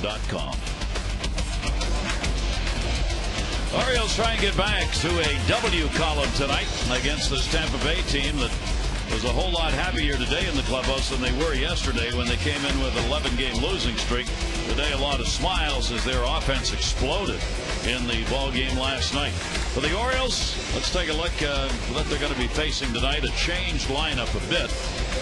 TBAATBAL.com. Orioles try and get back to a W column tonight against this Tampa Bay team that was a whole lot happier today in the clubhouse than they were yesterday when they came in with an 11-game losing streak. Today, a lot of smiles as their offense exploded in the ball game last night. For the Orioles, let's take a look at what they're going to be facing tonight. A changed lineup a bit.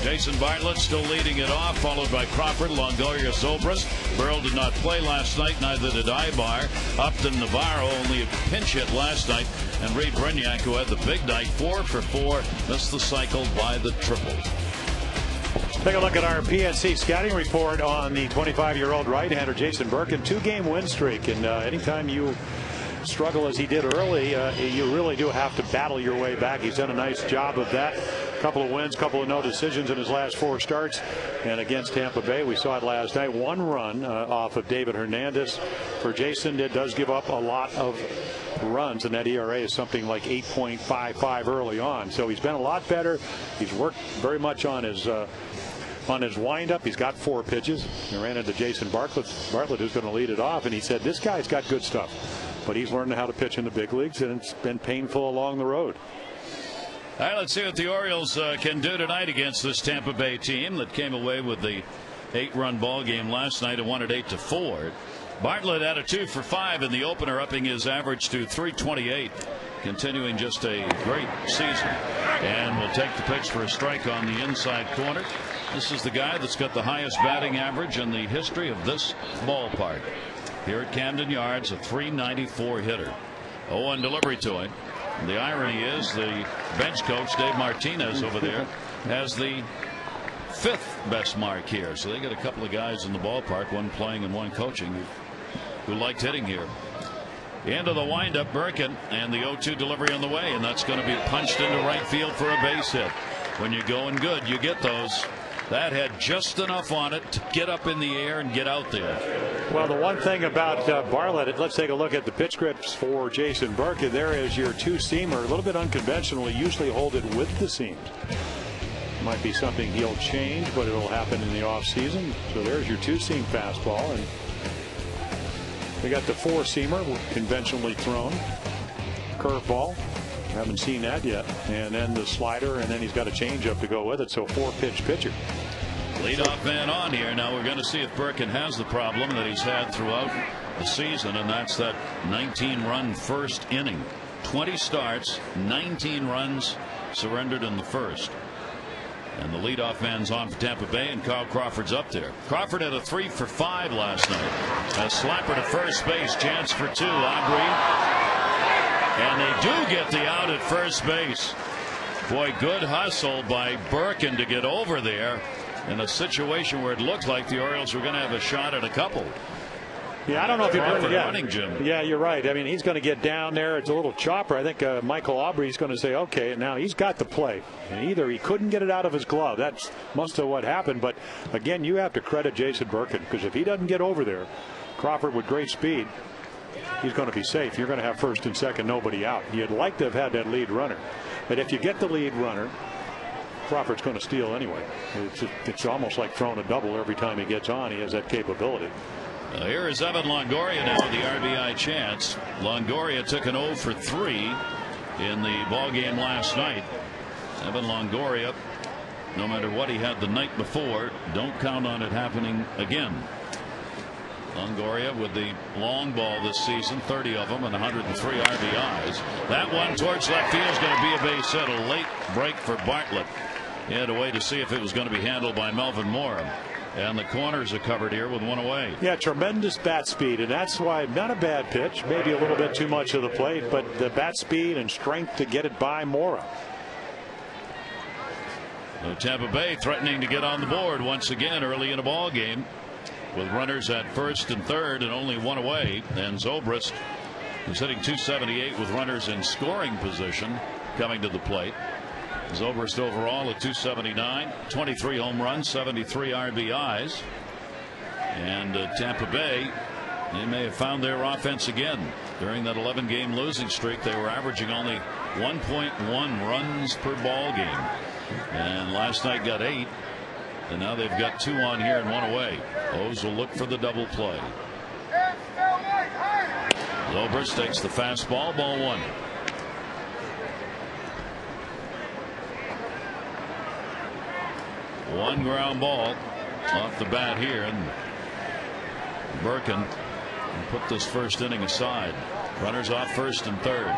Jason Bartlett still leading it off, followed by Crawford, Longoria, Zobrist. Burrell did not play last night, neither did Ibar. Upton, Navarro, only a pinch hit last night. And Reed Brignac, who had the big night, 4 for 4, missed the cycle by the triple. Take a look at our PNC scouting report on the 25-year-old right-hander Jason Burkin. 2-game win streak, and anytime you struggle as he did early, you really do have to battle your way back. He's done a nice job of that. Couple of wins, couple of no decisions in his last 4 starts. And against Tampa Bay, we saw it last night. 1 run off of David Hernandez. For Jason, it does give up a lot of runs, and that ERA is something like 8.55 early on. So he's been a lot better. He's worked very much on his windup. He's got 4 pitches. He ran into Jason Bartlett, who's going to lead it off, and he said, this guy's got good stuff. But he's learning how to pitch in the big leagues, and it's been painful along the road. All right, let's see what the Orioles can do tonight against this Tampa Bay team that came away with the 8-run ball game last night and won it 8-4. Bartlett had a 2 for 5 in the opener, upping his average to .328, continuing just a great season. And will take the pitch for a strike on the inside corner. This is the guy that's got the highest batting average in the history of this ballpark. Here at Camden Yards, a .394 hitter. 0-1 delivery to him. And the irony is the bench coach, Dave Martinez, over there, has the 5th best mark here. So they got a couple of guys in the ballpark, one playing and one coaching, who liked hitting here. Into the windup, Burkin, and the 0-2 delivery on the way, and that's going to be punched into right field for a base hit. When you're going good, you get those. That had just enough on it to get up in the air and get out there. Well, the one thing about Bartlett, let's take a look at the pitch scripts for Jason Burkin. There is your 2-seamer, a little bit unconventional. Usually hold it with the seams. Might be something he'll change, but it'll happen in the offseason. So there's your 2-seam fastball. And we got the 4-seamer, conventionally thrown. Curveball. Haven't seen that yet. And then the slider, and then he's got a changeup to go with it. So 4-pitch pitcher. Leadoff man on here. Now we're going to see if Burkin has the problem that he's had throughout the season, and that's that 19-run first inning. 20 starts, 19 runs surrendered in the first. And the leadoff man's on for Tampa Bay, and Kyle Crawford's up there. Crawford had a 3 for 5 last night. A slapper to first base, chance for 2. Aubrey. And they do get the out at first base. Boy, good hustle by Burkin to get over there in a situation where it looked like the Orioles were going to have a shot at a couple. Yeah, I don't know if you're running, Jim. Yeah, you're right. I mean, he's going to get down there. It's a little chopper. I think Michael Aubrey's going to say, okay, now he's got the play. And either he couldn't get it out of his glove. That's most of what happened. But again, you have to credit Jason Burkin, because if he doesn't get over there, Crawford with great speed, he's going to be safe. You're going to have first and second, nobody out. You'd like to have had that lead runner. But if you get the lead runner, Crawford's going to steal anyway. It's almost like throwing a double every time he gets on. He has that capability. Here is Evan Longoria now with the RBI chance. Longoria took an 0 for 3 in the ball game last night. Evan Longoria, no matter what he had the night before, don't count on it happening again. Longoria with the long ball this season, 30 of them and 103 RBIs. That one towards left field is going to be a base hit. A late break for Bartlett. He had to wait to see if it was going to be handled by Melvin Mora. And the corners are covered here with 1 away. Yeah, tremendous bat speed, and that's why not a bad pitch. Maybe a little bit too much of the plate, but the bat speed and strength to get it by Mora. So Tampa Bay threatening to get on the board once again early in a ball game, with runners at first and third and only 1 away. And Zobrist is hitting .278 with runners in scoring position coming to the plate. Zobrist overall at .279, 23 home runs, 73 RBIs. And Tampa Bay, they may have found their offense again. During that 11-game losing streak, they were averaging only 1.1 runs per ball game. And last night got 8. And now they've got 2 on here and 1 away. O's will look for the double play. Zobrist takes the fastball, ball one. One ground ball off the bat here, and Birkin put this first inning aside. Runners off first and third.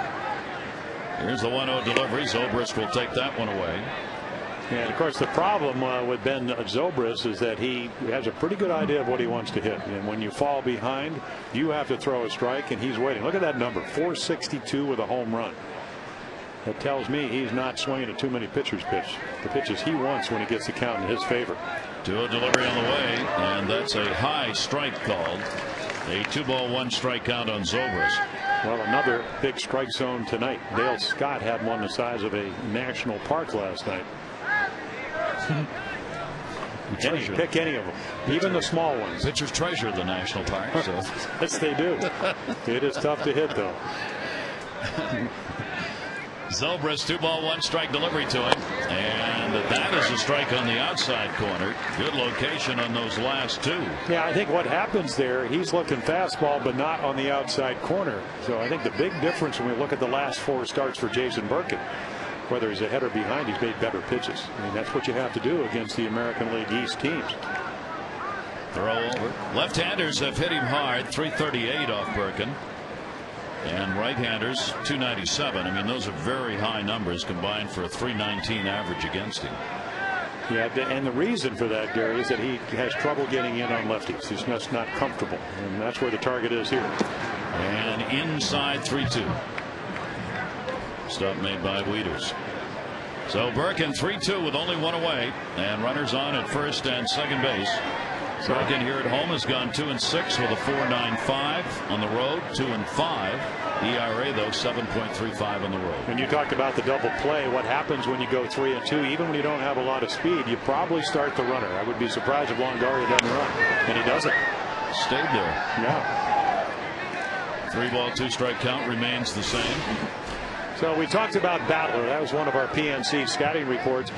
Here's the 1-0 delivery. Zobrist will take that one away. And of course the problem with Ben Zobrist is that he has a pretty good idea of what he wants to hit, and when you fall behind you have to throw a strike, and he's waiting. Look at that number, 462 with a home run. That tells me he's not swinging at too many pitchers the pitches he wants when he gets the count in his favor. 2-0 delivery on the way, and that's a high strike called. A 2-ball 1-strike count on Zobrist. Well, another big strike zone tonight. Dale Scott had one the size of a national park last night. Pick any of them, even the small ones. Pitchers treasure the national park. So. Yes, they do. It is tough to hit, though. Zobrist 2-ball 1-strike delivery to him, and that is a strike on the outside corner. Good location on those last two. Yeah, I think what happens there, he's looking fastball but not on the outside corner. So I think the big difference when we look at the last 4 starts for Jason Birkin, whether he's ahead or behind, he's made better pitches. I mean, that's what you have to do against the American League East teams. Throw over. Left-handers have hit him hard, 338 off Birkin. And right-handers 297. I mean, those are very high numbers combined for a 319 average against him. Yeah, and the reason for that, Gary, is that he has trouble getting in on lefties. He's just not comfortable, and that's where the target is here. And inside 3-2. Stop made by Wieters. So Birkin 3-2 with only one away, and runners on at first and second base. Birkin here at home has gone 2-6 with a 4.95 on the road, 2-5. ERA though 7.35 on the road. And you talked about the double play. What happens when you go 3-2? Even when you don't have a lot of speed, you probably start the runner. I would be surprised if Longoria doesn't run, and he doesn't. Stayed there. Yeah. 3-ball 2-strike count remains the same. So we talked about Battler. That was one of our PNC scouting reports.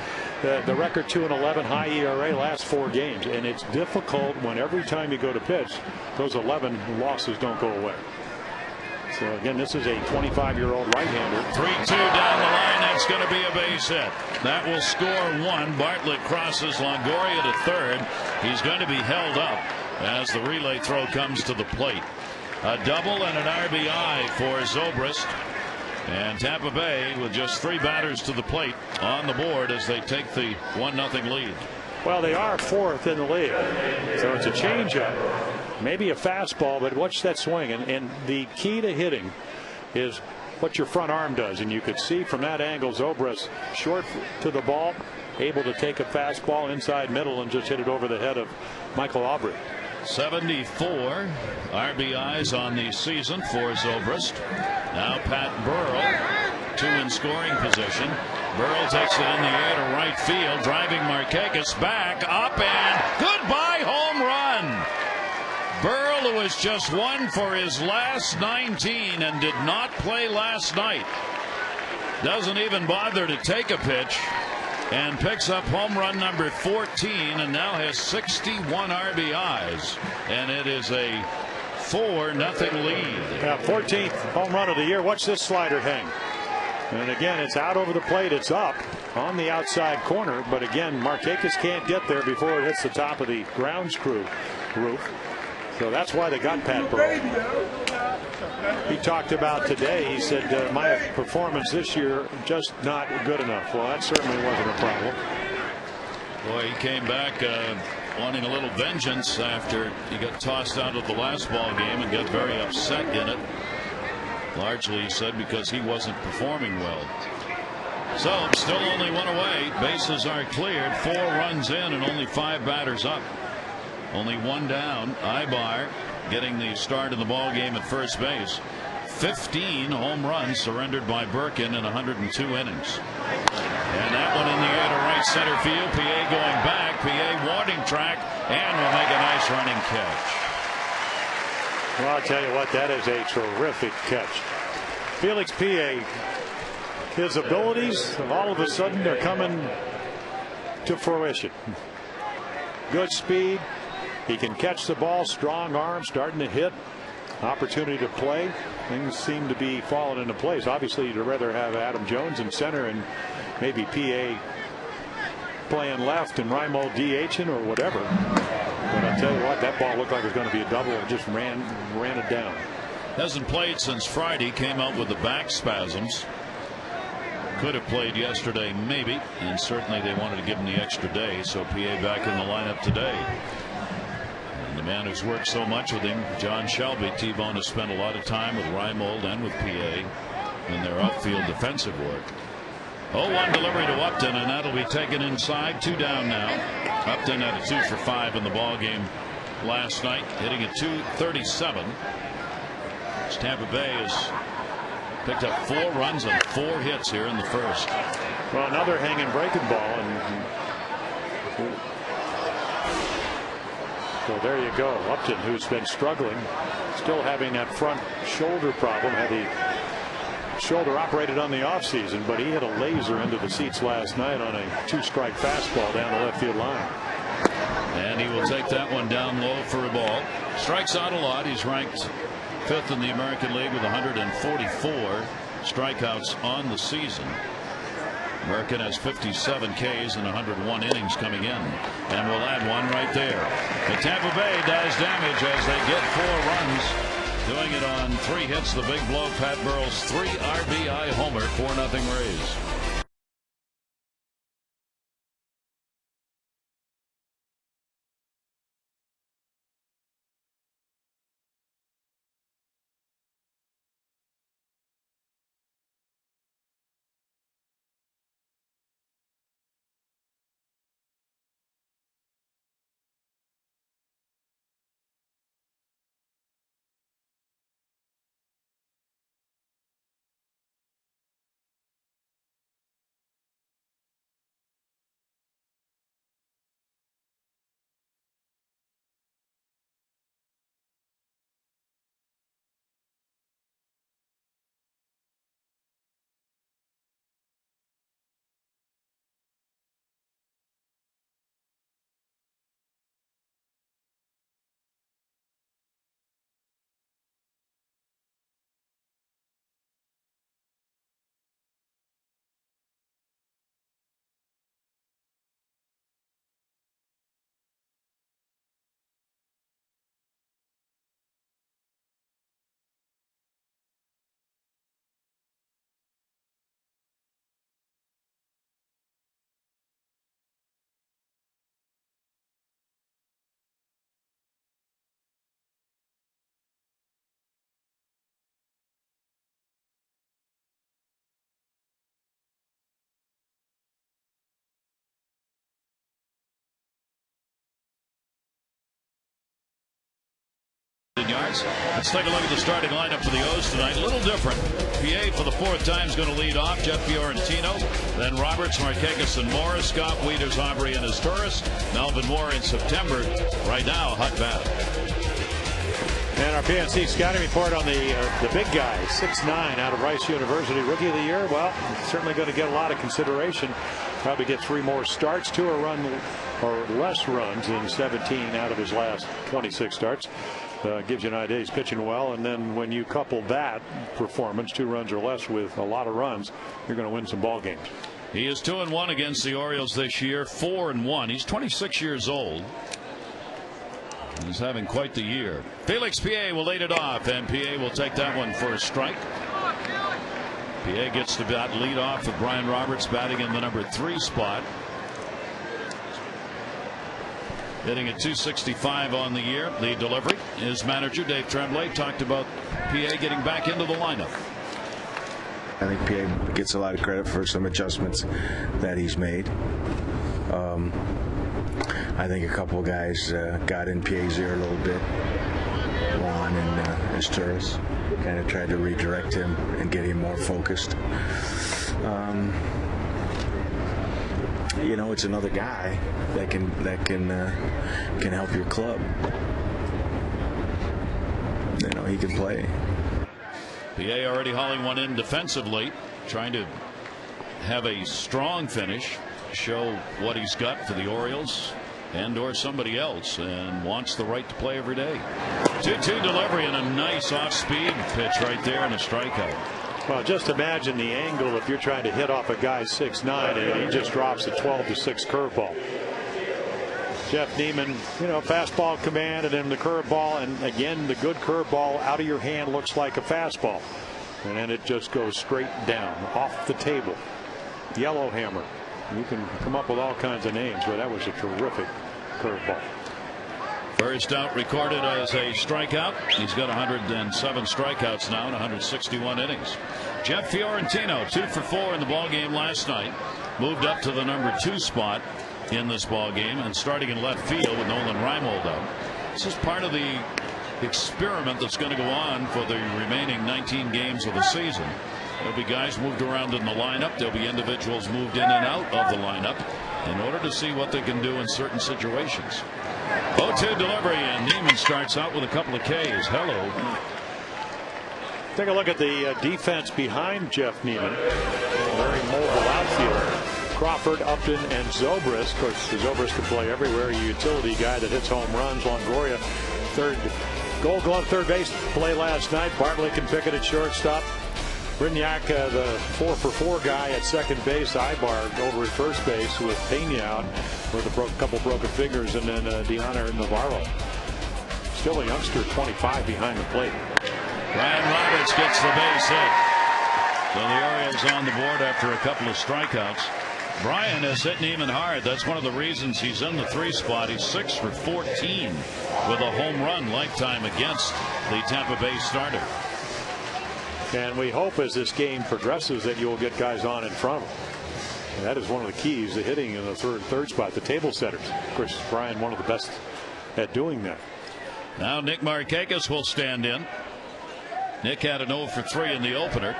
The record 2-11, high ERA, last 4 games, and it's difficult when every time you go to pitch, those 11 losses don't go away. So again, this is a 25-year-old right-hander. 3-2 down the line. That's going to be a base hit. That will score 1. Bartlett crosses Longoria to third. He's going to be held up as the relay throw comes to the plate. A double and an RBI for Zobrist. And Tampa Bay with just 3 batters to the plate on the board as they take the 1-0 lead. Well, they are 4th in the league, so it's a changeup, maybe a fastball, but watch that swing. And the key to hitting is what your front arm does, and you could see from that angle Zobrist short to the ball, able to take a fastball inside middle and just hit it over the head of Michael Aubrey. 74 RBIs on the season for Zobrist. Now Pat Burrell, 2 in scoring position. Burrell takes it in the air to right field, driving Markakis back up, and goodbye home run. Burrell, who was just 1 for his last 19 and did not play last night, doesn't even bother to take a pitch and picks up home run number 14 and now has 61 RBIs, and it is a 4-0 lead. Yeah, 14th home run of the year. Watch this slider hang. And again, it's out over the plate. It's up on the outside corner, but again, Markakis can't get there before it hits the top of the grounds crew roof. So that's why they got Pat Burrell. He talked about today, he said, my performance this year just not good enough. Well, that certainly wasn't a problem. Boy, he came back wanting a little vengeance after he got tossed out of the last ball game and got very upset in it. Largely, he said, because he wasn't performing well. So still only 1 away. Bases are cleared. 4 runs in and only 5 batters up. Only 1 down. Ibar getting the start of the ball game at first base. 15 home runs surrendered by Birkin in 102 innings. And that one in the air to right center field. PA going back. PA warning track and will make a nice running catch. Well, I'll tell you what, that is a terrific catch. Felix PA, his abilities all of a sudden they're coming to fruition. Good speed. He can catch the ball, strong arm, starting to hit opportunity to play, things seem to be falling into place. Obviously, you'd rather have Adam Jones in center and maybe PA playing left and Reimold DHing or whatever. But I'll tell you what, that ball looked like it was going to be a double and just ran it down. Hasn't played since Friday. Came out with the back spasms. Could have played yesterday maybe, and certainly they wanted to give him the extra day, so PA back in the lineup today. And the man who's worked so much with him, John Shelby, T-Bone, has spent a lot of time with Reimold and with PA in their outfield defensive work. 0-1 delivery to Upton, and that'll be taken inside. 2 down now. Upton had a 2 for 5 in the ball game last night, hitting at .237. Tampa Bay has picked up 4 runs and 4 hits here in the first. Well, another hanging breaking ball, and so there you go. Upton, who's been struggling, still having that front shoulder problem. Had the shoulder operated on the offseason, but he hit a laser into the seats last night on a 2-strike fastball down the left field line. And he will take that one down low for a ball. Strikes out a lot. He's ranked 5th in the American League with 144 strikeouts on the season. American has 57 Ks and 101 innings coming in, and we'll add one right there. But Tampa Bay does damage as they get 4 runs, doing it on 3 hits. The big blow, Pat Burrell's 3 RBI homer, 4-0 Rays. Yards. Let's take a look at the starting lineup for the O's tonight. A little different. PA for the 4th time is going to lead off. Jeff Fiorentino, then Roberts, Markakis, and Morris. Scott Wieters, Aubrey, and Asturis. Melvin Moore in September. Right now, Hut battle. And our PNC scouting report on the big guy, 6'9", out of Rice University, Rookie of the Year. Well, certainly going to get a lot of consideration. Probably get 3 more starts, 2 or less runs in 17 out of his last 26 starts. Gives you an idea he's pitching well, and then when you couple that performance, 2 runs or less, with a lot of runs, you're going to win some ball games. He is 2-1 against the Orioles this year, 4-1. He's 26 years old. He's having quite the year. Felix PA will lead it off, and PA will take that one for a strike. PA gets to bat lead off with Brian Roberts batting in the number 3 spot. Hitting at .265 on the year. The delivery. His manager Dave Tremblay talked about PA getting back into the lineup. I think PA gets a lot of credit for some adjustments that he's made. I think a couple of guys got in PA's ear a little bit. Juan and Asturis kind of tried to redirect him and get him more focused. You know, it's another guy that can help your club. You know, he can play. PA already hauling one in defensively, trying to have a strong finish, show what he's got for the Orioles and or somebody else, and wants the right to play every day. 2-2 delivery and a nice off-speed pitch right there and a strikeout. Well, just imagine the angle if you're trying to hit off a guy 6'9" and he just drops a 12-6 curveball. Jeff Niemann, fastball command and then the curveball, and again the good curveball out of your hand looks like a fastball, and then it just goes straight down off the table. Yellow hammer. You can come up with all kinds of names, but that was a terrific curveball. First out recorded as a strikeout. He's got 107 strikeouts now in 161 innings. Jeff Fiorentino 2 for 4 in the ball game last night. Moved up to the number 2 spot in this ball game and starting in left field with Nolan Reimold out. This is part of the experiment that's going to go on for the remaining 19 games of the season. There'll be guys moved around in the lineup. There'll be individuals moved in and out of the lineup in order to see what they can do in certain situations. 0-2 delivery, and Niemann starts out with a couple of Ks. Hello. Take a look at the defense behind Jeff Niemann. Very mobile outfielder. Crawford, Upton, and Zobrist. Of course, Zobrist can play everywhere. A utility guy that hits home runs. Longoria, third, Gold Glove, third base play last night. Bartlett can pick it at shortstop. Brignac, the 4 for 4 guy at second base. Ibar over at first base with Pena out with a couple broken fingers, and then Deanna Navarro. Still a youngster, 25 behind the plate. Ryan Roberts gets the base hit. So the Orioles on the board after a couple of strikeouts. Brian has hit Niemann hard. That's one of the reasons he's in the 3 spot. He's 6 for 14 with a home run lifetime against the Tampa Bay starter. And we hope as this game progresses that you'll get guys on in front of them. And that is one of the keys to hitting in the third spot, the table setters. Of course, Brian, one of the best at doing that. Now Nick Markakis will stand in. Nick had an 0 for 3 in the opener.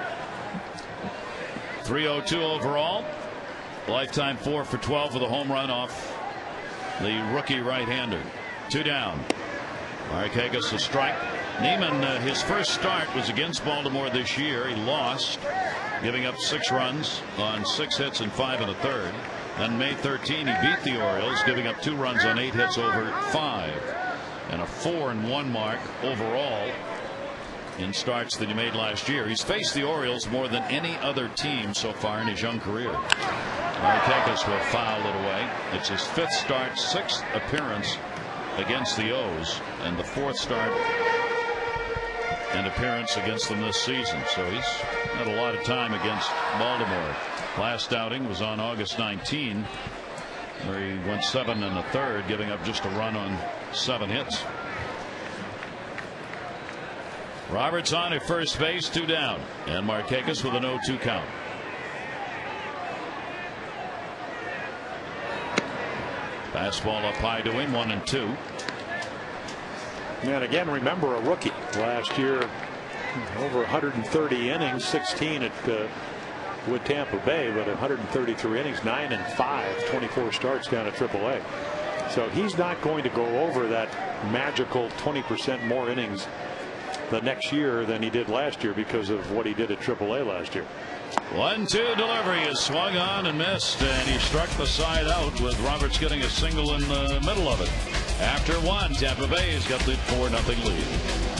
302 overall. Lifetime 4 for 12 with a home run off the rookie right-hander. 2 down. Markakis a strike. Niemann, his first start was against Baltimore this year. He lost, giving up 6 runs on 6 hits and 5 1/3. On May 13, he beat the Orioles, giving up 2 runs on 8 hits over 5, and a 4-1 mark overall in starts that he made last year. He's faced the Orioles more than any other team so far in his young career. Markakis will foul it away. It's his 5th start, 6th appearance against the O's, and the 4th start and appearance against them this season. So he's had a lot of time against Baltimore. Last outing was on August 19, where he went 7 1/3, giving up just a run on 7 hits. Roberts on at first base, 2 down, and Markakis with an 0-2 count. Fastball up high to him, 1-2. And again, remember a rookie last year, over 130 innings, 16 at with Tampa Bay, but 133 innings, 9-5, 24 starts down at AAA. So he's not going to go over that magical 20% more innings the next year than he did last year because of what he did at AAA last year. 1-2 delivery is swung on and missed, and he struck the side out with Roberts getting a single in the middle of it. After 1, Tampa Bay has got the 4-0 lead.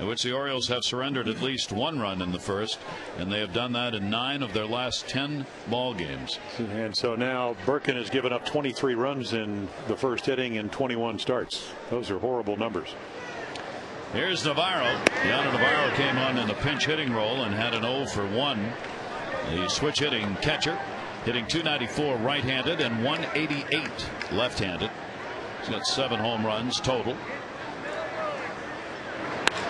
in which the Orioles have surrendered at least 1 run in the first, and they have done that in 9 of their last 10 ball games. And so now Birkin has given up 23 runs in the first inning in 21 starts. Those are horrible numbers. Here's Navarro. Yonder Navarro came on in a pinch hitting role and had an 0 for 1. The switch hitting catcher, hitting .294 right-handed and .188 left-handed. He's got 7 home runs total.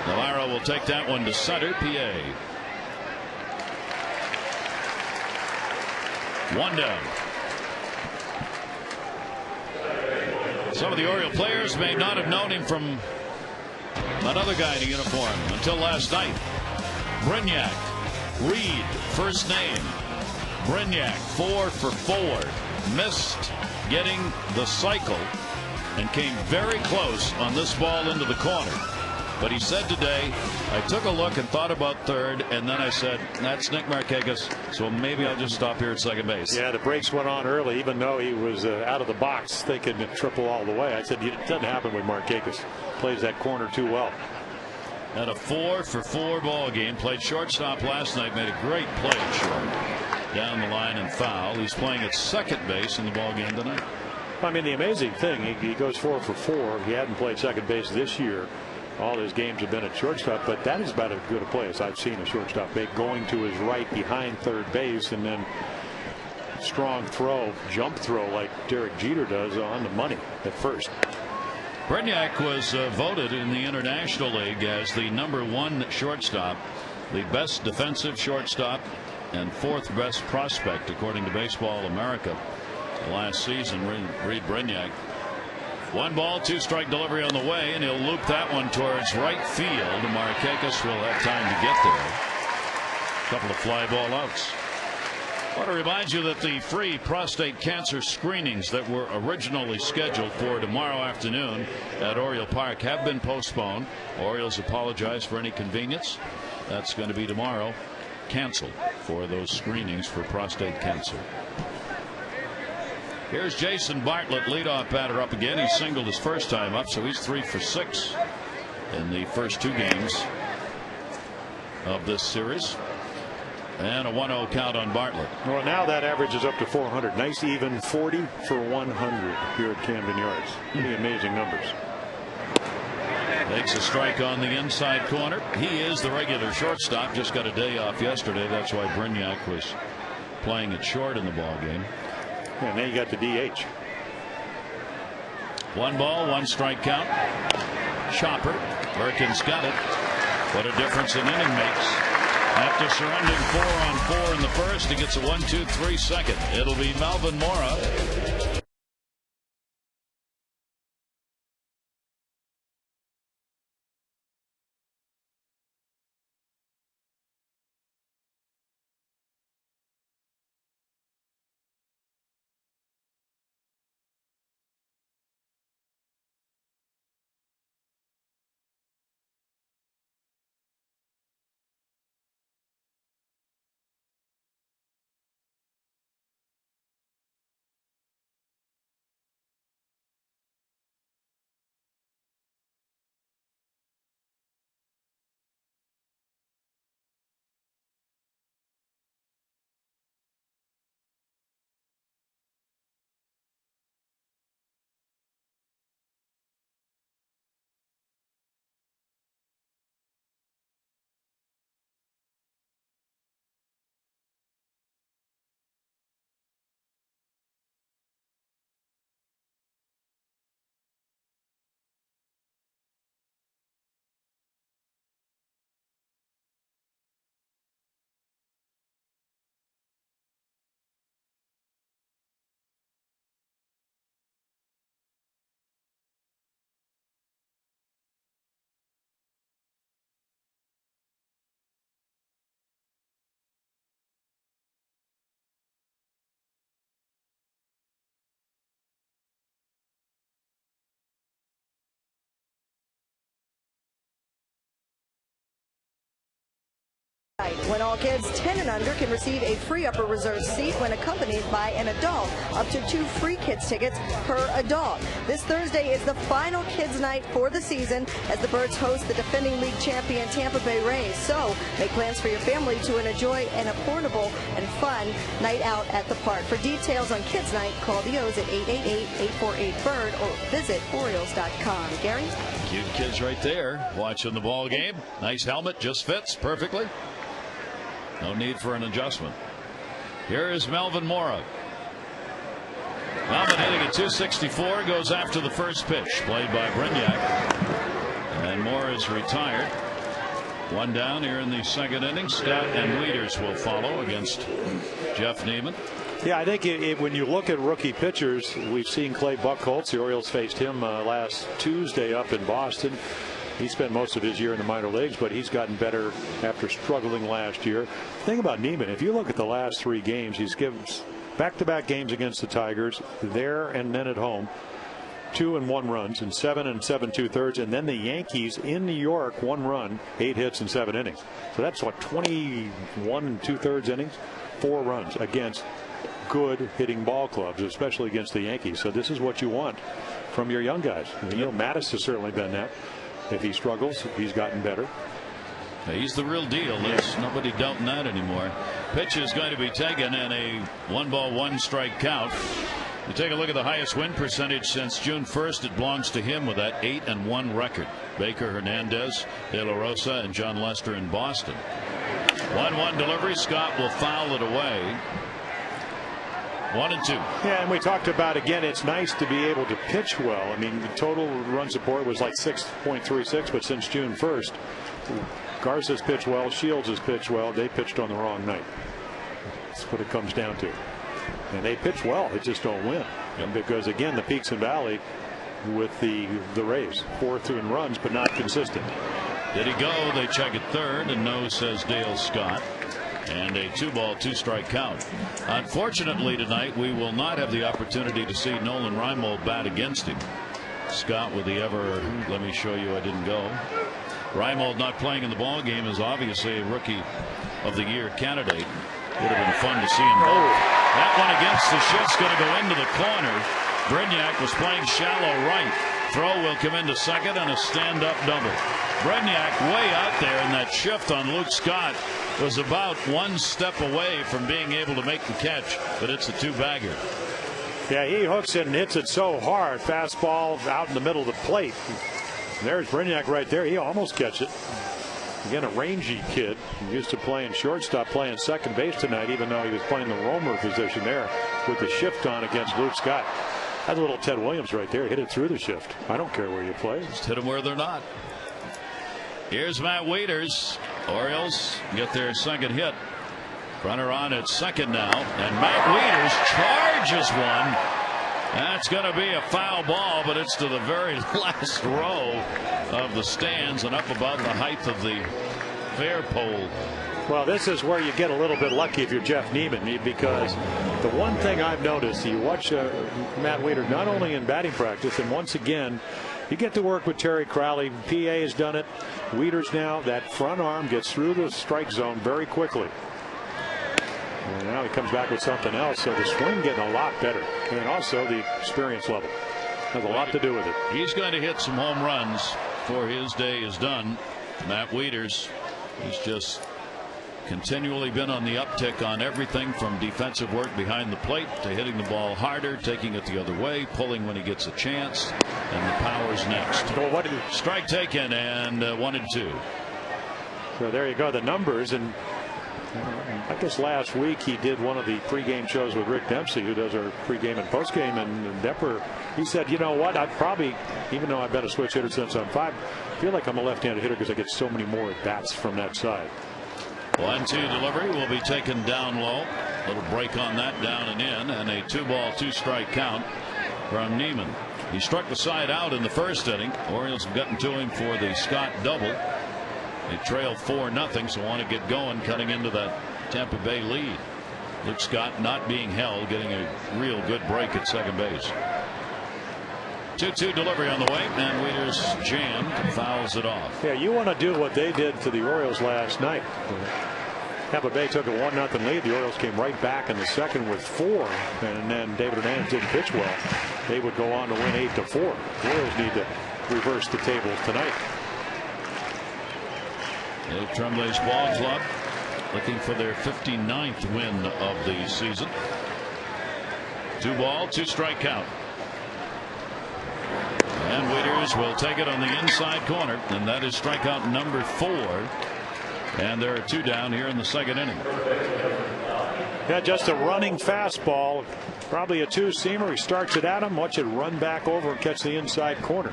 Navarro will take that one to center. PA. 1 down. Some of the Oriole players may not have known him from another guy in a uniform until last night. Brignac. Reed, first name. Brignac, 4 for 4. Missed getting the cycle and came very close on this ball into the corner. But he said today, I took a look and thought about third, and then I said, that's Nick Markakis, so maybe I'll just stop here at second base. Yeah, the brakes went on early, even though he was out of the box thinking triple all the way. I said, it doesn't happen with Markakis. Plays that corner too well. Had a 4 for 4 ball game. Played shortstop last night. Made a great play at short. Down the line and foul. He's playing at second base in the ball game tonight. I mean, the amazing thing, he goes 4 for 4. He hadn't played second base this year. All his games have been at shortstop, but that is about as good a play as I've seen a shortstop make, going to his right behind third base and then strong throw, jump throw like Derek Jeter does on the money at first. Brignac was voted in the International League as the #1 shortstop, the best defensive shortstop, and 4th best prospect according to Baseball America last season. Reed Brignac. 1 ball, 2 strike delivery on the way, and he'll loop that one towards right field. Markakis will have time to get there. A couple of fly ball outs. I want to remind you that the free prostate cancer screenings that were originally scheduled for tomorrow afternoon at Oriole Park have been postponed. Orioles apologize for any inconvenience. That's going to be tomorrow. Canceled for those screenings for prostate cancer. Here's Jason Bartlett, leadoff batter, up again. He singled his first time up, so he's 3 for 6 in the first 2 games of this series. And a 1-0 count on Bartlett. Well, now that average is up to 400. Nice even 40 for 100 here at Camden Yards. Pretty amazing numbers. Takes a strike on the inside corner. He is the regular shortstop. Just got a day off yesterday. That's why Brignac was playing at short in the ball game. And then you got the DH. 1 ball, 1 strike count. Chopper. Birkin's got it. What a difference an inning makes. After surrendering 4 on 4 in the first, he gets a 1-2-3 second. It'll be Melvin Mora. And all kids 10 and under can receive a free upper reserve seat when accompanied by an adult. Up to 2 free kids tickets per adult. This Thursday is the final kids night for the season as the Birds host the defending league champion Tampa Bay Rays. So make plans for your family to enjoy an affordable and fun night out at the park. For details on kids night, call the O's at 888-848-BIRD or visit Orioles.com. Gary? Cute kids right there watching the ball game. Nice helmet, just fits perfectly. No need for an adjustment. Here is Melvin Mora. Melvin hitting at 264, goes after the first pitch, played by Brignac. And Mora is retired. One down here in the second inning. Scott and Wieters will follow against Jeff Neiman. Yeah, I think when you look at rookie pitchers, we've seen Clay Buchholz. The Orioles faced him last Tuesday up in Boston. He spent most of his year in the minor leagues, but he's gotten better after struggling last year. The thing about Neiman, if you look at the last 3 games, he's given back-to-back games against the Tigers, there and then at home. 2 and 1 runs and 7 and 7 2/3, and then the Yankees in New York, 1 run, 8 hits in 7 innings. So that's what, 21 and 2/3 innings, 4 runs against good hitting ball clubs, especially against the Yankees. So this is what you want from your young guys. You know, Mattis has certainly been that. If he struggles, he's gotten better. He's the real deal. There's nobody doubting that anymore. Pitch is going to be taken in a 1-ball 1-strike count. You take a look at the highest win percentage since June 1st. It belongs to him with that 8-1 record. Baker, Hernandez, De La Rosa, and John Lester in Boston. 1-1 delivery. Scott will foul it away. 1-2. Yeah, and we talked about, again, it's nice to be able to pitch well. I mean, the total run support was like 6.36, but since June 1st, Garza's pitched well, Shields has pitched well. They pitched on the wrong night. That's what it comes down to. And they pitch well, they just don't win. And because, again, the peaks and valley with the Rays. 4th in runs, but not consistent. Did he go? They check at third, and no, says Dale Scott. And a 2-ball 2-strike count. Unfortunately tonight we will not have the opportunity to see Nolan Reimold bat against him. Scott with the let me show you I didn't go. Reimold not playing in the ball game is obviously a rookie of the year candidate. Would have been fun to see him both. That one against the shift's going to go into the corner. Brignac was playing shallow right. Throw will come into second and a stand-up double. Brignac way out there, and that shift on Luke Scott was about 1 step away from being able to make the catch, but it's a 2-bagger. Yeah, he hooks it and hits it so hard. Fastball out in the middle of the plate. There's Brignac right there. He almost gets it. Again, a rangy kid. Used to playing shortstop, playing second base tonight, even though he was playing the roamer position there with the shift on against Luke Scott. That's a little Ted Williams right there. Hit it through the shift. I don't care where you play. Just hit them where they're not. Here's Matt Wieters. Orioles get their second hit. Runner on at second now, and Matt Wieters charges one. That's going to be a foul ball, but it's to the very last row of the stands and up about the height of the fair pole. Well, this is where you get a little bit lucky if you're Jeff Neiman, because the one thing I've noticed, you watch Matt Wieters not only in batting practice, and once again, you get to work with Terry Crowley. PA has done it. Wieters now, that front arm gets through the strike zone very quickly. And now he comes back with something else. So the swing getting a lot better. And also the experience level has a lot to do with it. He's going to hit some home runs before his day is done. Matt Wieters, he's just continually been on the uptick on everything from defensive work behind the plate to hitting the ball harder, taking it the other way, pulling when he gets a chance, and the power's next. Strike taken, and 1-2. So there you go, the numbers. And I guess last week he did one of the pregame shows with Rick Dempsey, who does our pregame and postgame, and Depper, he said, you know what, I'd probably, even though I've been a switch hitter since I'm 5, I feel like I'm a left-handed hitter because I get so many more at bats from that side. 1-2 delivery will be taken down low. Little break on that, down and in, and a 2-ball 2-strike count from Neiman. He struck the side out in the first inning. Orioles have gotten to him for the Scott double. They trail 4-0, so want to get going, cutting into that Tampa Bay lead. Luke Scott not being held, getting a real good break at second base. 2-2 delivery on the way, and Wieters jammed and fouls it off. Yeah, you want to do what they did to the Orioles last night. Tampa Bay took a 1-0 lead. The Orioles came right back in the second with 4, and then David Hernandez didn't pitch well. They would go on to win 8-4. The Orioles need to reverse the tables tonight. Dave Tremblay's ball club looking for their 59th win of the season. 2-ball, 2-strike count. And Wieters will take it on the inside corner, and that is strikeout number 4. And there are 2 down here in the second inning. Yeah, just a running fastball, probably a 2-seamer. He starts it at him, watch it run back over and catch the inside corner.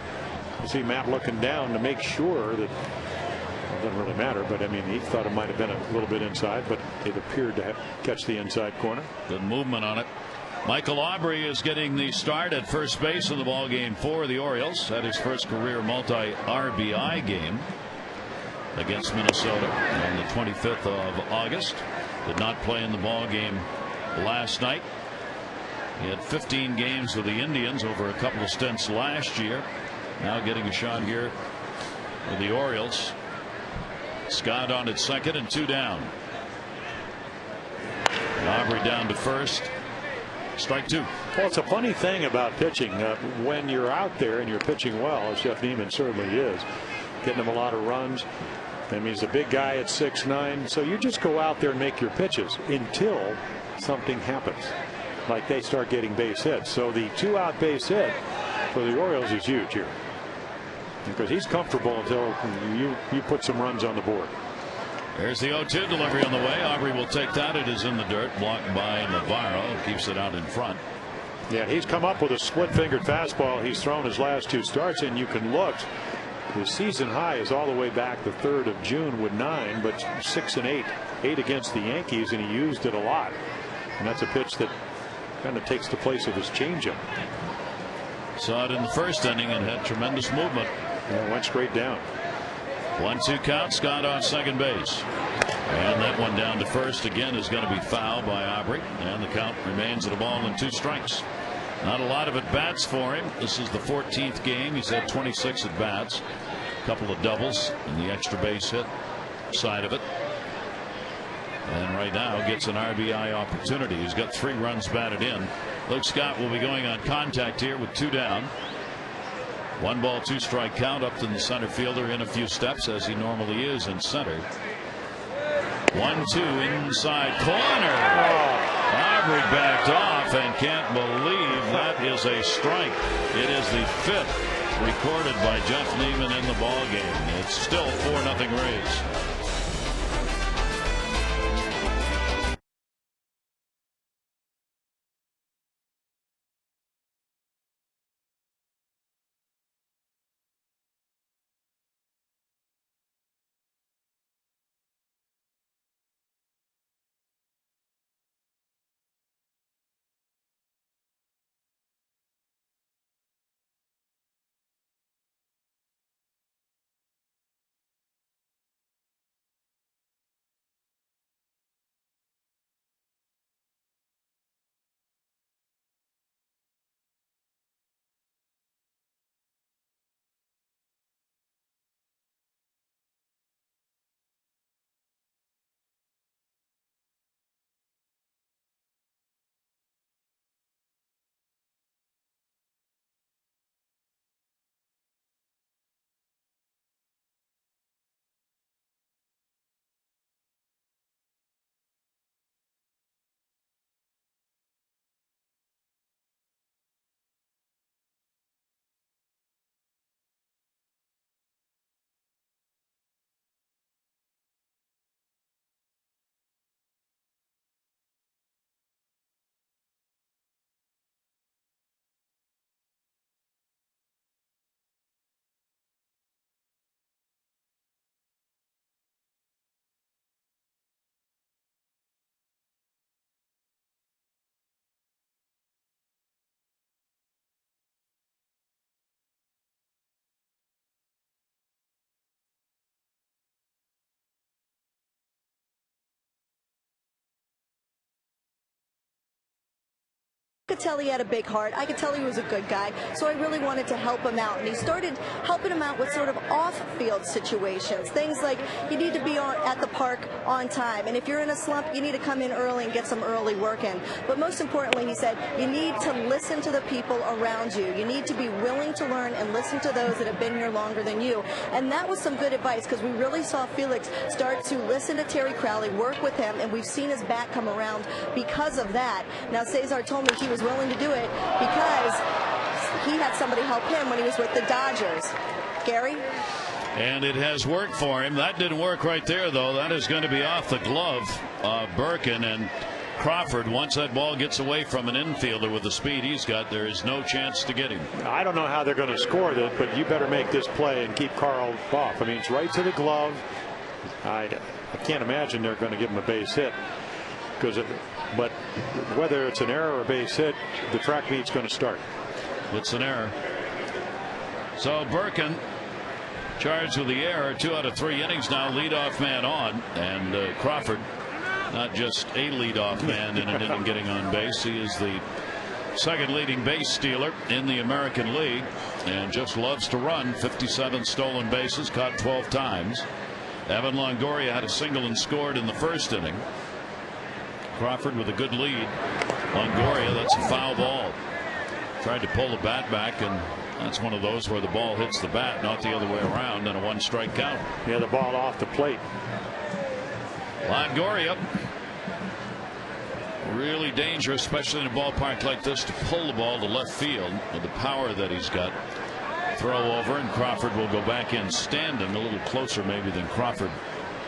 You see Matt looking down to make sure that it doesn't really matter, but I mean, he thought it might have been a little bit inside, but it appeared to catch the inside corner. Good movement on it. Michael Aubrey is getting the start at first base in the ball game for the Orioles. Had his first career multi-RBI game against Minnesota on the 25th of August. Did not play in the ball game last night. He had 15 games with the Indians over a couple of stints last year. Now getting a shot here with the Orioles. Scott on at second and 2 down. Aubrey down to first. Strike 2. Well, it's a funny thing about pitching. When you're out there and you're pitching well, as Jeff Neiman certainly is, getting him a lot of runs. I mean, he's a big guy at 6'9", so you just go out there and make your pitches until something happens, like they start getting base hits. So the 2-out base hit for the Orioles is huge here, because he's comfortable until you put some runs on the board. There's the 0-2 delivery on the way. Aubrey will take that. It is in the dirt, blocked by Navarro. Keeps it out in front. Yeah, he's come up with a split-fingered fastball. He's thrown his last 2 starts, and you can look. His season high is all the way back the 3rd of June with 9, but 6 and 8. 8 against the Yankees, and he used it a lot. And that's a pitch that kind of takes the place of his changeup. Saw it in the first inning and had tremendous movement. Yeah, went straight down. 1-2 count. Scott on second base. And that one down to first again is going to be fouled by Aubrey. And the count remains at 1-2 strikes. Not a lot of at-bats for him. This is the 14th game. He's had 26 at-bats. A couple of doubles in the extra base hit side of it. And right now gets an RBI opportunity. He's got 3 runs batted in. Luke Scott will be going on contact here with 2 down. 1-ball, 2-strike count. Up to the center fielder in a few steps, as he normally is in center. 1-2 inside corner. Aubrey backed off and can't believe that is a strike. It is the 5th recorded by Jeff Neiman in the ball game. It's still 4-0 Rays. I could tell he had a big heart. I could tell he was a good guy. So I really wanted to help him out. And he started helping him out with sort of off-field situations. Things like you need to be at the park on time. And if you're in a slump, you need to come in early and get some early work in. But most importantly, he said, you need to listen to the people around you. You need to be willing to learn and listen to those that have been here longer than you. And that was some good advice because we really saw Felix start to listen to Terry Crowley, work with him, and we've seen his back come around because of that. Now, Cesar told me he was willing to do it because he had somebody help him when he was with the Dodgers. Gary? And it has worked for him. That didn't work right there, though. That is going to be off the glove of Birkin. And Crawford, once that ball gets away from an infielder with the speed he's got, there is no chance to get him. I don't know how they're going to score this, but you better make this play and keep Carl off. I mean, it's right to the glove. I can't imagine they're going to give him a base hit. But whether it's an error or a base hit, the track meet's going to start. It's an error. So Birkin charged with the error. 2 out of 3 innings now. Leadoff man on. And Crawford, not just a leadoff man in an inning getting on base. He is the second leading base stealer in the American League and just loves to run. 57 stolen bases, caught 12 times. Evan Longoria had a single and scored in the first inning. Crawford with a good lead. Longoria, that's a foul ball. Tried to pull the bat back, and that's one of those where the ball hits the bat, not the other way around, and a 1-strike count. Yeah, the ball off the plate. Longoria, really dangerous, especially in a ballpark like this, to pull the ball to left field with the power that he's got. Throw over, and Crawford will go back in standing, a little closer maybe than Crawford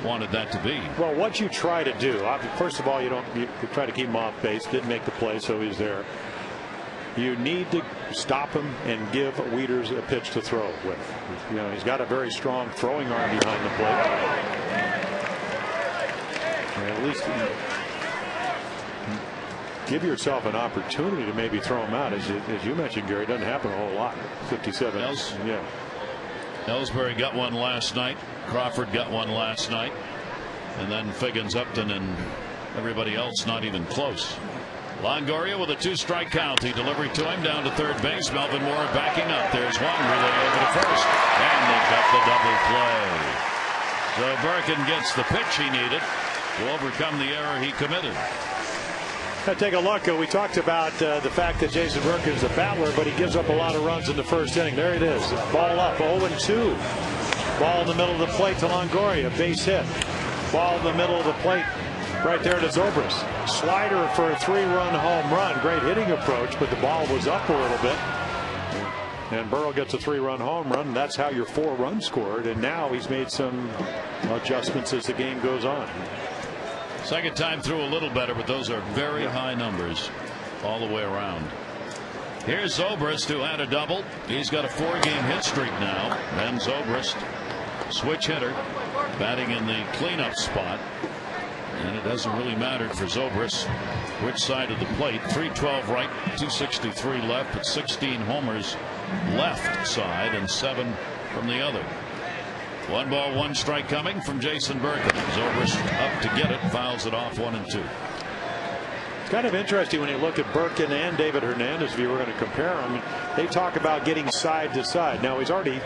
wanted that to be. Well, what you try to do, first of all, you try to keep him off base. Didn't make the play, so he's there. You need to stop him and give Wieters a pitch to throw with. You know, he's got a very strong throwing arm behind the plate. And at least give yourself an opportunity to maybe throw him out. As you mentioned, Gary, it doesn't happen a whole lot. 57. Yeah. Ellsbury got one last night. Crawford got one last night. And then Figgins, Upton, and everybody else not even close. Longoria with a 2-strike count. The delivery to him down to third base. Melvin Moore backing up. There's one relay over to first. And they got the double play. So Birkin gets the pitch he needed to overcome the error he committed. Take a look. We talked about the fact that Jason Birkin is a battler, but he gives up a lot of runs in the first inning. There it is. Ball up, 0-2. Ball in the middle of the plate to Longoria. Base hit. Ball in the middle of the plate right there to Zobrist. Slider for a 3-run home run. Great hitting approach, but the ball was up a little bit. And Burrow gets a 3-run home run. And that's how your 4 runs scored. And now he's made some adjustments as the game goes on. Second time through a little better, but those are very high numbers all the way around. Here's Zobrist, who had a double. He's got a 4-game hit streak now. And Zobrist, switch hitter, batting in the cleanup spot. And it doesn't really matter for Zobrist which side of the plate. 312 right, 263 left, but 16 homers left side and 7 from the other. 1 ball, 1 strike coming from Jason Birkin. Zobrist up to get it, fouls it off 1-2. It's kind of interesting when you look at Birkin and David Hernandez. If you were going to compare them, they talk about getting side to side. Now he's already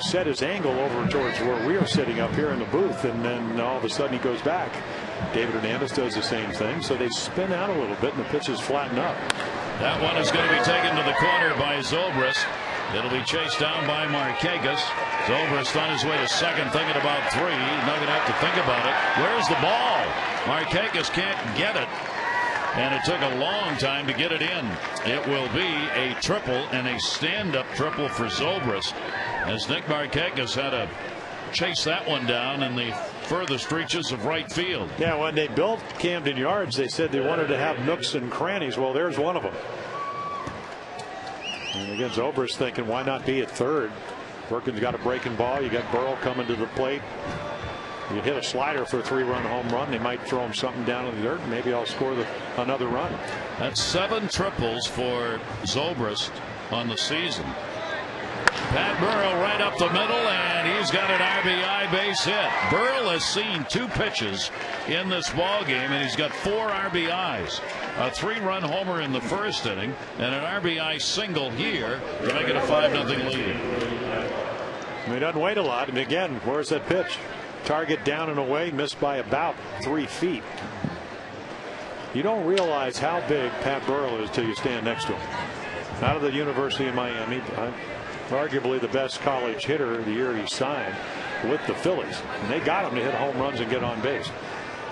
set his angle over towards where we are sitting up here in the booth, and then all of a sudden he goes back. David Hernandez does the same thing, so they spin out a little bit and the pitches flatten up. That one is going to be taken to the corner by Zobrist. It'll be chased down by Markakis. Zobrist on his way to second, thinking about 3. He's not going to have to think about it. Where's the ball? Markakis can't get it, and it took a long time to get it in. It will be a triple, and a stand-up triple for Zobrist, as Nick Markakis had to chase that one down in the furthest reaches of right field. Yeah, when they built Camden Yards, they said they wanted to have nooks and crannies. Well, there's one of them. And again, Zobrist thinking, why not be at third? Birkin's got a breaking ball. You got Burrow coming to the plate. You hit a slider for a 3-run home run. They might throw him something down in the dirt. Maybe I'll score another run. That's 7 triples for Zobrist on the season. Pat Burrell right up the middle, and he's got an RBI base hit. Burrell has seen 2 pitches in this ball game, and he's got 4 RBIs. A 3-run homer in the first inning, and an RBI single here to make it a 5-0 lead. He doesn't wait a lot, and again, where's that pitch? Target down and away, missed by about 3 feet. You don't realize how big Pat Burrell is till you stand next to him. Out of the University of Miami, arguably the best college hitter the year he signed with the Phillies, and they got him to hit home runs and get on base.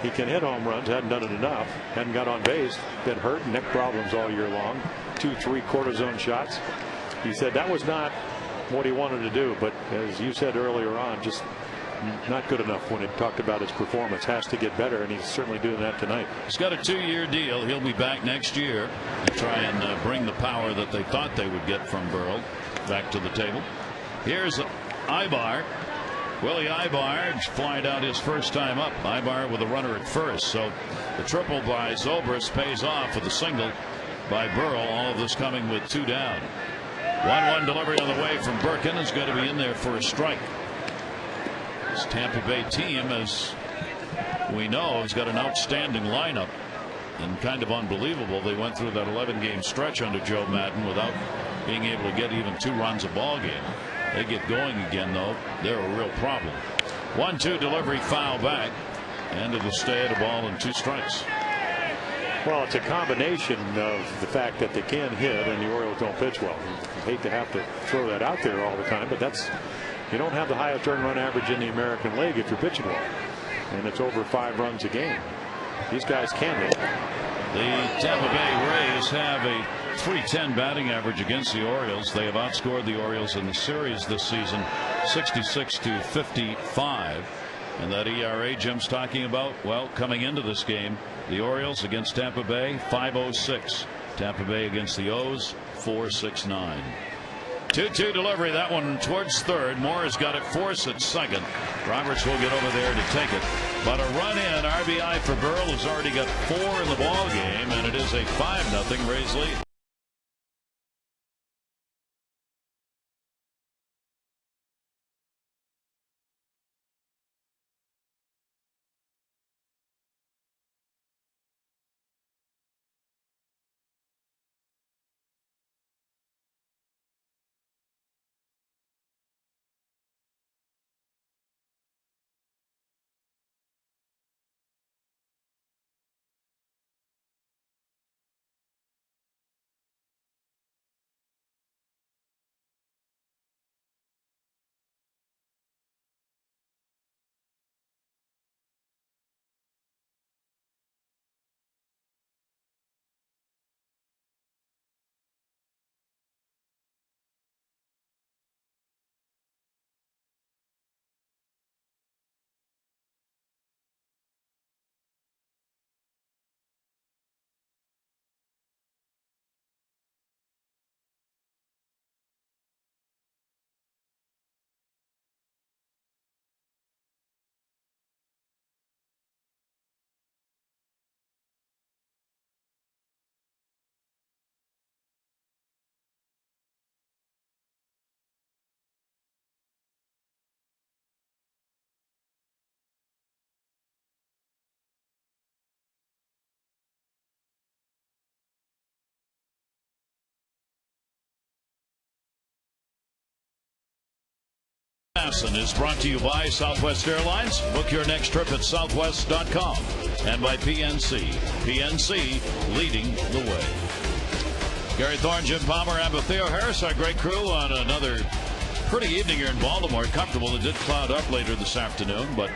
He can hit home runs, hadn't done it enough, hadn't got on base, been hurt, neck problems all year long, 2-3 cortisone shots. He said that was not what he wanted to do, but as you said earlier on, just not good enough when he talked about his performance. Has to get better, and he's certainly doing that tonight. He's got a 2-year deal. He'll be back next year to try and bring the power that they thought they would get from Burrell back to the table. Here's Ibar. Willie Ibar flying out his first time up. Ibar with a runner at first. So the triple by Zobrist pays off with a single by Burrell. All of this coming with 2 down. 1-1 delivery on the way from Birkin is going to be in there for a strike. This Tampa Bay team, as we know, has got an outstanding lineup and kind of unbelievable. They went through that 11-game stretch under Joe Madden without being able to get even 2 runs a ball game. They get going again, though, they're a real problem. 1-2 delivery, foul back. End of the stay at a ball and 2 strikes. Well, it's a combination of the fact that they can hit and the Orioles don't pitch well. I hate to have to throw that out there all the time, but that's, you don't have the highest earned run average in the American League if you're pitching well, and it's over 5 runs a game. These guys can hit. The Tampa Bay Rays have a .310 batting average against the Orioles. They have outscored the Orioles in the series this season 66-55. And that ERA Jim's talking about, well, coming into this game, the Orioles against Tampa Bay 5.06. Tampa Bay against the O's 4.69. 2-2 delivery, that one towards third. Moore has got it, force at second. Roberts will get over there to take it, but a run in. RBI for Burrell, has already got 4 in the ball game, and it is a 5-0 Rays lead. Is brought to you by Southwest Airlines. Book your next trip at southwest.com, and by PNC. PNC leading the way. Gary Thorne, Jim Palmer, and Theo Harris, our great crew on another pretty evening here in Baltimore. Comfortable. It did cloud up later this afternoon, but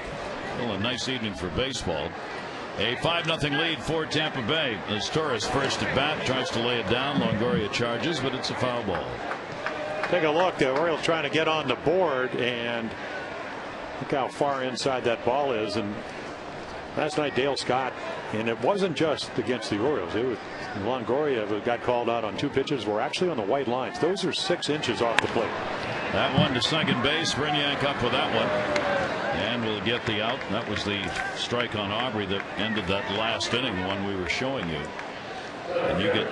still a nice evening for baseball. A 5-0 lead for Tampa Bay as Torres first at bat, tries to lay it down. Longoria charges, but it's a foul ball. Take a look. The Orioles trying to get on the board, and look how far inside that ball is. And last night Dale Scott, and it wasn't just against the Orioles, it was Longoria who got called out on 2 pitches were actually on the white lines. Those are 6 inches off the plate. That one to second base. Brignac up with that one, and we'll get the out. That was the strike on Aubrey that ended that last inning, the one we were showing you. And you get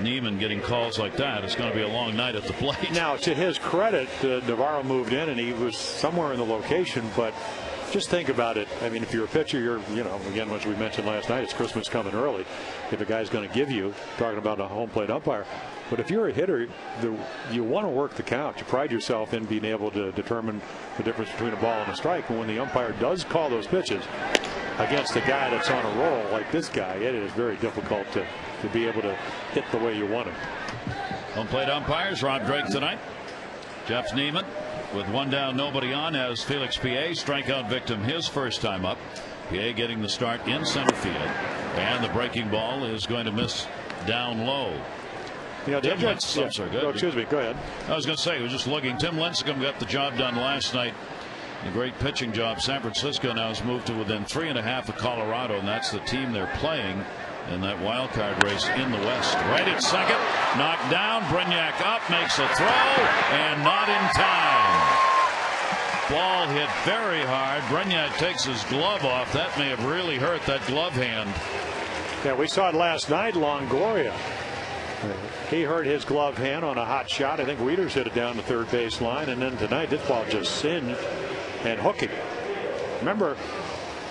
Neiman getting calls like that, it's going to be a long night at the plate. Now, to his credit, Navarro moved in and he was somewhere in the location, but just think about it. I mean, if you're a pitcher, again, as we mentioned last night, it's Christmas coming early. If a guy's going to give you, talking about a home plate umpire, but if you're a hitter, you want to work the count. You pride yourself in being able to determine the difference between a ball and a strike. And when the umpire does call those pitches against a guy that's on a roll like this guy, it is very difficult to be able to hit the way you want him. Home plate umpires, Rob Drake tonight. Jeff Neiman with one down, nobody on, as Felix Pie, strikeout victim, his first time up. Pie getting the start in center field, and the breaking ball is going to miss down low. Tim Lincecum, Oh, excuse me, go ahead. I was going to say, I was just looking. Tim Lincecum got the job done last night. A great pitching job. San Francisco now has moved to within 3.5 of Colorado, and that's the team they're playing in that wild card race in the West. Right at second, knocked down. Brignac up, makes a throw, and not in time. Ball hit very hard. Brignac takes his glove off. That may have really hurt that glove hand. Yeah, we saw it last night. Longoria, he hurt his glove hand on a hot shot. I think Wieters hit it down the third base line, and then tonight this ball just singed and hooking. Remember,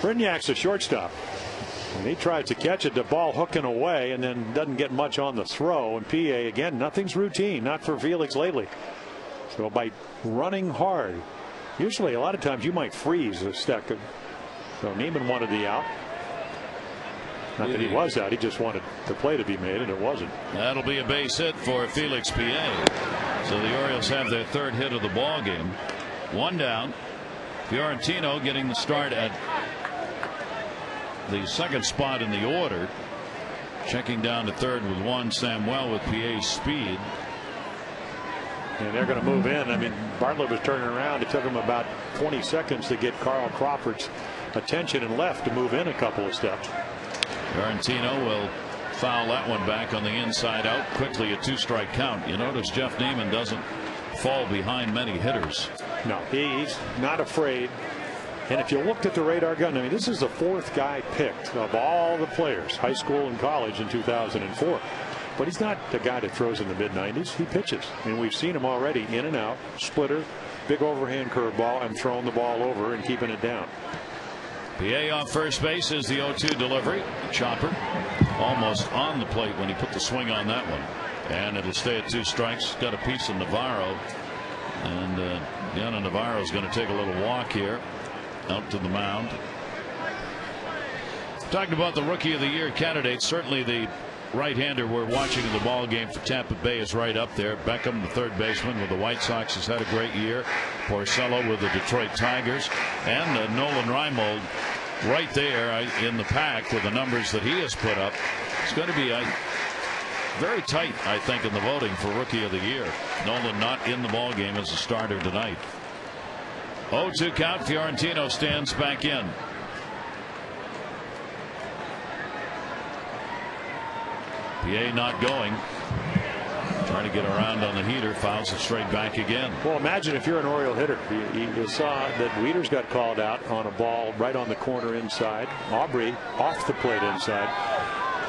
Brignac's a shortstop. And he tries to catch it, the ball hooking away, and then doesn't get much on the throw. And PA, again, nothing's routine, not for Felix lately. So by running hard, usually a lot of times you might freeze a stack. So Neiman wanted the out. Not that he was out, he just wanted the play to be made, and it wasn't. That'll be a base hit for Felix Pie. So the Orioles have their third hit of the ball game. One down. Fiorentino getting the start at the second spot in the order. Checking down to third with one. Samuel with Pie's speed. And they're going to move in. I mean, Bartlett was turning around. It took him about 20 seconds to get Carl Crawford's attention and left to move in a couple of steps. Fiorentino will foul that one back on the inside out. Quickly a 2-strike count. You notice Jeff Neiman doesn't fall behind many hitters. No, he's not afraid. And if you looked at the radar gun, I mean, this is the fourth guy picked of all the players, high school and college, in 2004. But he's not the guy that throws in the mid-90s. He pitches. And we've seen him already in and out, splitter, big overhand curveball, and throwing the ball over and keeping it down. PA off first base is the 0-2 delivery. Chopper almost on the plate when he put the swing on that one. And it'll stay at 2 strikes. Got a piece of Navarro. And Yana Navarro is going to take a little walk here out to the mound. Talking about the Rookie of the Year candidates, certainly the right-hander we're watching in the ball game for Tampa Bay is right up there. Beckham, the third baseman with the White Sox, has had a great year. Porcello with the Detroit Tigers, and Nolan Reimold right there in the pack with the numbers that he has put up. It's going to be very tight, I think, in the voting for Rookie of the Year. Nolan not in the ball game as a starter tonight. 0-2 count. Fiorentino stands back in. PA not going. Trying to get around on the heater. Fouls it straight back again. Well, imagine if you're an Oriole hitter. You saw that Wieters got called out on a ball right on the corner inside. Aubrey off the plate inside.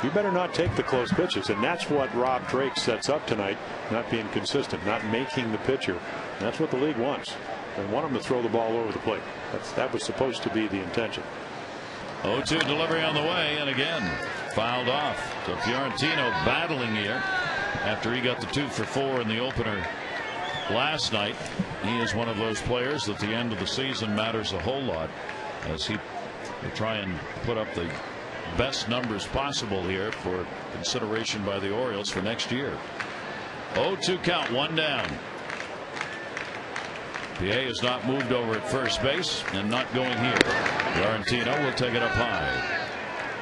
You better not take the close pitches. And that's what Rob Drake sets up tonight. Not being consistent. Not making the pitcher. And that's what the league wants. They want him to throw the ball over the plate. That was supposed to be the intention. 0-2 delivery on the way, and again fouled off. So Fiorentino battling here after he got the 2 for 4 in the opener last night. He is one of those players that the end of the season matters a whole lot as he will try and put up the best numbers possible here for consideration by the Orioles for next year. 0-2 count, one down. PA has not moved over at first base and not going here. Fiorentino will take it up high.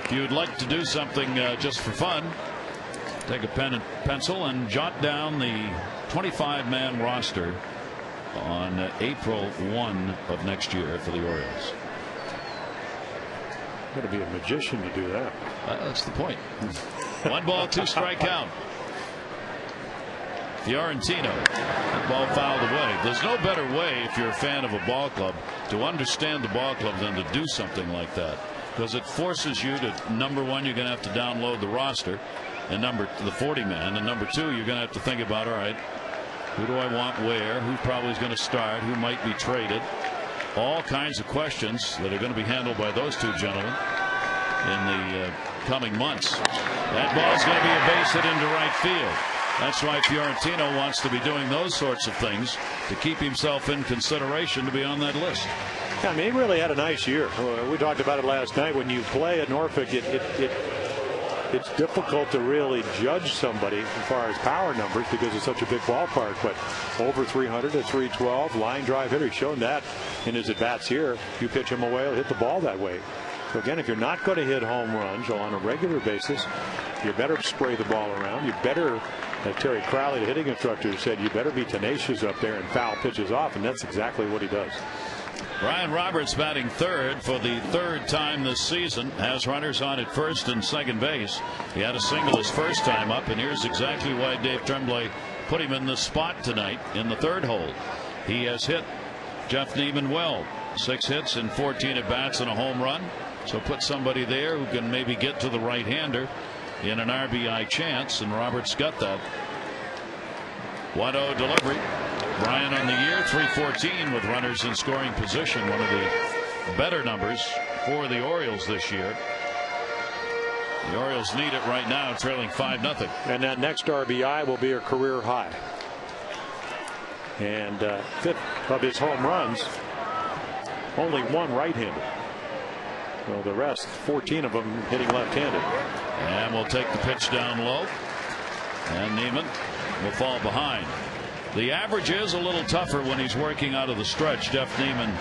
If you'd like to do something just for fun, take a pen and pencil and jot down the 25-man roster on April 1 of next year for the Orioles. Got to be a magician to do that. That's the point. 1 ball, 2-strike count. Fiorentino. That ball fouled away. There's no better way, if you're a fan of a ball club, to understand the ball club than to do something like that, because it forces you to, number one, you're going to have to download the roster, and the 40 man, and number 2, you're going to have to think about, all right, who do I want where, who probably is going to start, who might be traded, all kinds of questions that are going to be handled by those 2 gentlemen in the coming months. That ball's going to be a base hit into right field. That's why Fiorentino wants to be doing those sorts of things to keep himself in consideration to be on that list. I mean, he really had a nice year. We talked about it last night. When you play at Norfolk, it's difficult to really judge somebody as far as power numbers because it's such a big ballpark. But over 300 to 312, line drive hitter. He's shown that in his at-bats here. You pitch him away, he'll hit the ball that way. So again, if you're not going to hit home runs on a regular basis, you better spray the ball around. You better, as Terry Crowley, the hitting instructor, said, you better be tenacious up there and foul pitches off, and that's exactly what he does. Brian Roberts batting third for the 3rd time this season. Has runners on at first and second base. He had a single his first time up, and here's exactly why Dave Tremblay put him in the spot tonight in the 3rd hole. He has hit Jeff Neiman well. 6 hits and 14 at bats and a home run. So put somebody there who can maybe get to the right-hander in an RBI chance, and Roberts got that. 1-0 delivery. Brian on the year, 314 with runners in scoring position. One of the better numbers for the Orioles this year. The Orioles need it right now, trailing 5-0. And that next RBI will be a career high. And 5th of his home runs, only 1 right-handed. So the rest, 14 of them hitting left-handed. And we'll take the pitch down low. And Neiman will fall behind. The average is a little tougher when he's working out of the stretch. Jeff Neiman,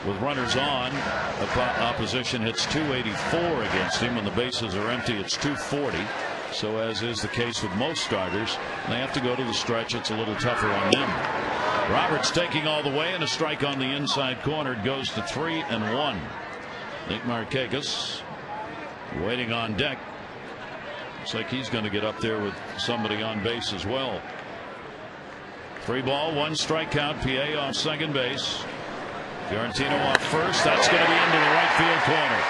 with runners on, opposition hits 284 against him. When the bases are empty, it's 240. So as is the case with most starters, they have to go to the stretch. It's a little tougher on them. Roberts taking all the way, and a strike on the inside corner. It goes to 3-1. Nick Markakis waiting on deck. Looks like he's going to get up there with somebody on base as well. 3 ball, 1 strike count. PA off second base. Fiorentino off first. That's going to be into the right field corner.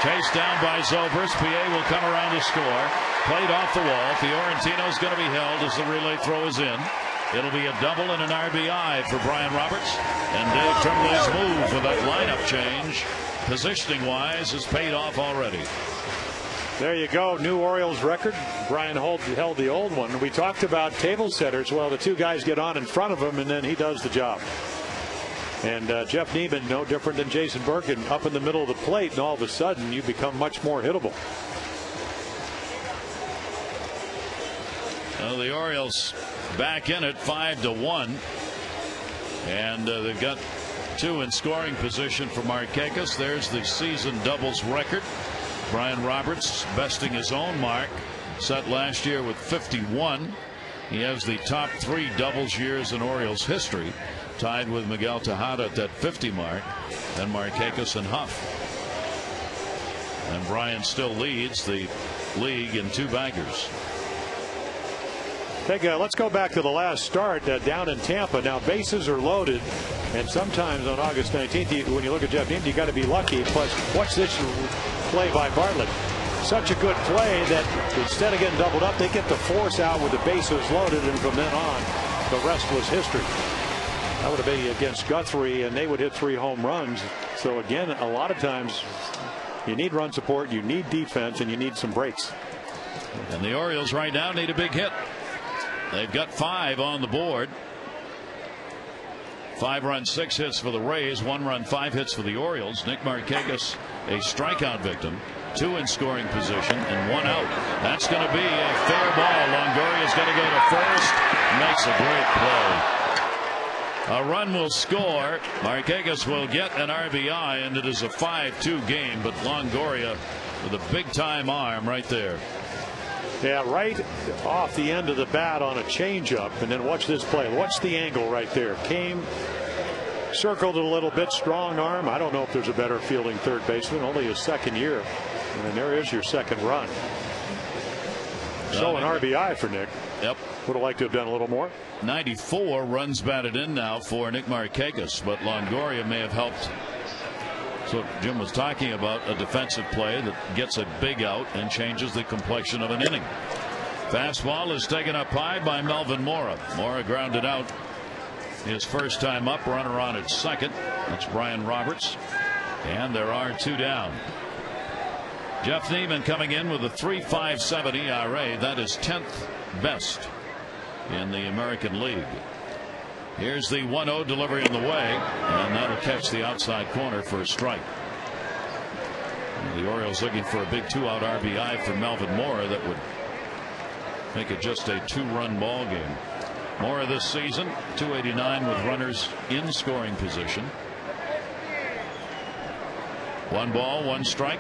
Chased down by Zobrist. PA will come around to score. Played off the wall. Fiorentino's going to be held as the relay throw is in. It'll be a double and an RBI for Brian Roberts. And Dave Tremblay's move with that lineup change, positioning wise, has paid off already. There you go. New Orioles record. Brian held the old one. We talked about table setters. Well, the 2 guys get on in front of him, and then he does the job. And Jeff Neiman, no different than Jason Birkin, up in the middle of the plate, and all of a sudden you become much more hittable. Well, the Orioles back in it 5-1. And they've got 2 in scoring position for Markakis. There's the season doubles record. Brian Roberts besting his own mark set last year with 51. He has the top 3 doubles years in Orioles history, tied with Miguel Tejada at that 50 mark, then Markakis and Huff. And Brian still leads the league in 2 baggers. Let's go back to the last start down in Tampa. Now bases are loaded, and sometimes on August 19th, when you look at Jeff Neiman, you got to be lucky. Plus, watch this play by Bartlett. Such a good play that instead of getting doubled up, they get the force out with the bases loaded, and from then on, the rest was history. That would have been against Guthrie, and they would hit 3 home runs. So again, a lot of times you need run support, you need defense, and you need some breaks. And the Orioles right now need a big hit. They've got 5 on the board. 5 runs, 6 hits for the Rays, 1 run, 5 hits for the Orioles. Nick Markakis, a strikeout victim, 2 in scoring position and 1 out. That's going to be a fair ball. Longoria's going to go to first. Makes a great play. A run will score. Markakis will get an RBI, and it is a 5-2 game. But Longoria with a big time arm right there. Yeah, right off the end of the bat on a changeup, and then watch this play. Watch the angle right there. Came, circled it a little bit, strong arm. I don't know if there's a better fielding third baseman. Only his 2nd year, and then there is your 2nd run. So an RBI for Nick. Yep. Would have liked to have done a little more. 94 runs batted in now for Nick Markakis, but Longoria may have helped. So Jim was talking about a defensive play that gets a big out and changes the complexion of an inning. Fastball is taken up high by Melvin Mora. Mora grounded out his first time up. Runner on at second. That's Brian Roberts. And there are 2 down. Jeff Neiman coming in with a 3.57 ERA. That is 10th best in the American League. Here's the 1-0 delivery in the way, and that'll catch the outside corner for a strike. The Orioles looking for a big 2-out RBI for Melvin Mora that would make it just a 2-run ball game. Mora this season .289 with runners in scoring position. 1 ball, 1 strike.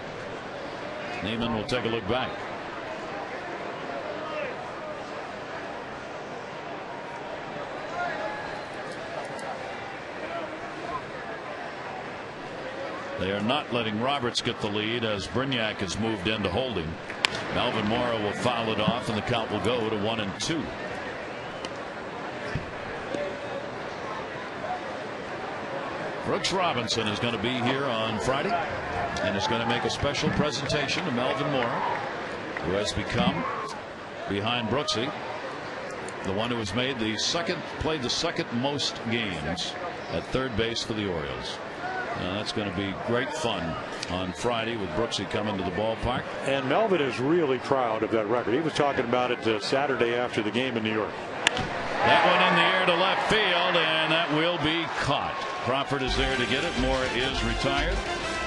Neiman will take a look back. They are not letting Roberts get the lead as Brignac has moved into holding. Melvin Mora will foul it off, and the count will go to 1-2. Brooks Robinson is going to be here on Friday and is going to make a special presentation to Melvin Mora, who has become, behind Brooksy, the one who has made played the second most games at third base for the Orioles. That's going to be great fun on Friday with Brooksy coming to the ballpark. And Melvin is really proud of that record. He was talking about it Saturday after the game in New York. That one in the air to left field, and that will be caught. Crawford is there to get it. Mora is retired.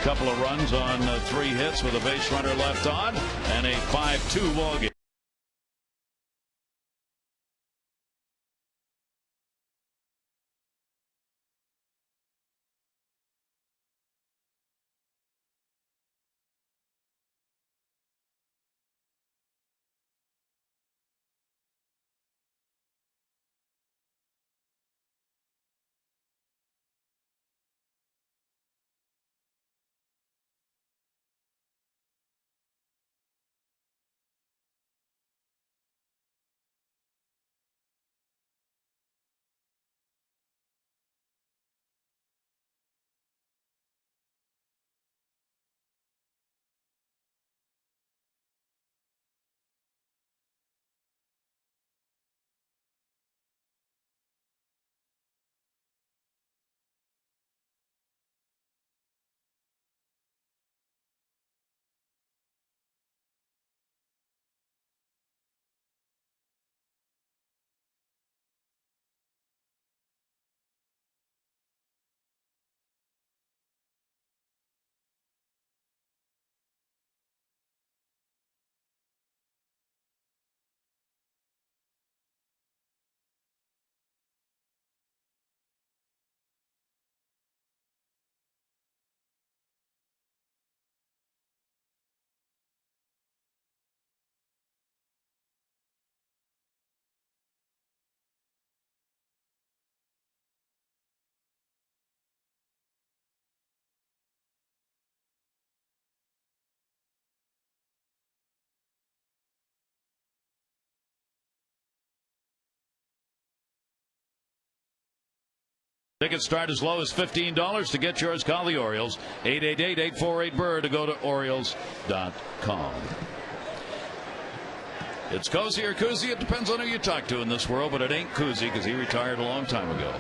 Couple of runs on 3 hits with a base runner left on, and a 5-2 ball game. Tickets start as low as $15. To get yours, call the Orioles. 888-848-BIRD to go to Orioles.com. It's cozy or koozie. It depends on who you talk to in this world, but it ain't koozie because he retired a long time ago.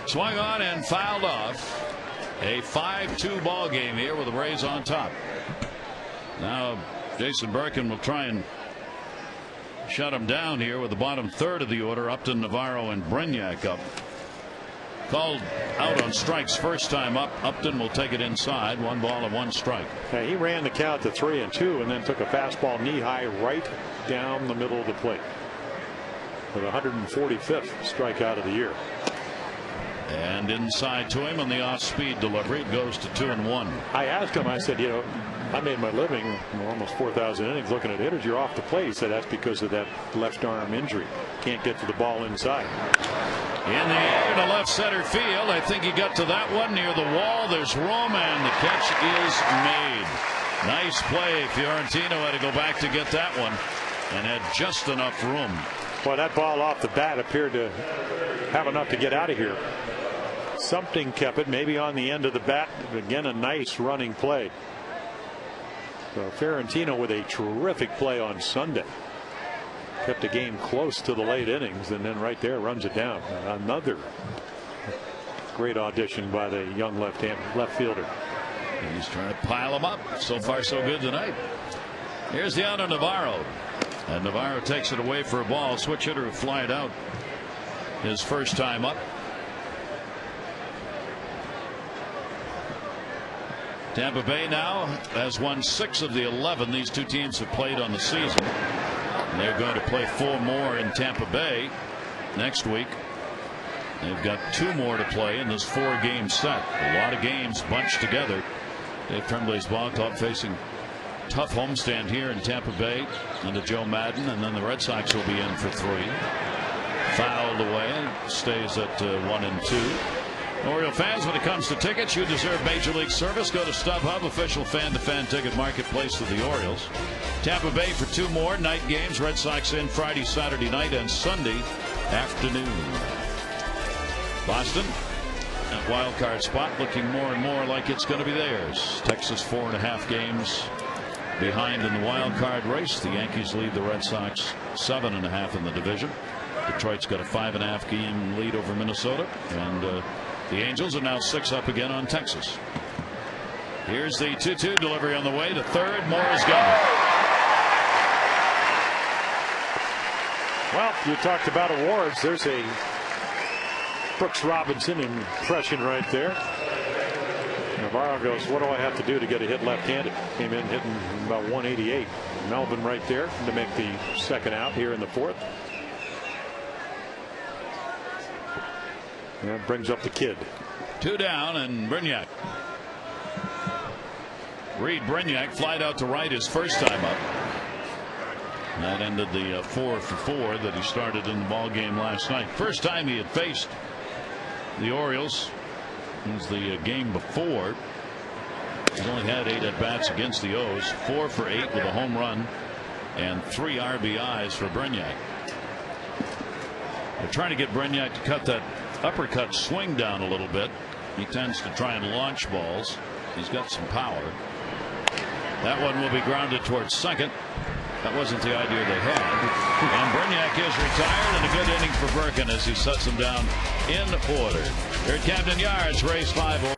Swung on and fouled off. A 5-2 ball game here with the Rays on top. Now Jason Birkin will try and shut him down here with the bottom third of the order. Upton, Navarro, and Brignac up. Called out on strikes first time up. Upton will take it inside. 1 ball and 1 strike. He ran the count to 3-2 and then took a fastball knee high right down the middle of the plate for the 145th strikeout of the year. And inside to him on the off speed delivery. It goes to 2-1. I asked him, I said, you know, I made my living almost 4,000 innings looking at hitters. You're off the plate. He said that's because of that left arm injury. Can't get to the ball inside. In the air to left center field. I think he got to that one near the wall. There's room, and the catch is made. Nice play. Fiorentino had to go back to get that one and had just enough room. Well, that ball off the bat appeared to have enough to get out of here. Something kept it, maybe on the end of the bat. Again, a nice running play. So Fiorentino with a terrific play on Sunday. kept the game close to the late innings, and then right there runs it down. Another great audition by the young left fielder. He's trying to pile them up. So far so good tonight. Here's the out of Navarro, and Navarro takes it away for a ball. Switch hitter who fly it out his first time up. Tampa Bay now has won 6 of the 11 these two teams have played on the season. And they're going to play 4 more in Tampa Bay next week. They've got 2 more to play in this 4-game set. A lot of games bunched together. Dave Tremblay's ball club facing tough homestand here in Tampa Bay under Joe Madden, and then the Red Sox will be in for 3. Fouled away, stays at 1-2. Oriole fans, when it comes to tickets, you deserve Major League service. Go to StubHub, official fan-to-fan ticket marketplace of the Orioles. Tampa Bay for 2 more night games. Red Sox in Friday, Saturday night, and Sunday afternoon. Boston, that wild card spot, looking more and more like it's going to be theirs. Texas 4.5 games behind in the wild card race. The Yankees lead the Red Sox 7.5 in the division. Detroit's got a 5.5 game lead over Minnesota, and the Angels are now 6 up again on Texas. Here's the 2-2 delivery on the way to third. Moore is gone. Well, you talked about awards. There's a Brooks Robinson impression right there. Navarro goes, what do I have to do to get a hit left-handed? Came in hitting about 188. Melvin right there to make the second out here in the 4th. That brings up the kid. 2 down, and Brignac. Reed Brignac flied out to right his first time up. And that ended the 4 for 4 that he started in the ball game last night. First time he had faced the Orioles since the game before. He's only had 8 at bats against the O's. 4 for 8 with a home run and 3 RBIs for Brignac. They're trying to get Brignac to cut that uppercut swing down a little bit. He tends to try and launch balls. He's got some power. That one will be grounded towards second. That wasn't the idea they had. And Brignac is retired, and a good inning for Birkin as he sets him down in order. Here at Camden Yards, race 5.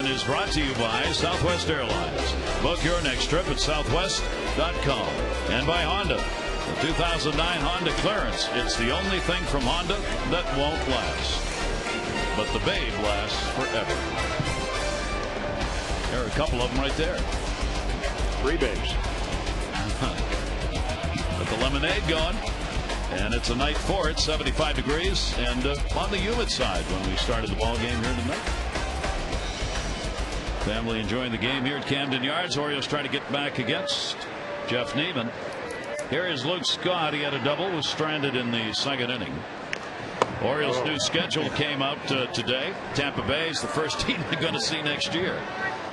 Is brought to you by Southwest Airlines. Book your next trip at southwest.com. And by Honda. The 2009 Honda Clearance. It's the only thing from Honda that won't last. But the Babe lasts forever. There are a couple of them right there. 3 Babes. Got the lemonade going. And it's a night for it. 75 degrees. And on the humid side when we started the ball game here tonight. Family enjoying the game here at Camden Yards. Orioles trying to get back against Jeff Neiman. Here is Luke Scott. He had a double, was stranded in the second inning. Orioles' new schedule came out today. Tampa Bay is the first team they're going to see next year.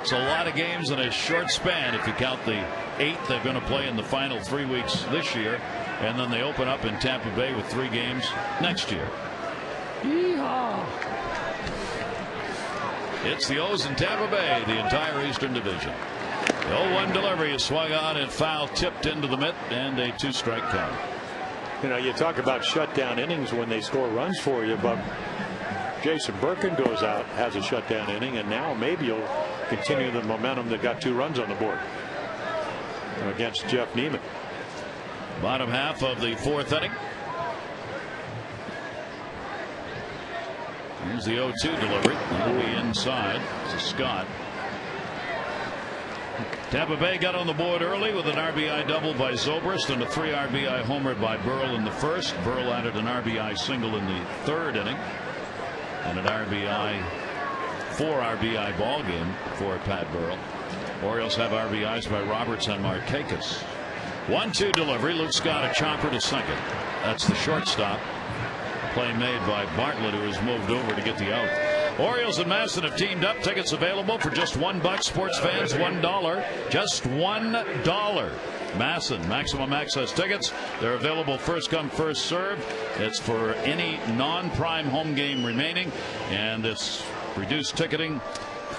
It's a lot of games in a short span if you count the 8 they're going to play in the final 3 weeks this year, and then they open up in Tampa Bay with 3 games next year. Yeehaw. It's the O's in Tampa Bay, the entire Eastern Division. The 0-1 delivery is swung on and foul tipped into the mitt, and a 2-strike count. You know, you talk about shutdown innings when they score runs for you, but Jason Birkin goes out, has a shutdown inning, and now maybe you'll continue the momentum that got 2 runs on the board against Jeff Neiman. Bottom half of the 4th inning. Here's the 0-2 delivery. That'll be inside to Scott. Tampa Bay got on the board early with an RBI double by Zobrist and a 3 RBI homer by Burrell in the first. Burrell added an RBI single in the 3rd inning and an RBI 4 RBI ball game for Pat Burrell. Orioles have RBIs by Roberts and Markakis. 1-2 delivery. Luke Scott a chopper to second. That's the shortstop. Play made by Bartlett, who has moved over to get the out. Orioles and Masson have teamed up. Tickets available for just $1. Sports fans $1. Just $1. Masson maximum access tickets. They're available first come first served. It's for any non-prime home game remaining, and this reduced ticketing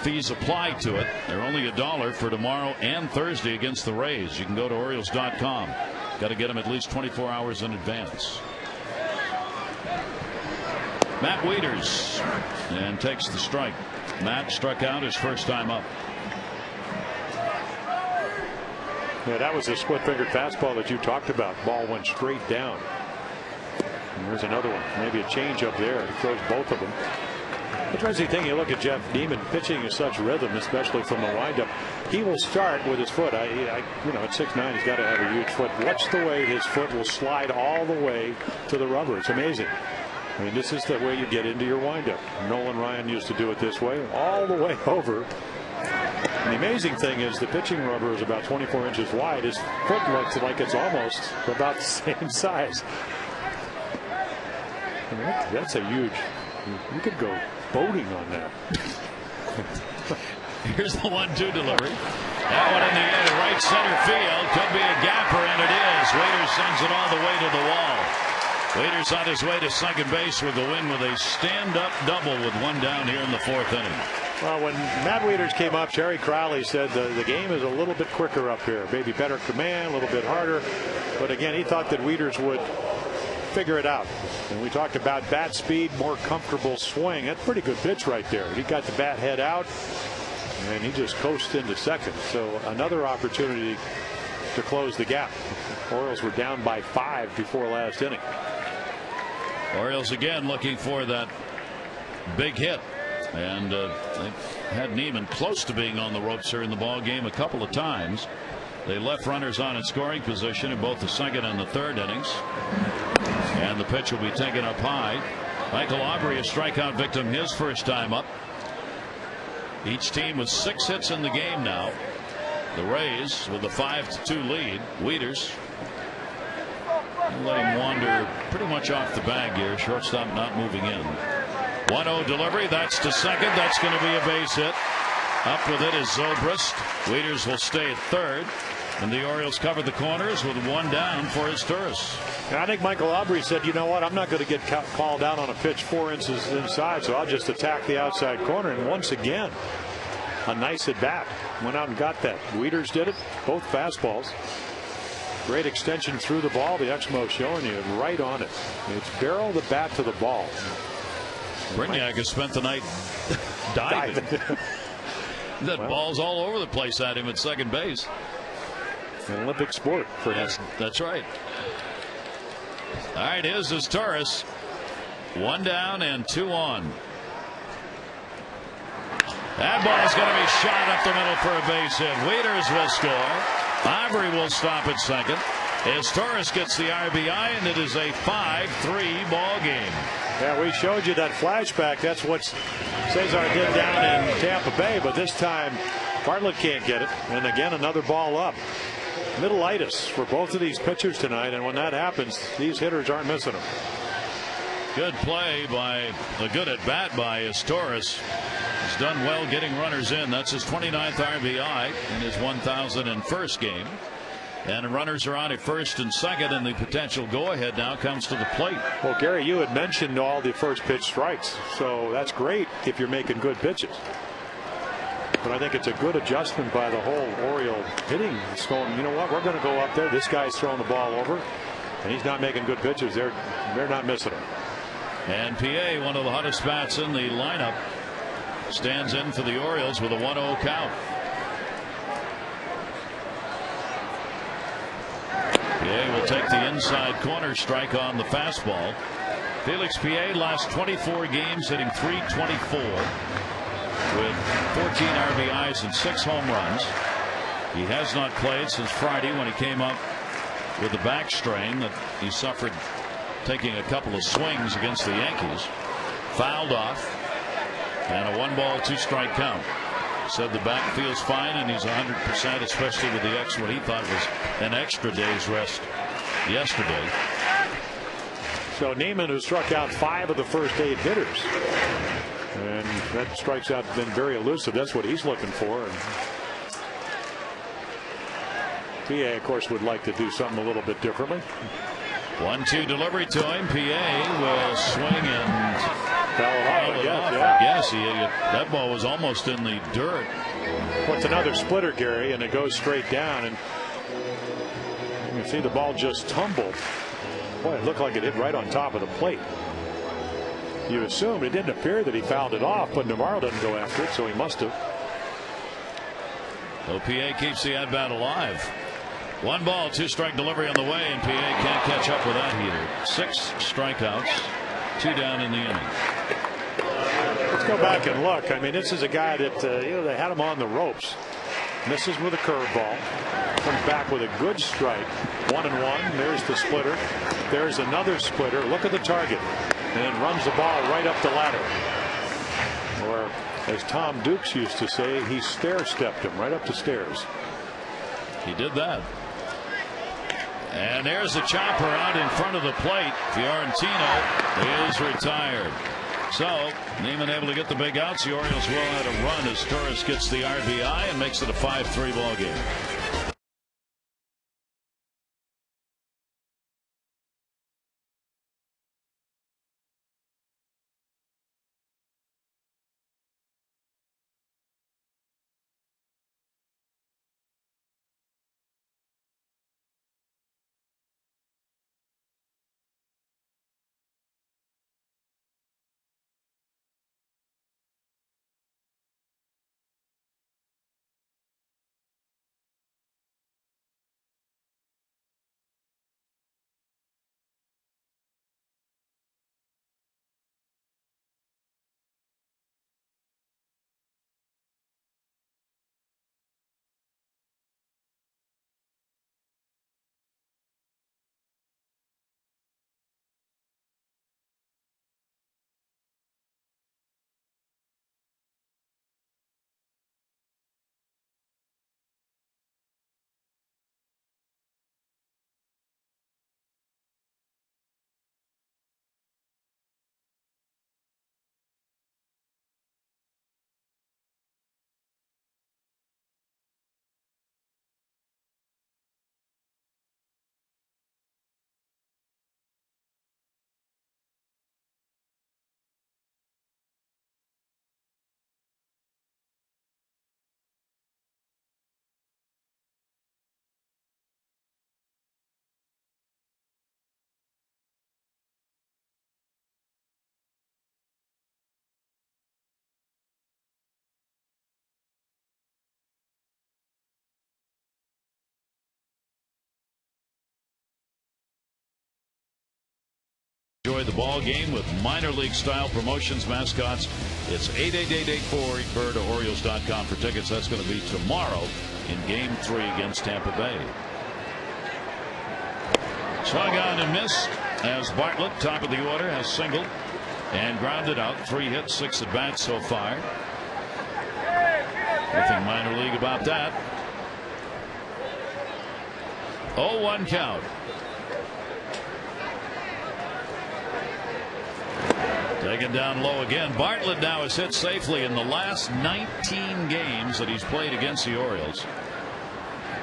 fees apply to it. They're only $1 for tomorrow and Thursday against the Rays. You can go to Orioles.com. Got to get them at least 24 hours in advance. Matt Wieters and takes the strike. Matt struck out his first time up. Yeah, that was the split-fingered fastball that you talked about. Ball went straight down. And there's another one. Maybe a change up there. He throws both of them. Interesting thing, you look at Jeff Neiman pitching in such rhythm, especially from the windup. He will start with his foot. You know, at 6'9", he's got to have a huge foot. Watch the way his foot will slide all the way to the rubber. It's amazing. I mean, this is the way you get into your windup. Nolan Ryan used to do it this way, all the way over. And the amazing thing is the pitching rubber is about 24 inches wide. His foot looks like it's almost about the same size. I mean, that's a huge. You could go boating on that. Here's the 1-2 delivery. That one in the air to right center field. Could be a gapper, and it is. Waiters sends it all the way to the wall. Waiters on his way to second base with the win with a stand-up double with 1 down here in the 4th inning. Well, when Matt Wieters came up, Jerry Crowley said the game is a little bit quicker up here. Maybe better command, a little bit harder. But again, he thought that Wieters would figure it out. And we talked about bat speed, more comfortable swing. That's a pretty good pitch right there. He got the bat head out, and he just coasted into second. So another opportunity to close the gap. Orioles were down by 5 before last inning. Orioles again looking for that big hit, and they had Neiman close to being on the ropes here in the ball game a couple of times. They left runners on in scoring position in both the 2nd and the 3rd innings, and the pitch will be taken up high. Michael Aubrey, a strikeout victim, his first time up. Each team with 6 hits in the game now. The Rays with a 5-2 lead. Wieters letting wander pretty much off the bag here. Shortstop not moving in. 1-0 delivery. That's to second. That's going to be a base hit. Up with it is Zobrist. Wieters will stay at 3rd. And the Orioles cover the corners with 1 down for Izturis. I think Michael Aubrey said, you know what, I'm not going to get called out on a pitch 4 inches inside, so I'll just attack the outside corner. And once again, a nice at bat. Went out and got that. Wieters did it. Both fastballs. Great extension through the ball. The Exmo showing you right on it. It's barrel the bat to the ball. Brignac has spent the night diving. That ball's all over the place at him at second base. An Olympic sport for him. That's right. All right, here's Izturis. 1 down and 2 on. That ball's going to be shot up the middle for a base hit. Wieters will score. Aubrey will stop at second. Izturis gets the RBI, and it is a 5-3 ball game. Yeah, we showed you that flashback. That's what Cesar did down in Tampa Bay, but this time Bartlett can't get it. And again, another ball up. Middleitis for both of these pitchers tonight, and when that happens, these hitters aren't missing them. Good play by a good at bat by Torres. He's done well getting runners in. That's his 29th RBI in his 1,001st game. And runners are on at first and second, and the potential go-ahead now comes to the plate. Well, Gary, you had mentioned all the first pitch strikes, so that's great if you're making good pitches. But I think it's a good adjustment by the whole Oriole hitting. It's going, you know what, we're going to go up there. This guy's throwing the ball over, and he's not making good pitches. They're not missing him. And PA, one of the hottest bats in the lineup, stands in for the Orioles with a 1-0 count. PA will take the inside corner strike on the fastball. Felix PA last 24 games hitting .324 with 14 RBIs and 6 home runs. He has not played since Friday when he came up with the back strain that he suffered taking a couple of swings against the Yankees. Fouled off, and a 1-ball 2-strike count. Said the back feels fine and he's 100%, especially with the what he thought was an extra day's rest yesterday. So Neiman, who struck out 5 of the first 8 hitters, and that strikes out been very elusive. That's what he's looking for. And PA, of course, would like to do something a little bit differently. 1-2 delivery to him. PA will swing and foul it off. Yes, that ball was almost in the dirt. Well, it's another splitter, Gary, and it goes straight down, and you can see the ball just tumbled. Boy, it looked like it hit right on top of the plate. You assume it didn't appear that he fouled it off, but Navarro doesn't go after it, so he must have. So PA keeps the at bat alive. 1-ball 2-strike delivery on the way, and PA can't catch up with that either. 6 strikeouts, 2 down in the inning. Let's go back and look. I mean, this is a guy that they had him on the ropes. Misses with a curveball. Comes back with a good strike. 1-1. There's the splitter. There's another splitter. Look at the target, and then runs the ball right up the ladder. Or, as Tom Dukes used to say, he stair-stepped him right up the stairs. He did that. And there's a chopper out in front of the plate. Fiorentino is retired. So Neiman able to get the big outs. The Orioles will add a run as Torres gets the RBI and makes it a 5-3 ball game. Enjoy the ball game with minor league style promotions, mascots. It's 888-84-BIRD or Orioles.com for tickets. That's going to be tomorrow in Game 3 against Tampa Bay. Swung on and missed as Bartlett, top of the order, has singled and grounded out. 3 hits, 6 at bats so far. Nothing minor league about that. 0-1 count. Taken down low again. Bartlett now has hit safely in the last 19 games that he's played against the Orioles.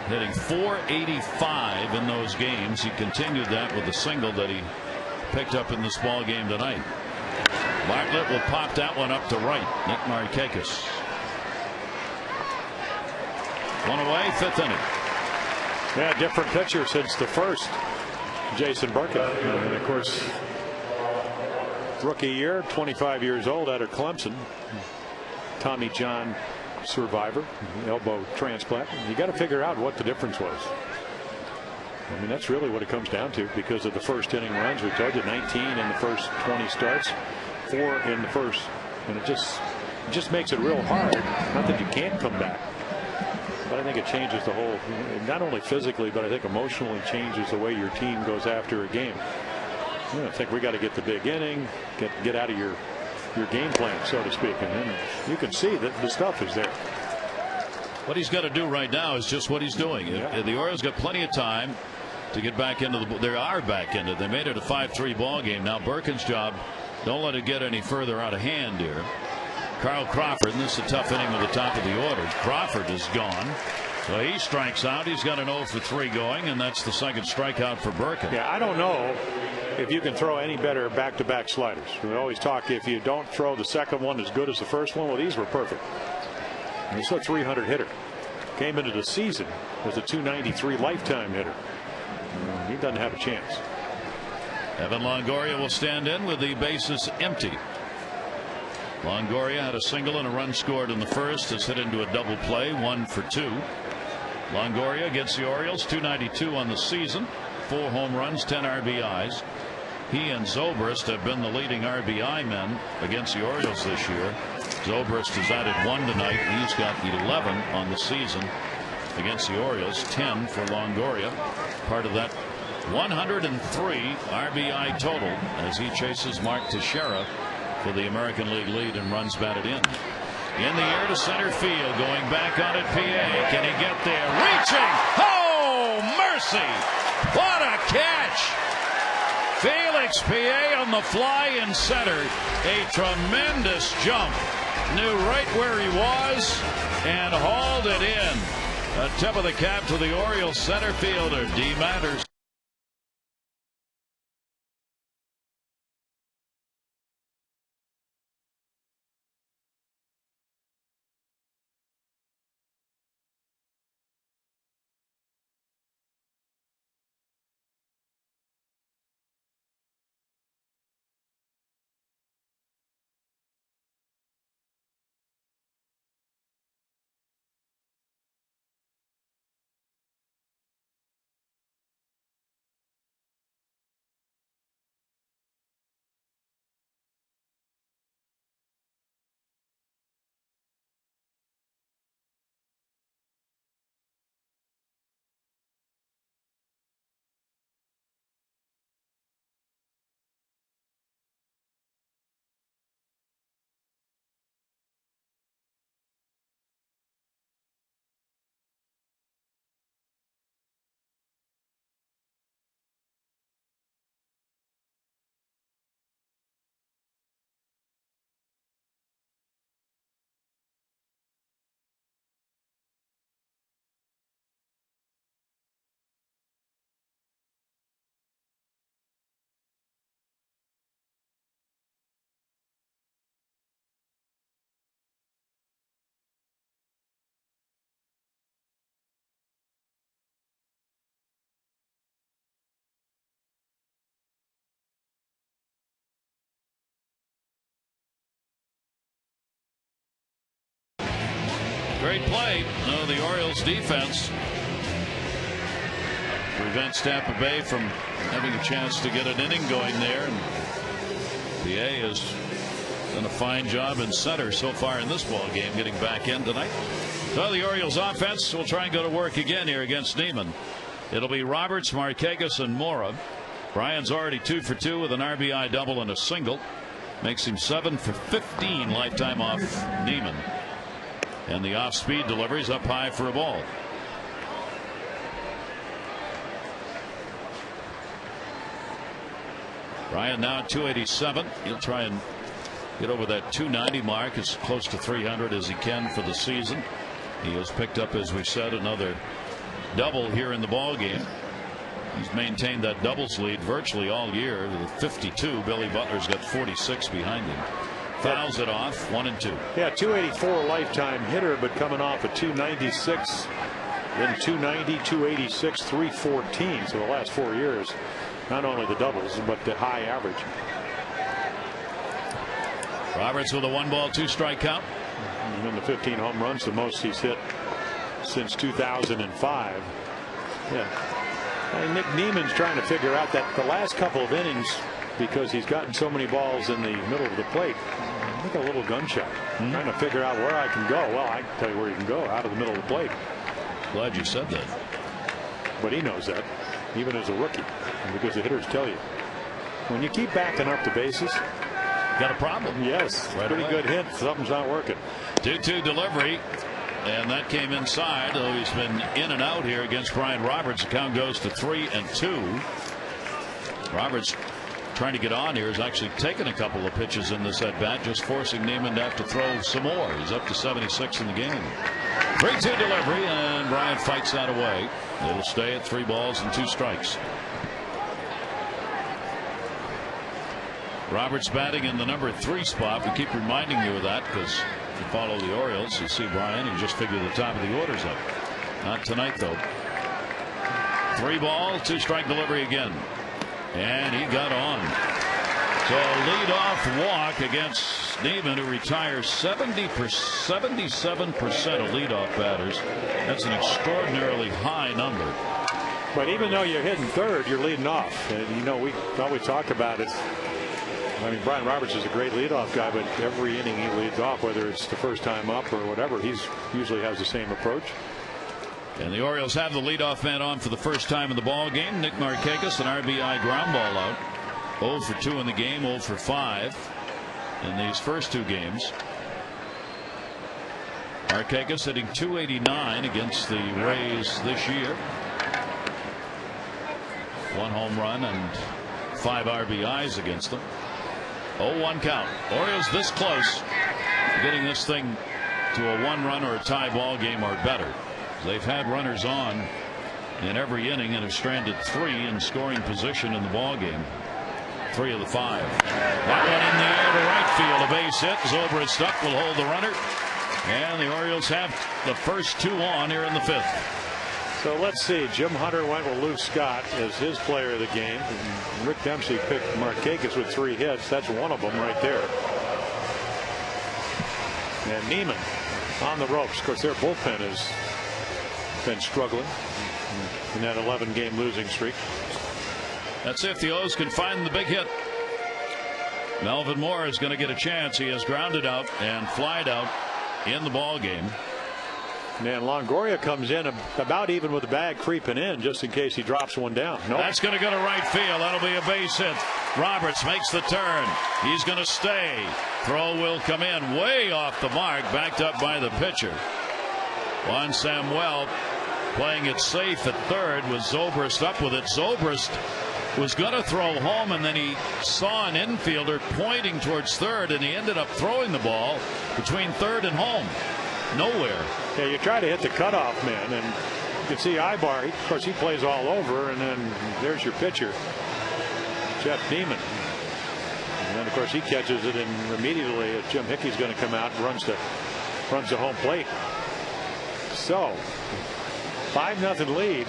Hitting .485 in those games. He continued that with a single that he picked up in this ball game tonight. Bartlett will pop that one up to right. Nick Markakis. One away, fifth inning. Yeah, different pitcher since the first. Jason Burkett. And of course, rookie year, 25 years old out of Clemson. Tommy John survivor, elbow transplant. You got to figure out what the difference was. I mean, that's really what it comes down to because of the first inning runs. We told you 19 in the first 20 starts, 4 in the first, and it just makes it real hard. Not that you can't come back, but I think it changes the whole, not only physically, but I think emotionally changes the way your team goes after a game. I think we got to get the big inning, get out of your game plan, so to speak, and then you can see that the stuff is there. What he's got to do right now is just what he's doing. Yeah. The Orioles got plenty of time to get back into the. They are back into it. They made it a 5-3 ball game. Now Birkin's job, don't let it get any further out of hand here. Carl Crawford, and this is a tough inning at the top of the order. Crawford is gone. So he strikes out. He's got an 0 for 3 going, and that's the second strikeout for Birkin. Yeah, I don't know if you can throw any better back-to-back sliders. We always talk if you don't throw the second one as good as the first one. Well, these were perfect. He's a 300 hitter. Came into the season as a 293 lifetime hitter. He doesn't have a chance. Evan Longoria will stand in with the bases empty. Longoria had a single and a run scored in the first. Has hit into a double play, 1 for 2. Longoria against the Orioles, 292 on the season, 4 home runs, 10 RBIs. He and Zobrist have been the leading RBI men against the Orioles this year. Zobrist has added 1 tonight. He's got 11 on the season against the Orioles, 10 for Longoria. Part of that 103 RBI total as he chases Mark Teixeira for the American League lead in runs batted in. In the air to center field, going back on it, PA. Can he get there? Reaching! Oh, mercy! What a catch! Felix PA on the fly in center. A tremendous jump. Knew right where he was and hauled it in. A tip of the cap to the Orioles center fielder, D. Matters. Great play. No, the Orioles defense prevents Tampa Bay from having a chance to get an inning going there. And PA has done a fine job in center so far in this ball game, getting back in tonight. So the Orioles offense will try and go to work again here against Neiman. It'll be Roberts, Markakis, and Mora. Brian's already 2 for 2 with an RBI double and a single. Makes him 7 for 15 lifetime off Neiman. And the off-speed deliveries up high for a ball. Brian now at 287. He'll try and get over that 290 mark, as close to 300 as he can for the season. He has picked up, as we said, another double here in the ball game. He's maintained that doubles lead virtually all year with 52. Billy Butler's got 46 behind him. Fouls it off, 1 and 2. Yeah, 284 lifetime hitter, but coming off a 296, then 290, 286, 314. So the last 4 years, not only the doubles, but the high average. Roberts with a 1-ball, 2-strike count. And then the 15 home runs, the most he's hit since 2005. Yeah. And Nick Neiman's trying to figure out that the last couple of innings, because he's gotten so many balls in the middle of the plate, like a little gunshot. Trying to figure out where I can go. Well, I can tell you where you can go, out of the middle of the plate. Glad you said that. But he knows that, even as a rookie, because the hitters tell you. When you keep backing up the bases, got a problem. Yes, right pretty away. good hint. Something's not working. 2-2 delivery, and that came inside. Though he's been in and out here against Brian Roberts. The count goes to 3-2. Roberts trying to get on here has actually taken a couple of pitches in this at bat, just forcing Neiman to have to throw some more. He's up to 76 in the game. 3-2 delivery, and Brian fights that away. It'll stay at 3 balls and 2 strikes. Roberts batting in the number 3 spot. We keep reminding you of that because if you follow the Orioles, you see Brian and just figure the top of the order's up. Not tonight, though. 3-ball, 2-strike delivery again. And he got on. So leadoff walk against Neiman, who retires 77% of leadoff batters. That's an extraordinarily high number. But even though you're hitting third, you're leading off. And you know, we always talk about it. I mean, Brian Roberts is a great leadoff guy, but every inning he leads off, whether it's the first time up or whatever, he's usually has the same approach. And the Orioles have the leadoff man on for the first time in the ball game. Nick Markakis, an RBI ground ball out. 0 for 2 in the game, 0 for 5 in these first 2 games. Markakis hitting .289 against the Rays this year. 1 home run and 5 RBIs against them. 0-1 count. Orioles this close to getting this thing to a 1-run or a tie ball game or better. They've had runners on in every inning and have stranded 3 in scoring position in the ball game. 3 of the 5. That one in the air to right field. A base hit. Zobrist stuck will hold the runner. And the Orioles have the first 2 on here in the 5th. So let's see. Jim Hunter went with Luke Scott as his player of the game. And Rick Dempsey picked Markakis with 3 hits. That's one of them right there. And Neiman on the ropes. Of course, their bullpen has been struggling in that 11-game losing streak. Let's see if the O's can find the big hit. Melvin Moore is going to get a chance. He has grounded out and flied out in the ball game. And Longoria comes in about even with the bag creeping in just in case he drops one down. Nope. That's going to go to right field. That'll be a base hit. Roberts makes the turn. He's going to stay. Throw will come in way off the mark, backed up by the pitcher. Juan Samuel playing it safe at third with Zobrist up with it. Zobrist was going to throw home, and then he saw an infielder pointing towards third, and he ended up throwing the ball between third and home. Nowhere. Yeah, you try to hit the cutoff man, and you can see Ibar. Of course, he plays all over, and then there's your pitcher, Jeff Neiman. And then, of course, he catches it, and immediately Jim Hickey's going to come out and runs the home plate. So, 5-0 lead.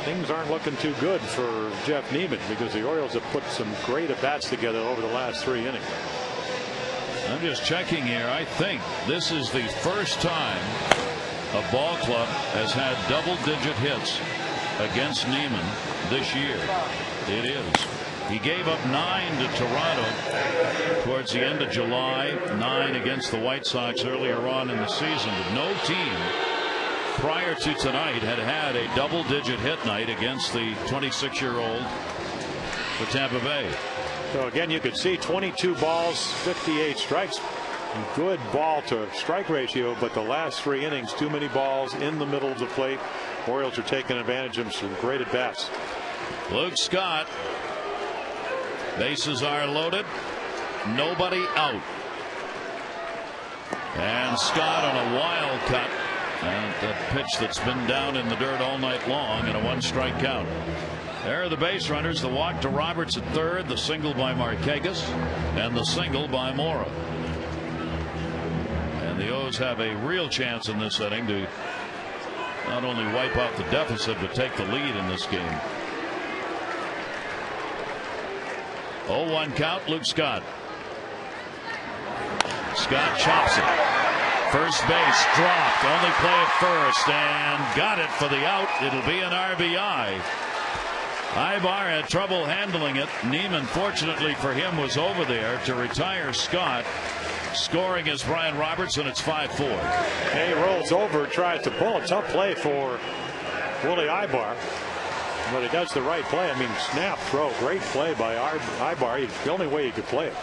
Things aren't looking too good for Jeff Neiman because the Orioles have put some great at-bats together over the last 3 innings. I'm just checking here. I think this is the first time a ball club has had double-digit hits against Neiman this year. It is. He gave up 9 to Toronto towards the end of July, 9 against the White Sox earlier on in the season. But no team prior to tonight had a double-digit hit night against the 26-year-old for Tampa Bay. So again, you could see 22 balls, 58 strikes. Good ball to strike ratio, but the last 3 innings, too many balls in the middle of the plate. Orioles are taking advantage of some great at bats. Luke Scott. Bases are loaded. nobody out. And Scott on a wild cut. And that pitch that's been down in the dirt all night long, and a 1-strike count. There are the base runners. The walk to Roberts at third, the single by Markakis, and the single by Mora. And the O's have a real chance in this inning to not only wipe out the deficit, but take the lead in this game. 0-1 count, Luke Scott. Scott chops it. First base dropped, only play at first, and got it for the out. It'll be an RBI. Ibar had trouble handling it. Neiman, fortunately for him, was over there to retire Scott. Scoring is Brian Roberts, and it's 5-4. He rolls over, tries to pull. A tough play for Willie Ibar, but he does the right play. I mean, snap, throw, great play by Ibar. The only way he could play it.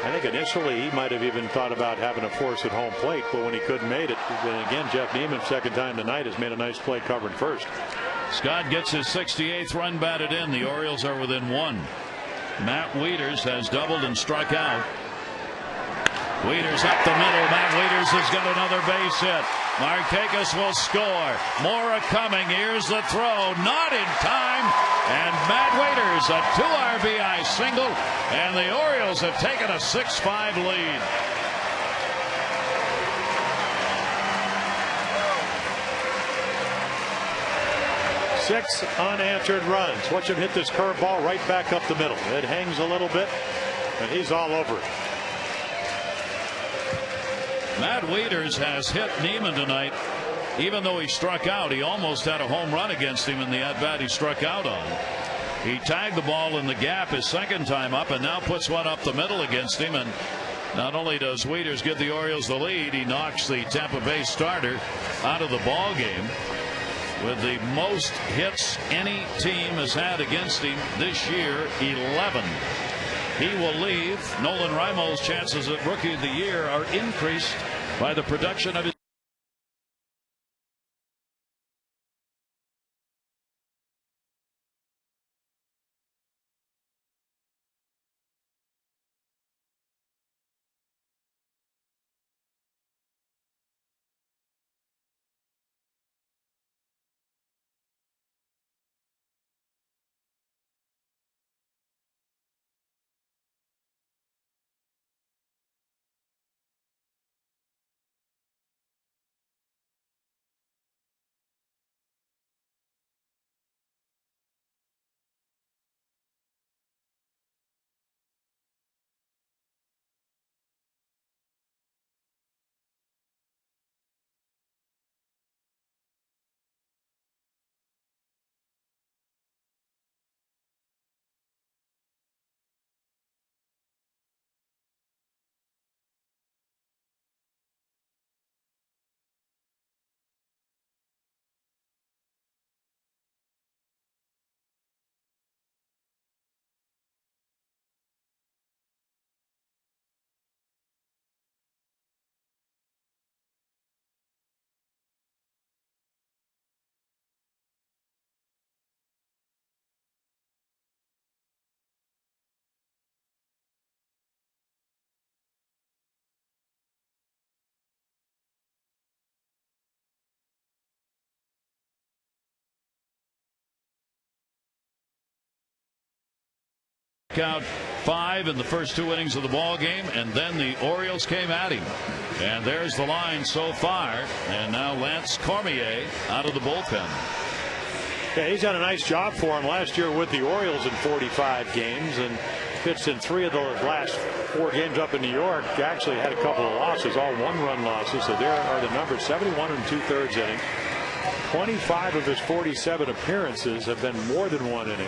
I think initially he might have even thought about having to force at home plate, but when he couldn't make it, then again, Jeff Neiman, second time tonight, has made a nice play covering first. Scott gets his 68th run batted in. The Orioles are within 1. Matt Wieters has doubled and struck out. Wieters up the middle. Matt Wieters has got another base hit. Markakis will score. Mora coming. Here's the throw. Not in time. And Matt Wieters, a 2 RBI single. And the Orioles have taken a 6-5 lead. Six unanswered runs. Watch him hit this curveball right back up the middle. It hangs a little bit, and he's all over it. Matt Wieters has hit Neiman tonight. Even though he struck out, he almost had a home run against him in the at-bat he struck out on. He tagged the ball in the gap his second time up, and now puts one up the middle against him. And not only does Wieters give the Orioles the lead, he knocks the Tampa Bay starter out of the ball game with the most hits any team has had against him this year, 11. He will leave. Nolan Rimo's chances at Rookie of the Year are increased by the production of his count 5 in the first 2 innings of the ball game, and then the Orioles came at him. And there's the line so far. And now Lance Cormier out of the bullpen. Yeah, he's done a nice job for him last year with the Orioles in 45 games, and pitched in 3 of the last 4 games up in New York. Actually had a couple of losses, all 1-run losses. So there are the numbers: 71 2/3 innings. 25 of his 47 appearances have been more than 1 inning.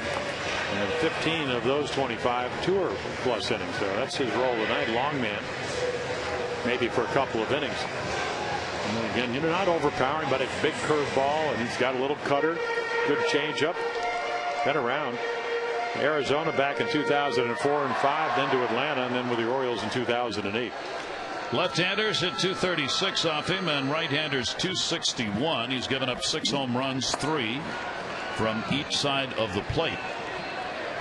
And 15 of those 25 2+ innings. So that's his role tonight. Long man, maybe for a couple of innings. And then again, you're not overpowering, but a big curveball, and he's got a little cutter, good changeup. Been around Arizona back in 2004 and 5, then to Atlanta, and then with the Orioles in 2008. Left-handers hit 236 off him, and right-handers 261. He's given up 6 home runs, 3 from each side of the plate.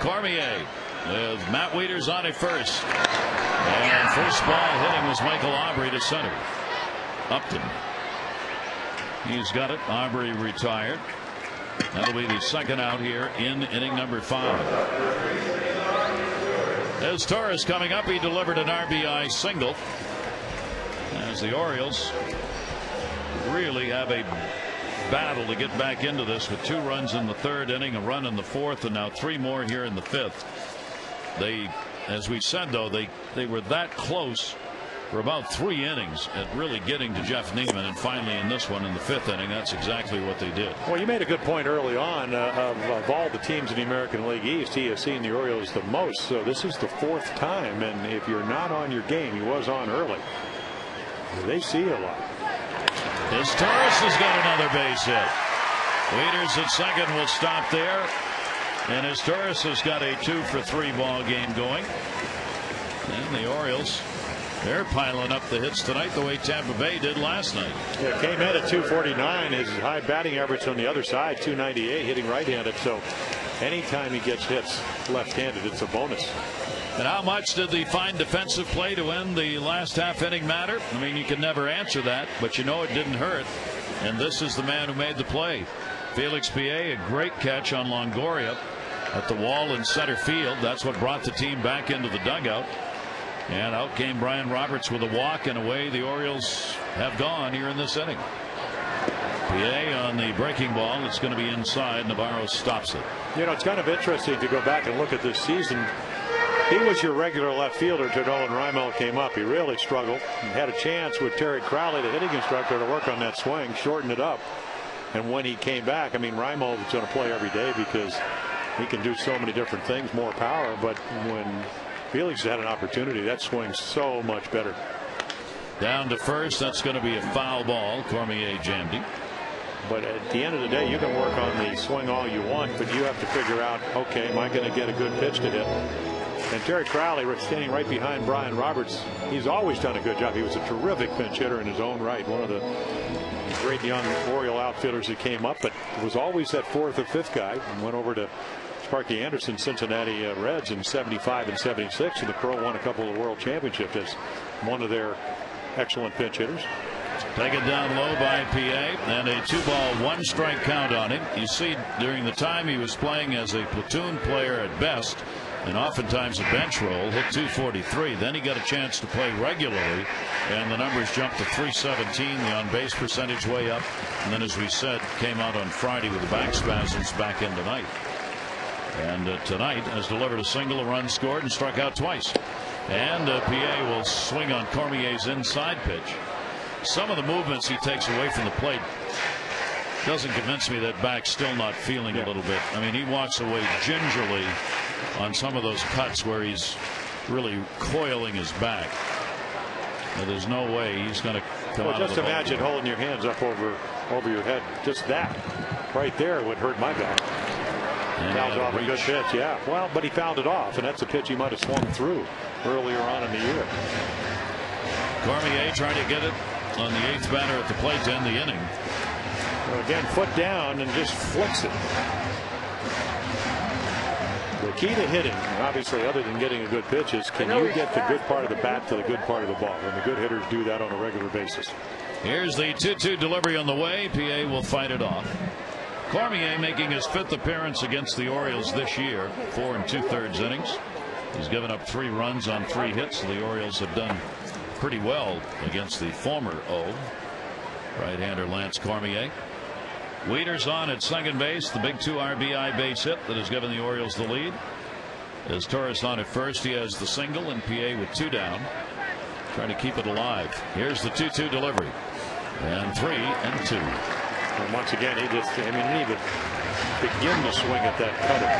Cormier with Matt Wieters on at first. And first ball hitting was Michael Aubrey to center. Upton. He's got it. Aubrey retired. That'll be the second out here in inning number 5. As Torres coming up, he delivered an RBI single. As the Orioles really have a battle to get back into this with 2 runs in the 3rd inning, a run in the 4th, and now 3 more here in the 5th. They, as we said, though, they were that close for about 3 innings at really getting to Jeff Neiman, and finally in this one in the 5th inning, that's exactly what they did. Well, you made a good point early on. Of all the teams in the American League East, he has seen the Orioles the most. So this is the 4th time, and if you're not on your game, he was on early. They see a lot. As Torres has got another base hit. Wieters at second will stop there. And as Torres has got a 2-for-3 ball game going. And the Orioles, they're piling up the hits tonight the way Tampa Bay did last night. Yeah, came in at 249. His high batting average on the other side, 298, hitting right-handed. So anytime he gets hits left-handed, it's a bonus. And how much did the fine defensive play to end the last half inning matter? I mean, you can never answer that, but you know it didn't hurt. And this is the man who made the play. Felix Piet, a great catch on Longoria at the wall in center field. That's what brought the team back into the dugout. And out came Brian Roberts with a walk, and away the Orioles have gone here in this inning. Piet on the breaking ball. It's going to be inside. Navarro stops it. You know, it's kind of interesting to go back and look at this season. He was your regular left fielder till Nolan Rymel came up. He really struggled. He had a chance with Terry Crowley, the hitting instructor, to work on that swing, shorten it up. And when he came back, I mean, Rymel is going to play every day because he can do so many different things, more power. But when Felix had an opportunity, that swing's so much better. Down to first. That's going to be a foul ball. Cormier jammed him. But at the end of the day, you can work on the swing all you want, but you have to figure out, okay, am I going to get a good pitch to hit? And Terry Crowley, standing right behind Brian Roberts, he's always done a good job. He was a terrific pinch hitter in his own right, one of the great young Oriole outfielders that came up, but was always that 4th or 5th guy. And went over to Sparky Anderson, Cincinnati Reds in '75 and '76, and the Crow won a couple of world championships as one of their excellent pinch hitters. Taken down low by Piet, and a 2-ball 1-strike count on him. You see, during the time he was playing as a platoon player at best, and oftentimes a bench role, hit 243. Then he got a chance to play regularly, and the numbers jumped to 317. The on-base percentage way up, and then, as we said, came out on Friday with the back spasms back in tonight. And tonight has delivered a single, a run scored, and struck out twice. And Piet will swing on Cormier's inside pitch. Some of the movements he takes away from the plate doesn't convince me that back's still not feeling a little bit. I mean, he walks away gingerly on some of those cuts where he's really coiling his back. Now, there's no way he's going to come out. Just imagine holding your hands up over your head. Just that right there would hurt my back. Fouls off a good pitch, yeah. Well, but he fouled it off, and that's a pitch he might have swung through earlier on in the year. Cormier trying to get it on the 8th batter at the plate to end the inning. Well, again, foot down and just flicks it. The key to hitting, obviously, other than getting a good pitch, is can you get the good part of the bat to the good part of the ball? And the good hitters do that on a regular basis. Here's the 2-2 delivery on the way. Piet will fight it off. Cormier making his 5th appearance against the Orioles this year, 4 2/3 innings. He's given up 3 runs on 3 hits. The Orioles have done pretty well against the former right-hander Lance Cormier. Wieters on at second base, the big 2 RBI base hit that has given the Orioles the lead. As Torres on at first, he has the single, and Piet with 2 down, trying to keep it alive. Here's the 2-2 delivery, and 3-2. And once again, he didn't even begin to swing at that cutter.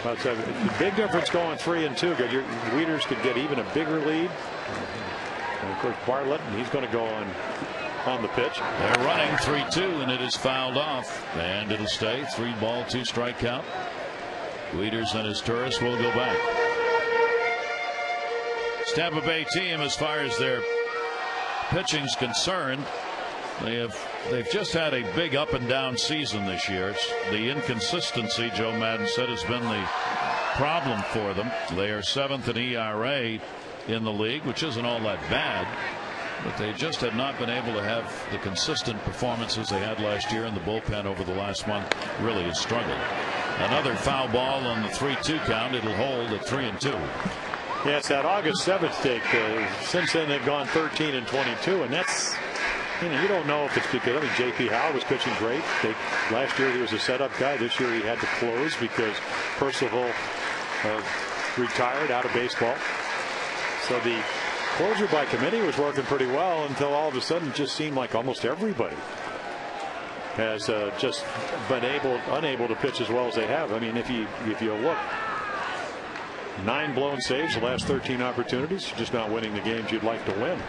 It's a big difference going 3-2. Your Wieters could get even a bigger lead. And of course, Bartlett, and he's going to go on the pitch. They're running 3-2, and it is fouled off, and it'll stay 3-ball 2-strike count. Wieters and his Torres will go back. Tampa Bay team, as far as their pitching's concerned, they have they've just had a big up and down season this year. It's the inconsistency, Joe Madden said, has been the problem for them. They are 7th in ERA in the league, which isn't all that bad, but they just have not been able to have the consistent performances they had last year, and the bullpen over the last month really has struggled. Another foul ball on the 3-2 count. It'll hold at 3-2. Yeah, it's that August 7th date. Since then, they've gone 13 and 22, and that's, you don't know if it's because, J.P. Howard was pitching great. Last year he was a setup guy. This year he had to close because Percival retired out of baseball. So the closer by committee was working pretty well until all of a sudden it just seemed like almost everybody has just been unable to pitch as well as they have. If you look, 9 blown saves the last 13 opportunities, just not winning the games you'd like to win.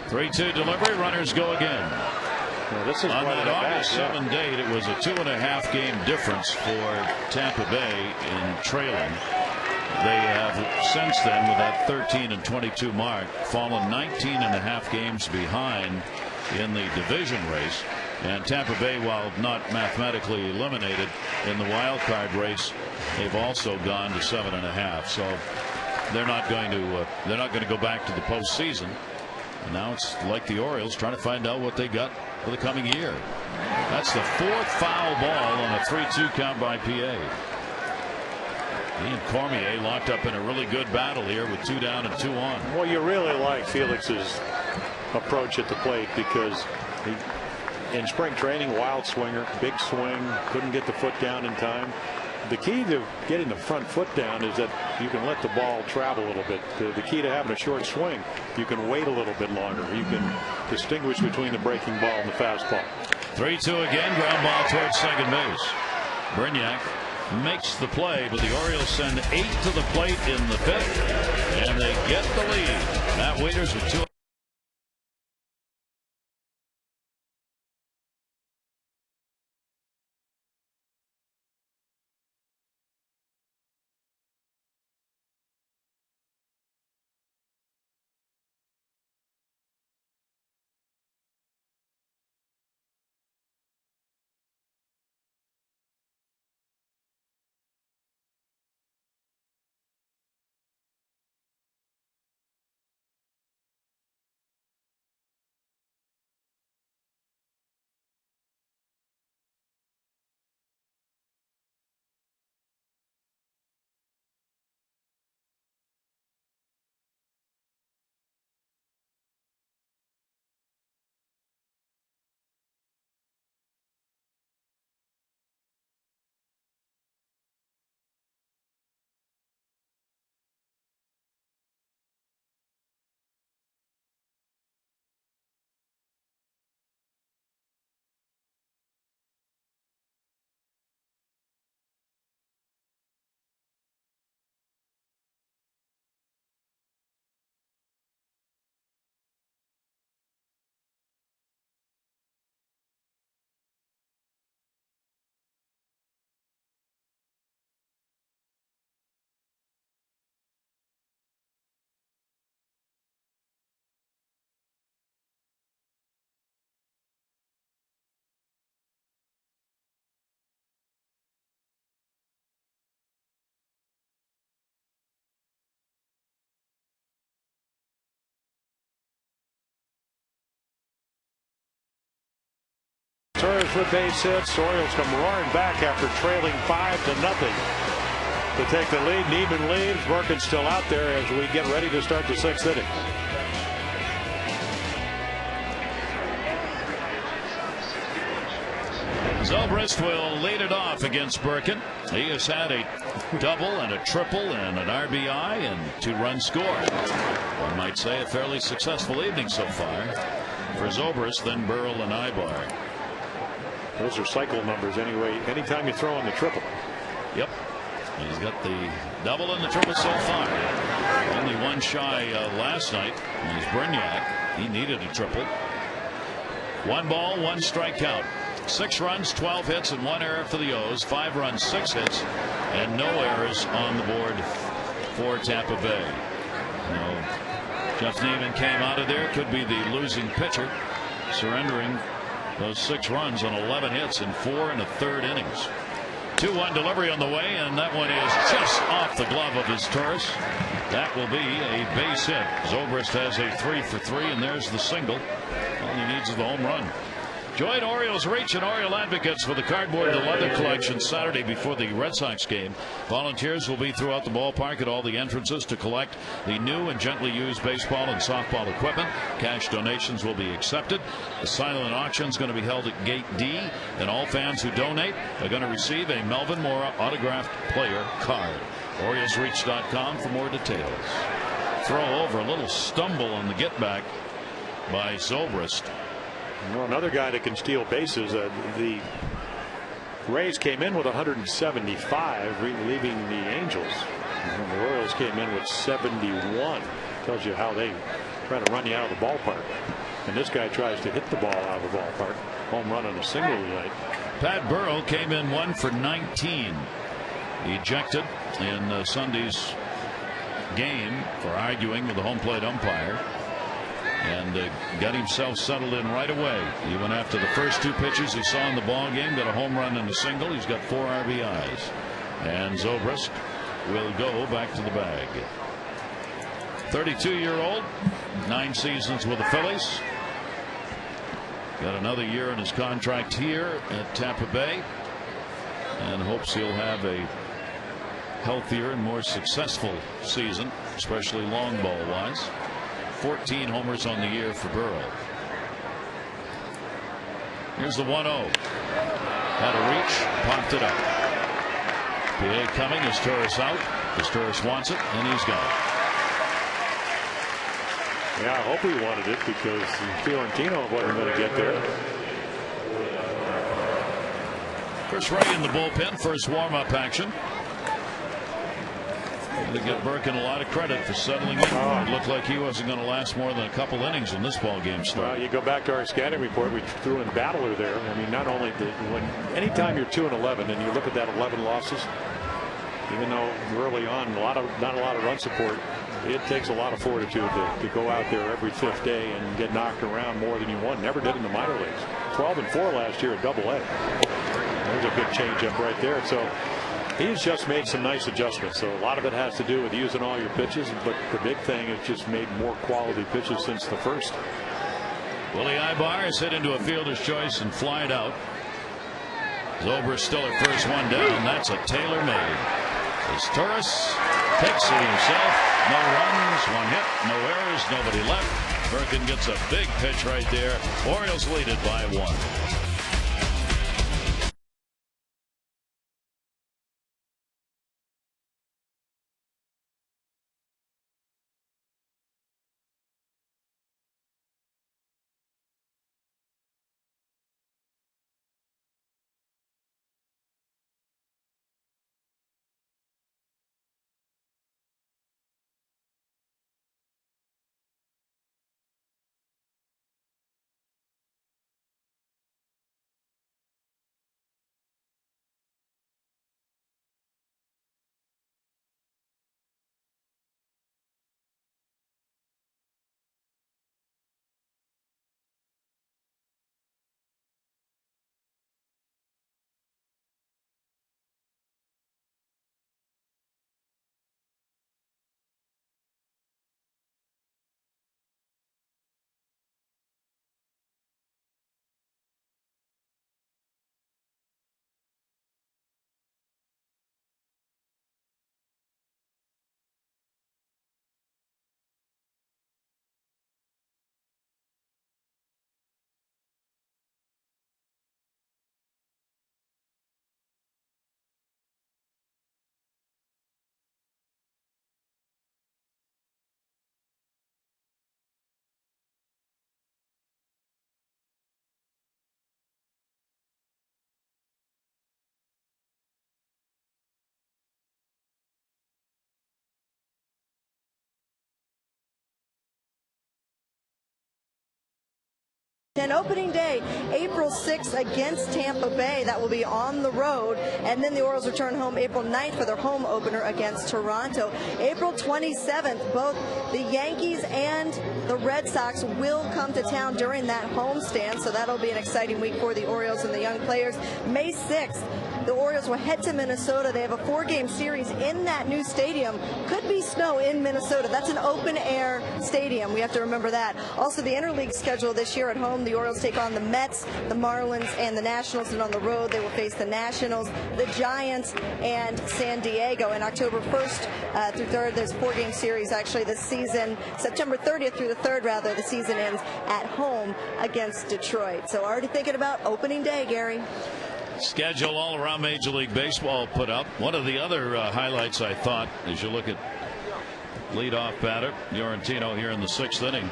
3-2 delivery. Runners go again. Yeah, this is on that August 7 yeah. date. It was a 2.5 game difference for Tampa Bay in trailing. They have since then, with that 13 and 22 mark, fallen 19.5 games behind in the division race. And Tampa Bay, while not mathematically eliminated in the wild card race, they've also gone to 7.5. So they're not going to go back to the postseason. And now it's like the Orioles trying to find out what they got for the coming year. That's the 4th foul ball on a 3-2 count by PA. He and Cormier locked up in a really good battle here with 2 down and 2 on. Well, you really like Felix's approach at the plate because in spring training, wild swinger, big swing, couldn't get the foot down in time. The key to getting the front foot down is that you can let the ball travel a little bit. The key to having a short swing, you can wait a little bit longer. You can distinguish between the breaking ball and the fastball. 3-2 again, ground ball towards second base. Brignac makes the play, but the Orioles send 8 to the plate in the 5th, and they get the lead. Matt Wieters with 2. Torres with base hits. Orioles come roaring back after trailing 5-0 to take the lead. Neiman leaves. Merkin's still out there as we get ready to start the 6th inning. Zobrist will lead it off against Birkin. He has had a double and a triple and an RBI and 2 runs scored. One might say a fairly successful evening so far for Zobrist, then Burrell and Ibar. Those are cycle numbers anyway. Anytime you throw in the triple. Yep. He's got the double and the triple so far. Only one shy last night. He's Brignac. He needed a triple. 1 ball, 1 strike count. 6 runs, 12 hits, and 1 error for the O's. 5 runs, 6 hits, and no errors on the board for Tampa Bay. Jeff Neiman came out of there. Could be the losing pitcher, surrendering Those 6 runs on 11 hits in 4 1/3 innings. 2-1 delivery on the way, and that one is just off the glove of his Turris. That will be a base hit. Zobrist has a 3 for 3, and there's the single. All he needs is the home run. Join Orioles Reach and Oriole Advocates for the cardboard to leather collection Saturday before the Red Sox game. Volunteers will be throughout the ballpark at all the entrances to collect the new and gently used baseball and softball equipment. Cash donations will be accepted. The silent auction is going to be held at Gate D, and all fans who donate are going to receive a Melvin Mora autographed player card. OriolesReach.com for more details. Throw over, a little stumble on the get back by Zobrist. Well, another guy that can steal bases. The Rays came in with 175, leaving the Angels. And the Royals came in with 71. Tells you how they try to run you out of the ballpark. And this guy tries to hit the ball out of the ballpark. Home run on a single tonight. Pat Burrow came in 1 for 19. Ejected in Sunday's game for arguing with the home plate umpire. And got himself settled in right away. Even after the first 2 pitches he saw in the ball game, got a home run and a single. He's got 4 RBIs. And Zobrist will go back to the bag. 32-year-old, 9 seasons with the Phillies. Got another year in his contract here at Tampa Bay, and hopes he'll have a healthier and more successful season, especially long ball wise. 14 homers on the year for Burrow. Here's the 1-0. Had a reach, popped it up. PA coming, as Turris out. As Turris wants it, and he's got it. Yeah, I hope he wanted it, because Fiorentino wasn't going to get there. Chris Ray in the bullpen, first warm-up action. To give Birkin a lot of credit for settling in. It looked like he wasn't going to last more than a couple innings when this ball game started. Well, you go back to our scouting report, we threw in Battler there. I mean, not only anytime you're 2-11 and you look at that 11 losses, even though early on not a lot of run support, it takes a lot of fortitude to go out there every 5th day and get knocked around more than you want. Never did in the minor leagues. 12-4 last year at Double-A. There's a good changeup right there. So he's just made some nice adjustments. So a lot of it has to do with using all your pitches, but the big thing is just made more quality pitches since the first. Willie Ibar is hit into a fielder's choice and flied out. Zobrist still at first, one down. That's a tailor-made. As Turris takes it himself. No runs, 1 hit, no errors, nobody left. Birkin gets a big pitch right there. Orioles lead it by 1. Then opening day, April 6th against Tampa Bay. That will be on the road. And then the Orioles return home April 9th for their home opener against Toronto. April 27th, both the Yankees and the Red Sox will come to town during that homestand. So that'll be an exciting week for the Orioles and the young players. May 6th, the Orioles will head to Minnesota. They have a 4-game series in that new stadium. Could be snow in Minnesota. That's an open-air stadium. We have to remember that. Also, the interleague schedule this year: at home, the Orioles take on the Mets, the Marlins, and the Nationals. And on the road, they will face the Nationals, the Giants, and San Diego. And October 1st through 3rd, there's a 4-game series. Actually, this season, September 30th through the 3rd, rather, the season ends at home against Detroit. So already thinking about opening day, Gary. Schedule all around Major League Baseball put up. One of the other highlights, I thought, as you look at leadoff batter Fiorentino here in the 6th inning,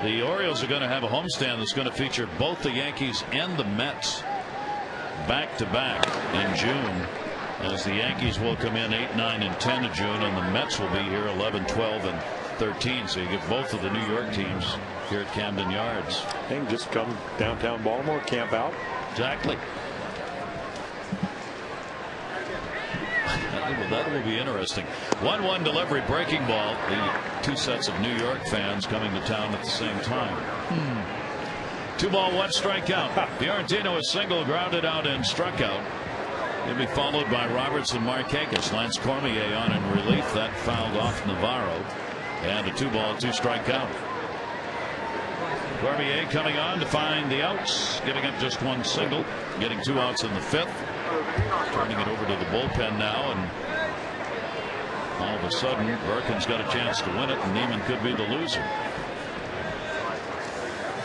the Orioles are going to have a homestand that's going to feature both the Yankees and the Mets back to back in June, as the Yankees will come in 8, 9, and 10 of June, and the Mets will be here 11, 12, and 13. So you get both of the New York teams here at Camden Yards. They can just come downtown Baltimore, camp out. Exactly. That will be interesting. 1-1 delivery, breaking ball. The two sets of New York fans coming to town at the same time. 2 ball, 1 strikeout. Fiorentino is single, grounded out, and struck out. He'll be followed by Roberts and Markakis. Lance Cormier on in relief. That fouled off Navarro. And a 2 ball, 2 strikeout. Cormier coming on to find the outs, giving up just 1 single, getting 2 outs in the 5th. Turning it over to the bullpen now, and all of a sudden Birkin's got a chance to win it, and Neiman could be the loser.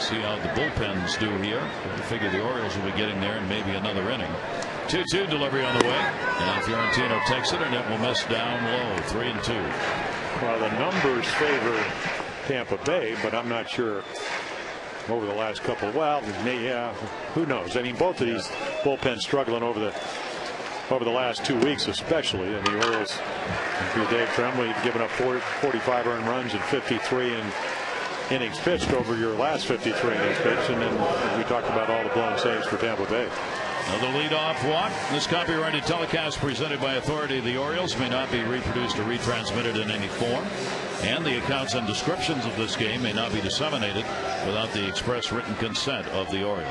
See how the bullpens do here. I figure the Orioles will be getting there in maybe another inning. 2-2 delivery on the way, and Fiorentino takes it, and it will miss down low. 3-2. Well, the numbers favor Tampa Bay, but I'm not sure over the last couple. Well, yeah, who knows? I mean, both of these bullpens struggling over the last 2 weeks, especially. And the Orioles, through Dave Tremblay, given up 45 earned runs and 53 innings pitched over your last 53 innings pitched. And then we talked about all the blown saves for Tampa Bay. Another leadoff walk. This copyrighted telecast presented by authority of the Orioles may not be reproduced or retransmitted in any form, and the accounts and descriptions of this game may not be disseminated without the express written consent of the Orioles.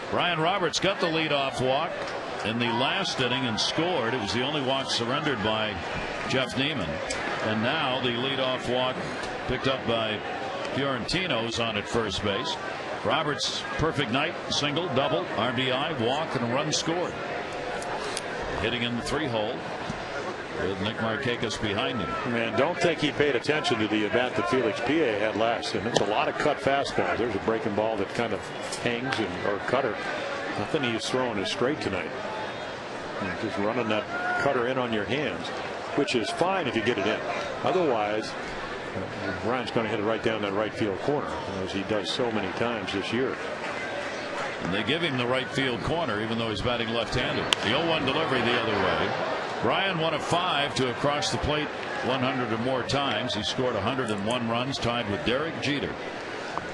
Brian Roberts got the leadoff walk in the last inning and scored. It was the only walk surrendered by Jeff Neiman, and now the leadoff walk picked up by Fiorentino's on at first base. Roberts' perfect night: single, double, RBI, walk, and a run scored. Hitting in the 3-hole with Nick Markakis behind him. Man, don't think he paid attention to the at-bat that Felix Pie had last, and it's a lot of cut fastballs. There's a breaking ball that kind of hangs, or cutter. Nothing he's throwing is straight tonight. And just running that cutter in on your hands, which is fine if you get it in. Otherwise, Ryan's going to hit it right down that right field corner, as he does so many times this year. And they give him the right field corner, even though he's batting left-handed. The 0-1 delivery the other way. Brian, 1 of 5 to have crossed the plate 100 or more times. He scored 101 runs, tied with Derek Jeter.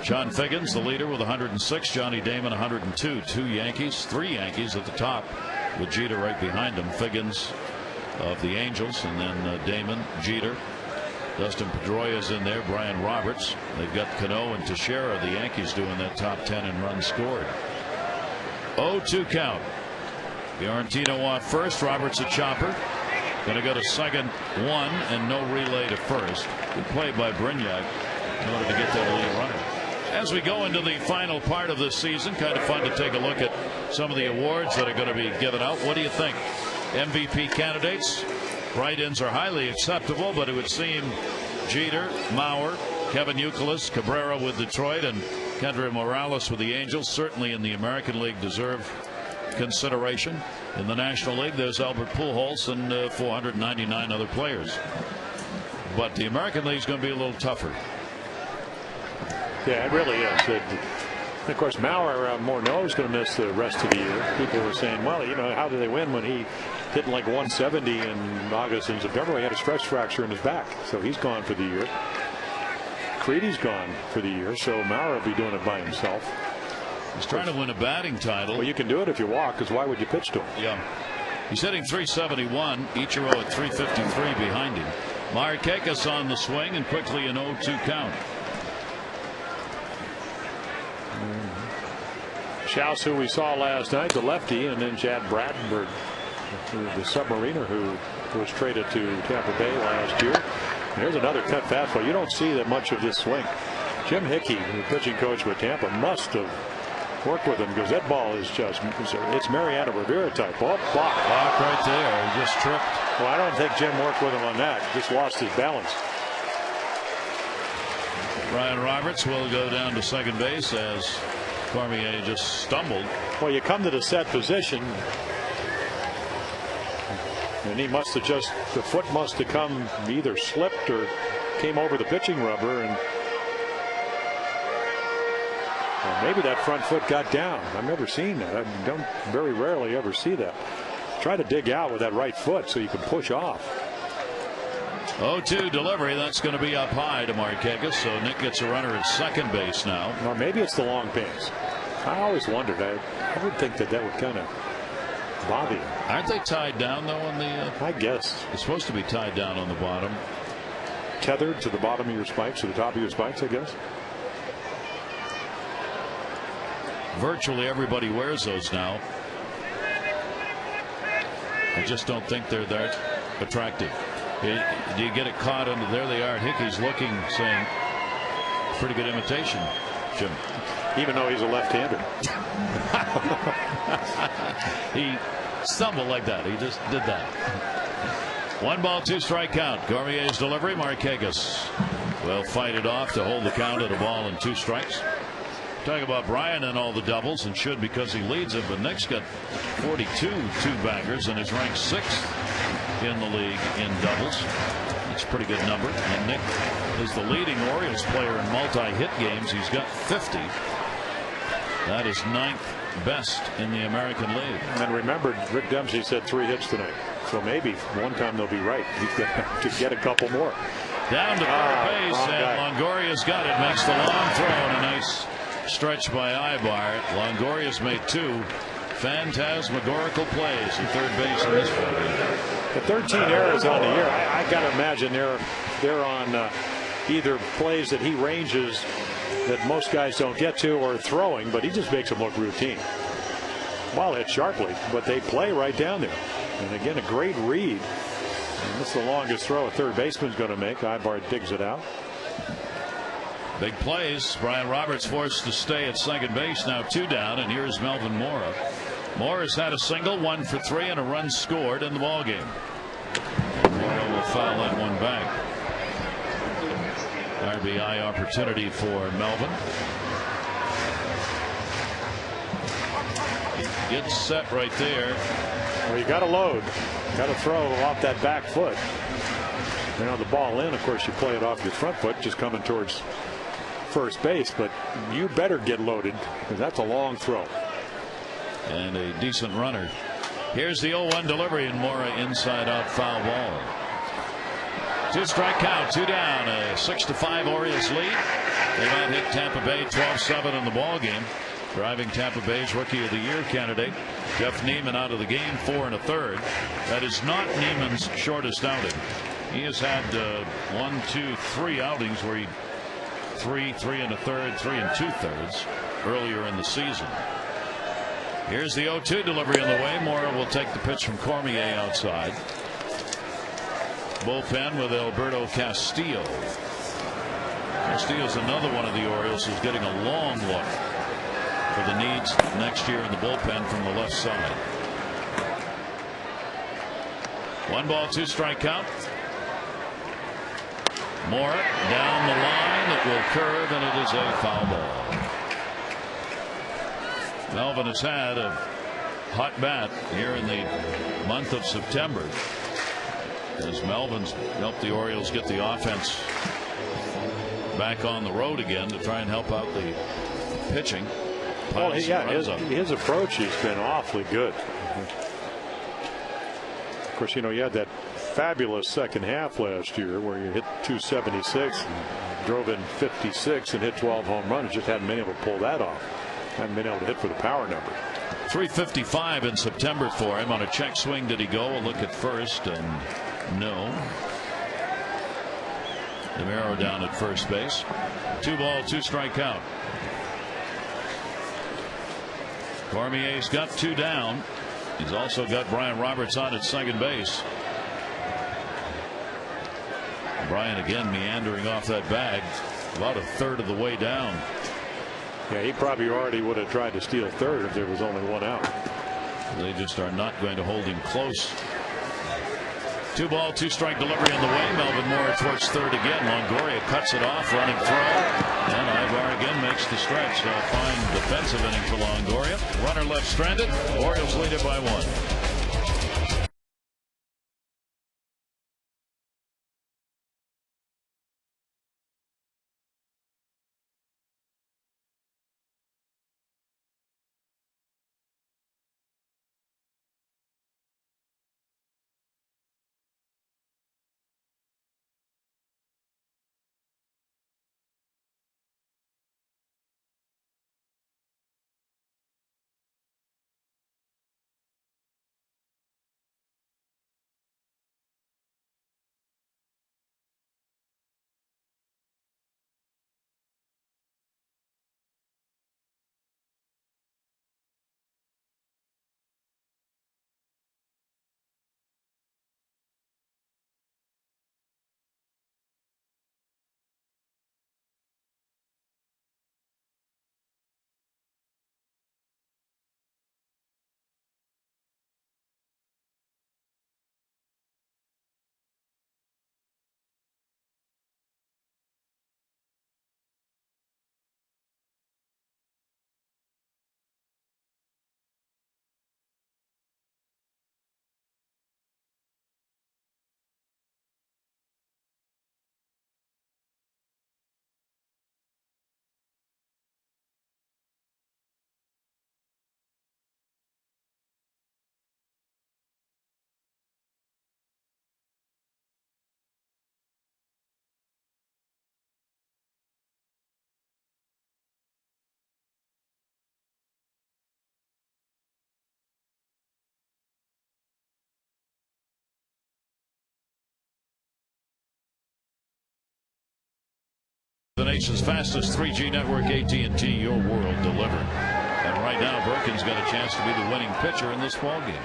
John Figgins, the leader, with 106. Johnny Damon, 102. 2 Yankees, 3 Yankees at the top, with Jeter right behind him. Figgins of the Angels, and then Damon, Jeter. Dustin Pedroia's in there. Brian Roberts. They've got Cano and Teixeira, the Yankees, doing that top 10 in runs scored. 0-2 count. Fiorentino off first. Roberts a chopper. Going to go to second, 1, and no relay to first. Good play by Brignac in order to get that lead runner. As we go into the final part of this season, kind of fun to take a look at some of the awards that are going to be given out. What do you think? MVP candidates? Write-ins are highly acceptable, but it would seem Jeter, Mauer, Kevin Youkilis, Cabrera with Detroit, and Kendry Morales with the Angels, certainly in the American League, deserve consideration. In the National League, there's Albert Pujols and 499 other players. But the American League is going to be a little tougher. Yeah, it really is. Of course, Mauer, Morneau is going to miss the rest of the year. People were saying, well, you know, how did they win when he hit like 170 in August and September? He had a stress fracture in his back, so he's gone for the year. Creedy's gone for the year, so Maurer will be doing it by himself. He's trying to win a batting title. Well, you can do it if you walk, because why would you pitch to him? Yeah. He's hitting .371. Ichiro at .353 behind him. Markakis on the swing and quickly an 0-2 count. Schaus, who we saw last night, the lefty, and then Chad Brattenberg, the submariner who was traded to Tampa Bay last year. And here's another cut fastball. You don't see that much of this swing. Jim Hickey, the pitching coach with Tampa, must have worked with him, because that ball is just, it's Mariano Rivera type. Oh, block. Block right there. He just tripped. Well, I don't think Jim worked with him on that. Just lost his balance. Ryan Roberts will go down to second base as Cormier just stumbled. Well, you come to the set position, and he must have just, the foot must have come, either slipped or came over the pitching rubber, and well, maybe that front foot got down. I've never seen that. I don't very rarely ever see that. Try to dig out with that right foot so you can push off. 0-2 delivery. That's going to be up high to Markakis, so Nick gets a runner at second base now. Or maybe it's the long pins. I always wondered. I would think that would kind of bother you. Aren't they tied down though on the? I guess it's supposed to be tied down on the bottom. Tethered to the bottom of your spikes, to the top of your spikes, I guess. Virtually everybody wears those now. I just don't think they're that attractive. Do you get it caught under there? They are. Hickey's looking, saying, pretty good imitation, Jim. Even though he's a left-hander. He stumbled like that. He just did that. 1-2 strike count. Cormier's delivery. Markakis will fight it off to hold the count at a ball and 2 strikes. Talk about Brian and all the doubles, and should, because he leads it, but Nick's got 42 two-baggers and is ranked 6th in the league in doubles. That's a pretty good number. And Nick is the leading Orioles player in multi-hit games. He's got 50. That is 9th best in the American League. And remember, Rick Dempsey said 3 hits tonight, so maybe one time they'll be right. He's got to get a couple more. Down to third base, and Longoria's got it. Makes the long throw, and a nice stretch by Ibar. Longoria's made 2 phantasmagorical plays in third base in this one. The 13 errors on the year. I got to imagine they're on either plays that he ranges that most guys don't get to, or throwing, but he just makes them look routine. Ball hit sharply, but they play right down there. And again, a great read. And this is the longest throw a third baseman's going to make. Ibar digs it out. Big plays. Brian Roberts forced to stay at second base, now 2 down, and here's Melvin Mora. Mora's had a single, 1 for 3, and a run scored in the ballgame. Mora will foul that one back. RBI opportunity for Melvin. Gets set right there. Well, you got to load. Got to throw off that back foot. And on the ball in, of course, you play it off your front foot, just coming towards first base, but you better get loaded, because that's a long throw. And a decent runner. Here's the 0-1 delivery, and Mora inside out foul ball. 2 strike count, 2 down, a 6-5 Orioles lead. They've out hit Tampa Bay 12-7 in the ball game. Driving Tampa Bay's Rookie of the Year candidate Jeff Neiman out of the game, 4 1/3. That is not Neiman's shortest outing. He has had 1, 2, 3 outings where he 3 1/3, 3 2/3 earlier in the season. Here's the 0-2 delivery on the way. Mora will take the pitch from Cormier outside. Bullpen with Alberto Castillo. Castillo's another one of the Orioles who's getting a long look for the needs next year in the bullpen from the left side. 1-2 strike count. Mora down the line. It will curve, and it is a foul ball. Melvin has had a hot bat here in the month of September, as Melvin's helped the Orioles get the offense back on the road again to try and help out the pitching. Well, yeah, his approach has been awfully good. Of course, you know, you had that fabulous second half last year where you hit 276. drove in 56 and hit 12 home runs. Just hadn't been able to pull that off. Hadn't been able to hit for the power number. 355 in September for him. On a check swing, did he go? A look at first, and no. DeMero down at first base. 2-ball, 2-strike count. Cormier's got 2 down. He's also got Brian Roberts on at second base. Brian again meandering off that bag about a third of the way down. Yeah, he probably already would have tried to steal third if there was only 1 out. They just are not going to hold him close. 2-ball, 2-strike delivery on the way. Melvin Moore towards third again. Longoria cuts it off, running throw, and Ibar again makes the stretch. A fine defensive inning for Longoria. Runner left stranded. Orioles lead it by 1. The nation's fastest 3G network, AT&T, your world delivered. And right now, Birkin's got a chance to be the winning pitcher in this ballgame,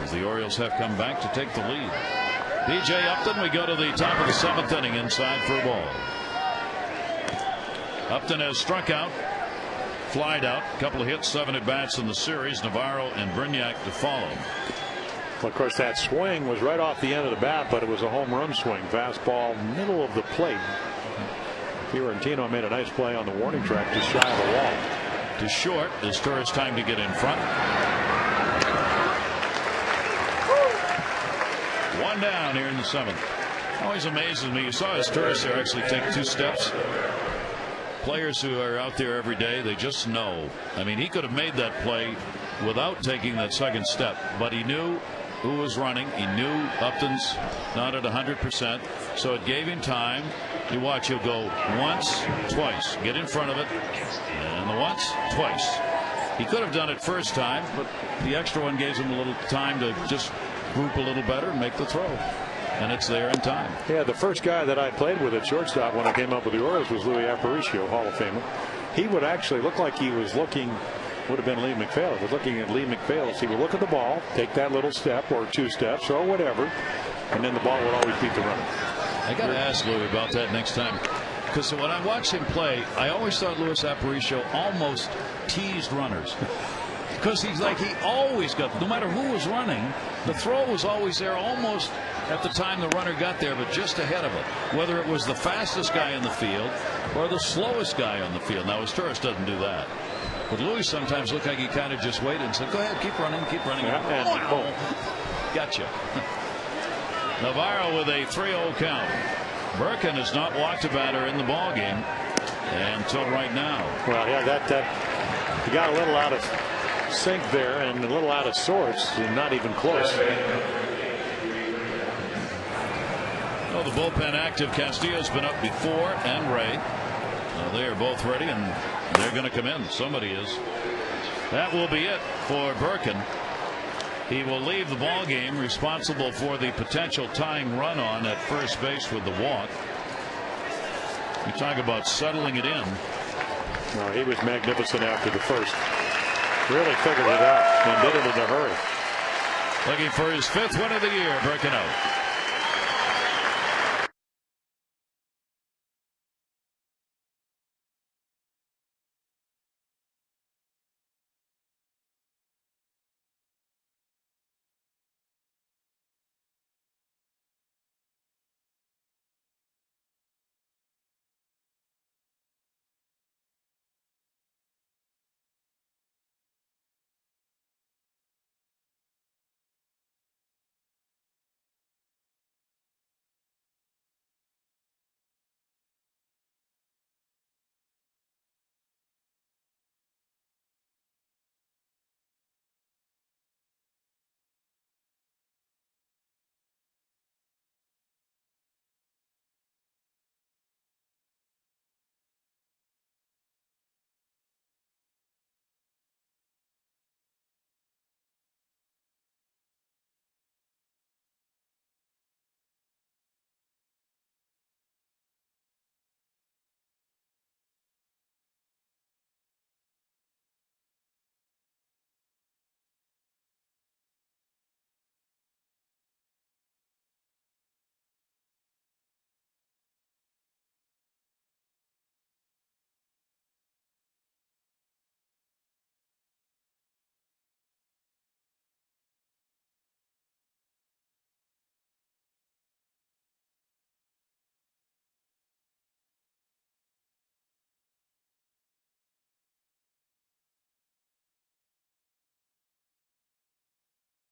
as the Orioles have come back to take the lead. DJ Upton, we go to the top of the 7th inning, inside for a ball. Upton has struck out, flied out, a couple of hits, 7 at bats in the series. Navarro and Brignac to follow. Well, of course, that swing was right off the end of the bat, but it was a home run swing. Fastball, middle of the plate. Fiorentino made a nice play on the warning track, just shy of the wall. To short, as Torres time to get in front. 1 down here in the 7th. Always amazes me. You saw Torres there actually take 2 steps. Players who are out there every day, they just know. I mean, he could have made that play without taking that 2nd step, but he knew who was running. He knew Upton's not at 100%, so it gave him time. You watch, he'll go once, twice, get in front of it, and the once, twice. He could have done it first time, but the extra one gives him a little time to just group a little better and make the throw. And it's there in time. Yeah, the first guy that I played with at shortstop when I came up with the Orioles was Louis Aparicio, Hall of Famer. He would actually look like he was looking, would have been Lee McPhail. Was looking at Lee McPhail. He would look at the ball, take that little step or 2 steps or whatever, and then the ball would always beat the runner. I got to ask Louis about that next time, because when I watched him play, I always thought Louis Aparicio almost teased runners. Because he's like, he always got, no matter who was running, the throw was always there almost at the time the runner got there, but just ahead of it. Whether it was the fastest guy in the field or the slowest guy on the field. Now, Torres doesn't do that. But Louis sometimes looked like he kind of just waited and said, go ahead, keep running, keep running. Yeah, wow. Gotcha. Navarro with a 3-0 count. Birkin has not walked a batter in the ballgame until right now. Well, yeah, that he got a little out of sync there and a little out of sorts, and not even close. So the bullpen active. Castillo's been up before, and Ray. They are both ready, and they're going to come in. Somebody is. That will be it for Birkin. He will leave the ball game responsible for the potential tying run on at first base with the walk. You talk about settling it in. No, he was magnificent after the first. Really figured it out and did it in a hurry. Looking for his 5th win of the year. Birkin out.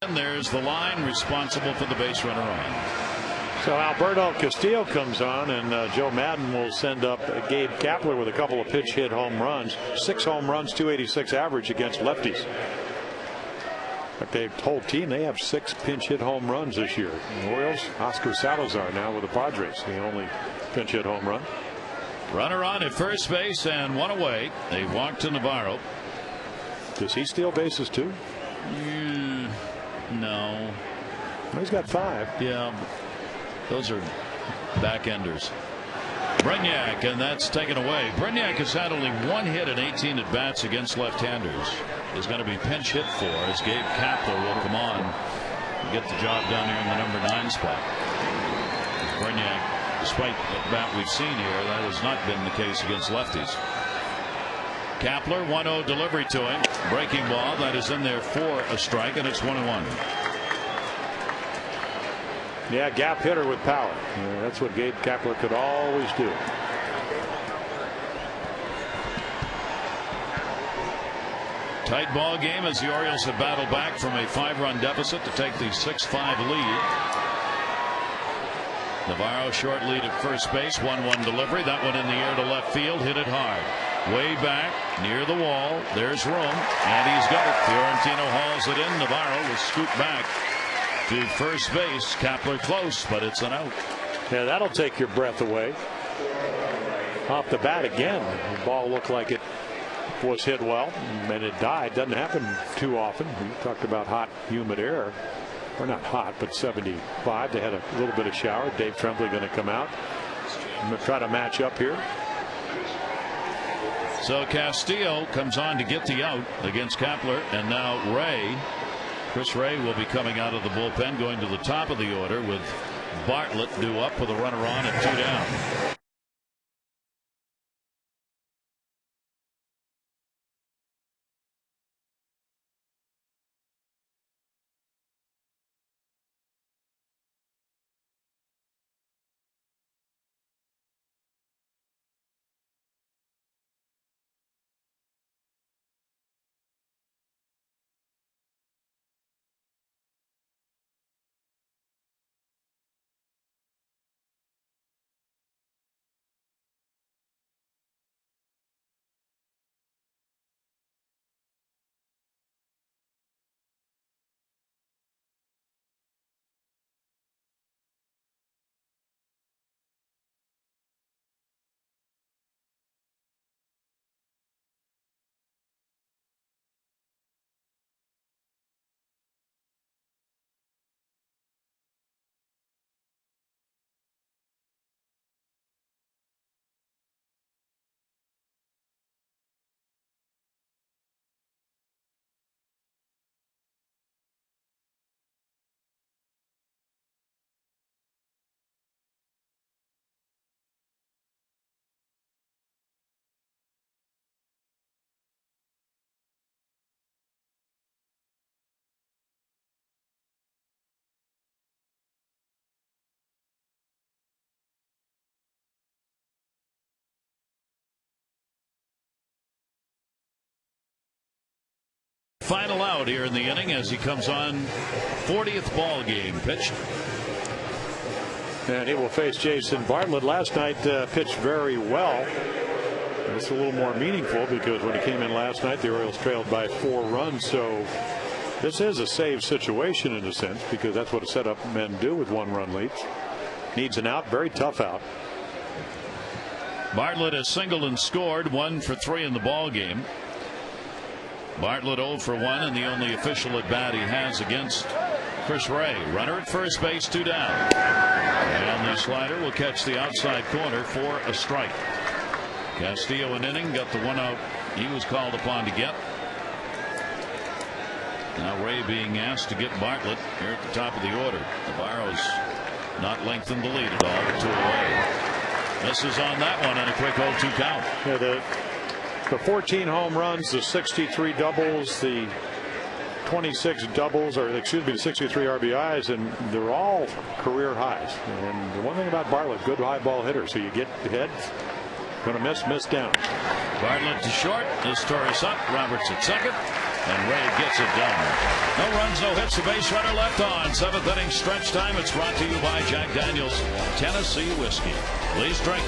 And there's the line responsible for the base runner on. So Alberto Castillo comes on, and Joe Madden will send up Gabe Kapler with a couple of pitch hit home runs. 6 home runs, 286 average against lefties. But the whole team, they have 6 pinch hit home runs this year. The Orioles, Oscar Salazar now with the Padres, the only pinch hit home run. Runner on at first base and 1 away. They walk to Navarro. Does he steal bases too? No. Well, he's got 5. Yeah. Those are back enders. Brignac, and that's taken away. Brignac has had only 1 hit in 18 at bats against left-handers. Is going to be pinch hit for as Gabe Kapler will come on and get the job done here in the number 9 spot. Brignac, despite the bat we've seen here, that has not been the case against lefties. Kapler, 1-0 delivery to him. Breaking ball that is in there for a strike, and it's 1-1. Yeah, gap hitter with power. Yeah, that's what Gabe Kapler could always do. Tight ball game as the Orioles have battled back from a 5-run deficit to take the 6-5 lead. Navarro short lead at first base. 1-1 delivery. That one in the air to left field. Hit it hard. Way back near the wall. There's room, and he's got it. Fiorentino hauls it in. Navarro will scoot back to first base. Kapler close, but it's an out. Yeah, that'll take your breath away. Off the bat again. The ball looked like it was hit well, and it died. Doesn't happen too often. We talked about hot, humid air. Or not hot, but 75. They had a little bit of shower. Dave Tremblay going to come out. I'm going to try to match up here. So Castillo comes on to get the out against Kapler, and now Chris Ray will be coming out of the bullpen, going to the top of the order with Bartlett due up with a runner on and 2 down. final out here in the inning as he comes on 40th ball game pitched. And he will face Jason Bartlett. Last night pitched very well. It's a little more meaningful because when he came in last night, the Orioles trailed by 4 runs. So this is a save situation in a sense, because that's what a setup men do with 1-run leads. Needs an out, very tough out. Bartlett has singled and scored 1 for 3 in the ball game. Bartlett 0 for 1 and the only official at bat he has against Chris Ray. Runner at first base, 2 down. And the slider will catch the outside corner for a strike. Castillo an inning, got the 1 out he was called upon to get. Now Ray being asked to get Bartlett here at the top of the order. Navarro's not lengthened the lead at all, but 2 away. This is on that one and a quick 0-2 count. Yeah, the 14 home runs, the 63 doubles, the 26 doubles, or excuse me, the 63 RBIs, and they're all career highs. And the one thing about Bartlett, good high ball hitter. So you get ahead, gonna miss down. Bartlett to short. This Torres up. Roberts at second. And Ray gets it done. No runs, no hits. The base runner left on. 7th inning stretch time. It's brought to you by Jack Daniel's Tennessee Whiskey. Please drink.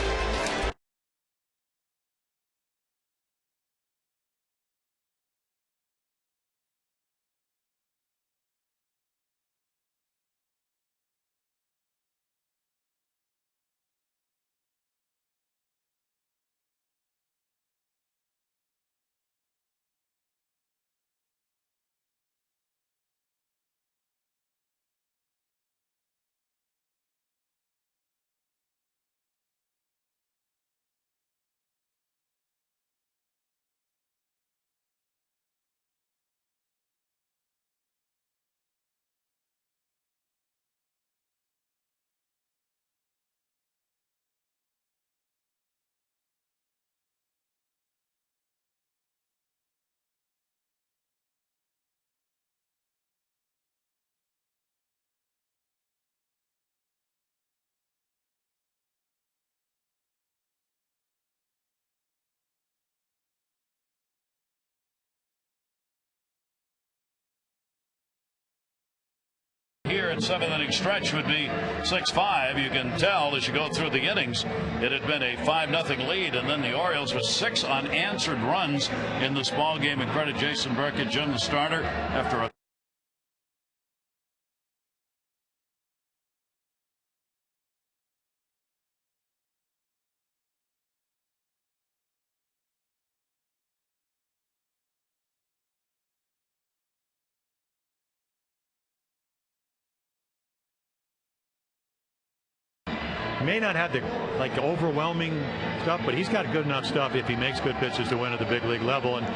Here in 7th inning stretch would be 6-5. You can tell as you go through the innings it had been a 5-0 lead, and then the Orioles with 6 unanswered runs in this ball game, and credit Jason Burkett, Jim the starter, after a May not have the overwhelming stuff, but he's got good enough stuff if he makes good pitches to win at the big league level. And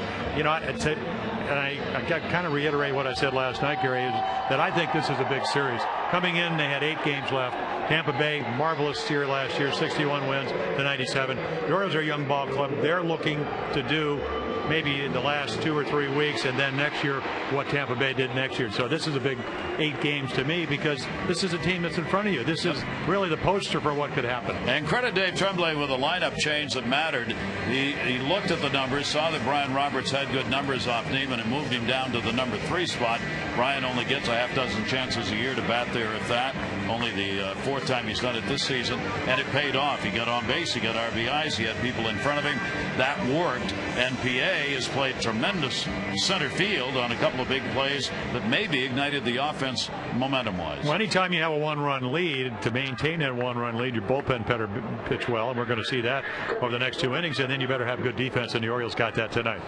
I got kind of reiterate what I said last night, Gary, is that I think this is a big series. Coming in, they had 8 games left. Tampa Bay, marvelous year last year, 61 wins to 97. The Orioles are a young ball club. They're looking to do maybe in the last 2 or 3 weeks, and then next year what Tampa Bay did next year. So this is a big 8 games to me, because this is a team that's in front of you. This is really the poster for what could happen. And credit Dave Tremblay with a lineup change that mattered. He looked at the numbers, saw that Brian Roberts had good numbers off Neiman, and moved him down to the number 3 spot. Brian only gets a half dozen chances a year to bat there, if that. Only the 4th time he's done it this season, and it paid off. He got on base, he got RBIs, he had people in front of him. That worked, and PA has played tremendous center field on a couple of big plays that maybe ignited the offense momentum-wise. Well, anytime you have a 1-run lead, to maintain that 1-run lead, your bullpen better pitch well, and we're going to see that over the next 2 innings, and then you better have good defense, and the Orioles got that tonight.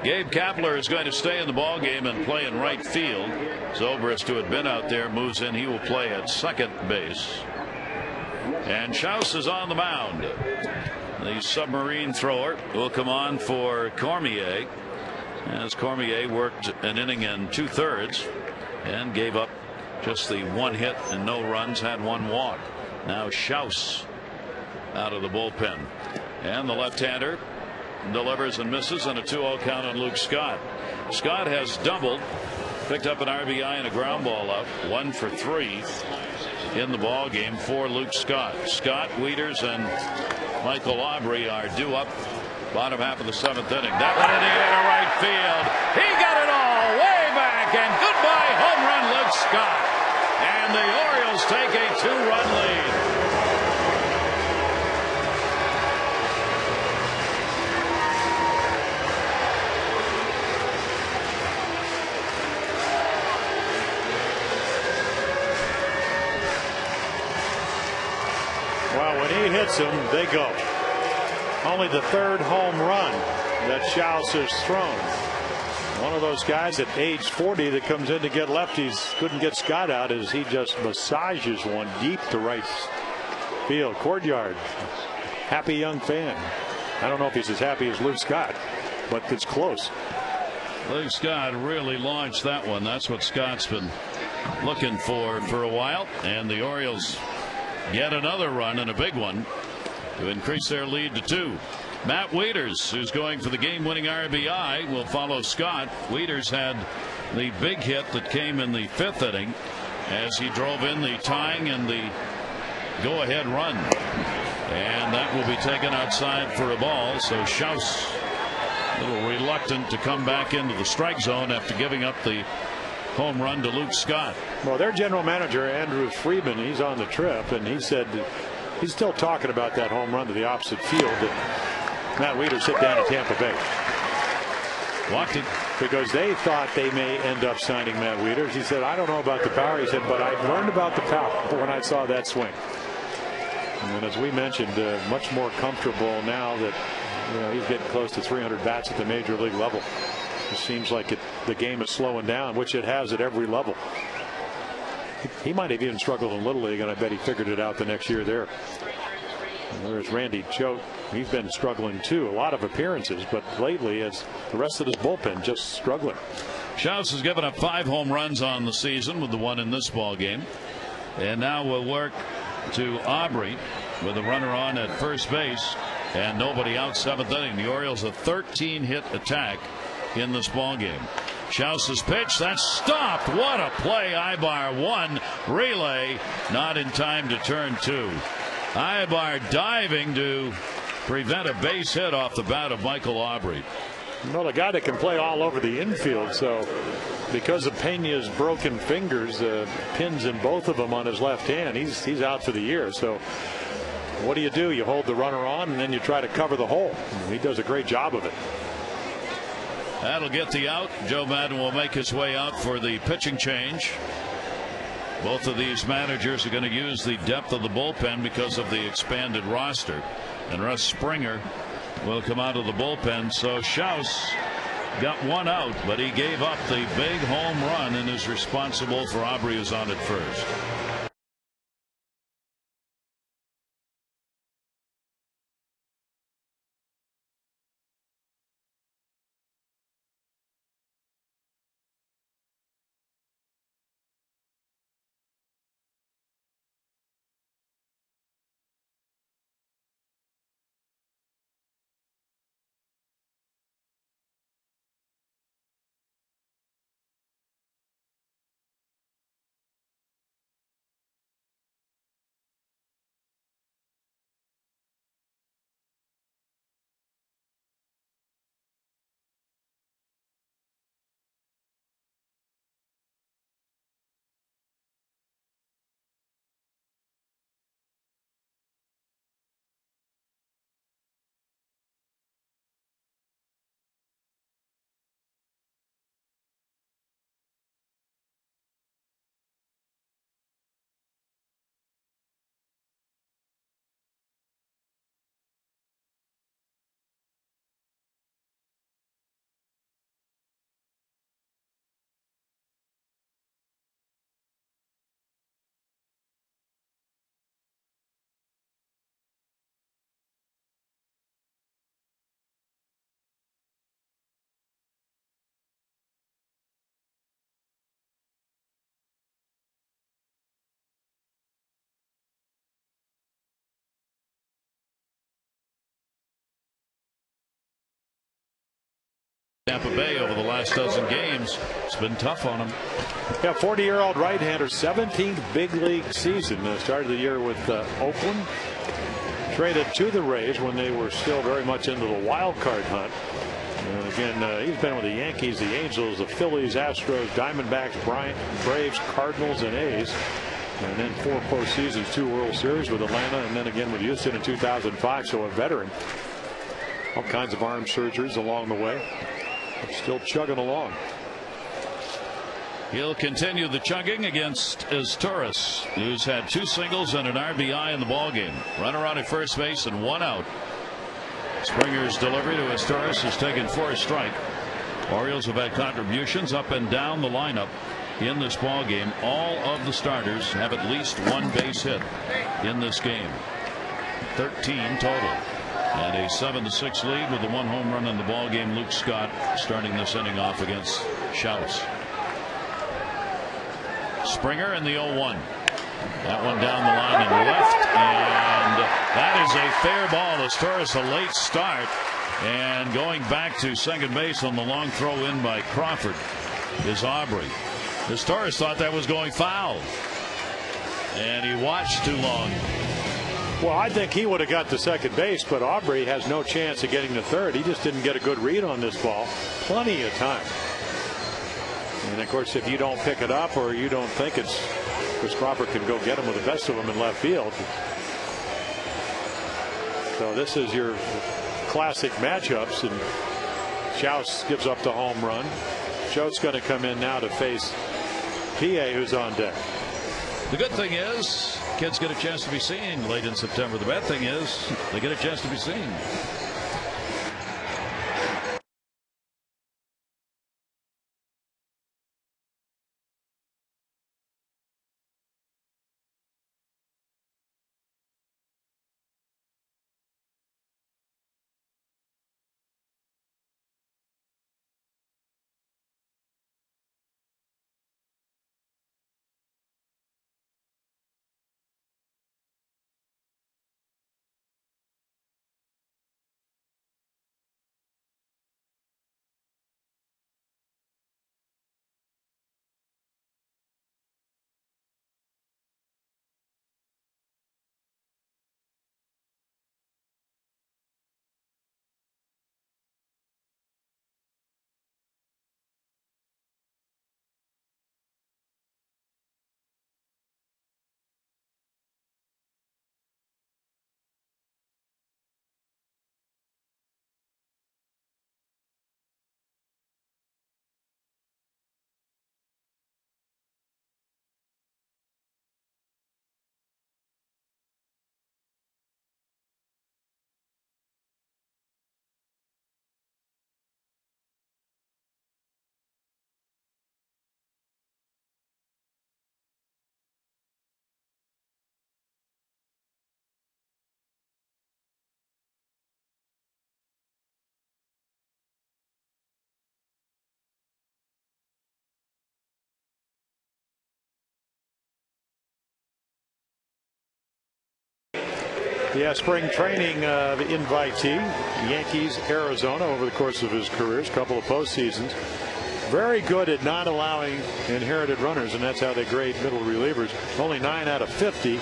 Gabe Kapler is going to stay in the ball game and play in right field. Zobrist, who had been out there, moves in. He will play at second base. And Schaus is on the mound. The submarine thrower will come on for Cormier, as Cormier worked an inning and 2/3 and gave up just the 1 hit and no runs, had 1 walk. Now Schaus out of the bullpen, and the left-hander delivers and misses, and a 2-0 count on Luke Scott. Scott has doubled, picked up an RBI and a ground ball out. 1 for 3 in the ball game for Luke Scott. Scott, Wieters, and Michael Aubrey are due up bottom half of the 7th inning. That one in the air to right field. He got it Scott. And the Orioles take a 2-run lead. Well, when he hits them, they go. Only the third home run that Schaus has thrown. One of those guys at age 40 that comes in to get lefties, couldn't get Scott out as he just massages one deep to right field courtyard. Happy young fan. I don't know if he's as happy as Luke Scott, but it's close. Luke Scott really launched that one. That's what Scott's been looking for a while. And the Orioles get another run, and a big one, to increase their lead to 2. Matt Wieters, who's going for the game-winning RBI, will follow Scott. Wieters had the big hit that came in the 5th inning as he drove in the tying and the go-ahead run. And that will be taken outside for a ball. So Schaus a little reluctant to come back into the strike zone after giving up the home run to Luke Scott. Well, their general manager, Andrew Friedman, he's on the trip, and he said he's still talking about that home run to the opposite field that Matt Wieters hit down in Tampa Bay. Walked it. Because they thought they may end up signing Matt Wieters. He said, I don't know about the power. He said, but I learned about the power when I saw that swing. And as we mentioned, much more comfortable now that he's getting close to 300 bats at the major league level. It seems like the game is slowing down, which it has at every level. He might have even struggled in Little League, and I bet he figured it out the next year there. And there's Randy Choate. He's been struggling too. A lot of appearances, but lately it's the rest of his bullpen just struggling. Schaus has given up 5 home runs on the season, with the one in this ball game. And now we'll work to Aubrey with a runner on at first base and nobody out, 7th inning. The Orioles a 13-hit attack in this ball game. Schaus's pitch, that's stopped. What a play. Ibar 1, relay not in time to turn 2. Ibar diving to prevent a base hit off the bat of Michael Aubrey. Well, a guy that can play all over the infield, so because of Pena's broken fingers, pins in both of them on his left hand, he's out for the year. So what do? You hold the runner on and then you try to cover the hole. He does a great job of it. That'll get the out. Joe Madden will make his way out for the pitching change. Both of these managers are going to use the depth of the bullpen because of the expanded roster. And Russ Springer will come out of the bullpen. So Schaus got one out, but he gave up the big home run and is responsible for Aubrey, who's on at first. Tampa Bay over the last dozen games. It's been tough on him. Yeah, 40-year-old right-hander, 17th big league season. Started the year with Oakland. Traded to the Rays when they were still very much into the wild card hunt. and he's been with the Yankees, the Angels, the Phillies, Astros, Diamondbacks, Braves, Cardinals, and A's. And then 4 postseasons, 2 World Series with Atlanta, and then again with Houston in 2005. So a veteran. All kinds of arm surgeries along the way. Still chugging along. He'll continue the chugging against Torres, who's had 2 singles and an RBI in the ballgame. Runner on at first base and 1 out. Springer's delivery to Torres has taken for a strike. Orioles have had contributions up and down the lineup in this ball game. All of the starters have at least 1 base hit in this game. 13 total. And a 7-6 lead with the 1 home run in the ball game. Luke Scott starting this inning off against Schultz. Springer in the 0-1. That one down the line and left, and that is a fair ball. As Torres a late start, and going back to second base on the long throw in by Crawford is Aubrey. As Torres thought that was going foul, and he watched too long. Well, I think he would have got to second base, but Aubrey has no chance of getting to third. He just didn't get a good read on this ball. Plenty of time. And of course, if you don't pick it up or you don't think it's, because Crawford can go get him with the best of them in left field. So this is your classic matchups, and Schultz gives up the home run. Schultz going to come in now to face PA, who's on deck. The good thing is kids get a chance to be seen late in September. The bad thing is they get a chance to be seen. Yeah, spring training invitee, Yankees, Arizona, over the course of his careers, couple of postseasons. Very good at not allowing inherited runners, and that's how they grade middle relievers. Only 9 out of 50,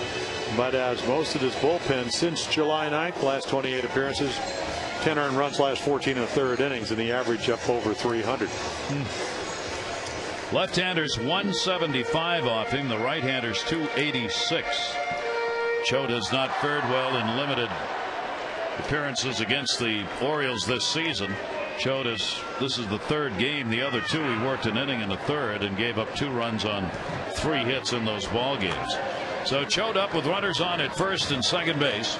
but as most of his bullpen since July 9th, last 28 appearances, 10 earned runs, last 14 1/3 innings, and the average up over 300. Left-handers 175 off him. The right-handers 286. Choate has not fared well in limited appearances against the Orioles this season. Choate this is the 3rd game. The other 2 he worked an inning in the 3rd and gave up 2 runs on 3 hits in those ball games. So Choate up with runners on at first and second base.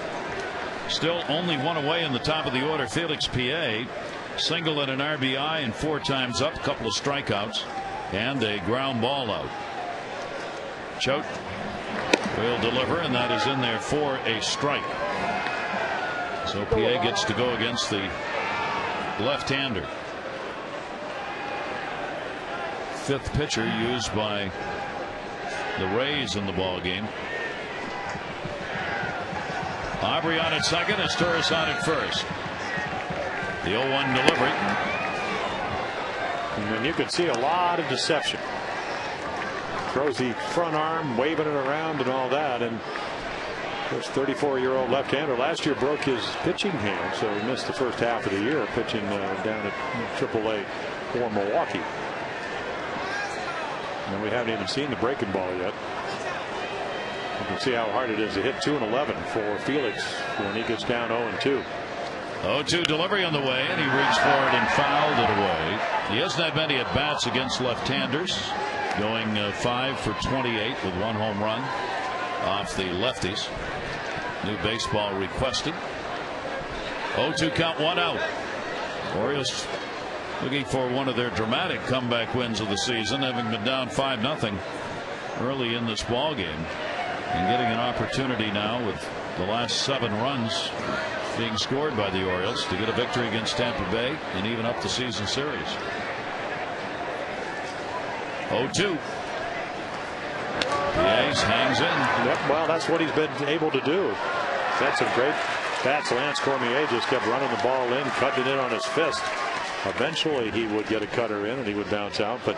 Still only 1 away in the top of the order. Felix PA, single and an RBI and 4 times up, a couple of strikeouts and a ground ball out. Choate will deliver, and that is in there for a strike. So PA gets to go against the left-hander. 5th pitcher used by the Rays in the ball game. Aubrey on at second, and Torres on at first. The 0-1 delivery. And you can see a lot of deception. Throws the front arm, waving it around and all that, and This 34-year-old left-hander last year broke his pitching hand, so he missed the first half of the year pitching down at AAA for Milwaukee. And we haven't even seen the breaking ball yet. You can see how hard it is to hit 2-11 for Felix when he gets down 0-2. 0-2 delivery on the way, and he reached for it and fouled it away. He hasn't had many at bats against left-handers, going 5 for 28 with 1 home run off the lefties. New baseball requested. 0-2 count, 1 out. Orioles looking for one of their dramatic comeback wins of the season, having been down 5-0 early in this ball game, and getting an opportunity now with the last 7 runs being scored by the Orioles to get a victory against Tampa Bay and even up the season series. 0-2. The A's hangs in. Yep, well, that's what he's been able to do. That's some great bats. Lance Cormier just kept running the ball in, cutting it in on his fist. Eventually he would get a cutter in and he would bounce out, but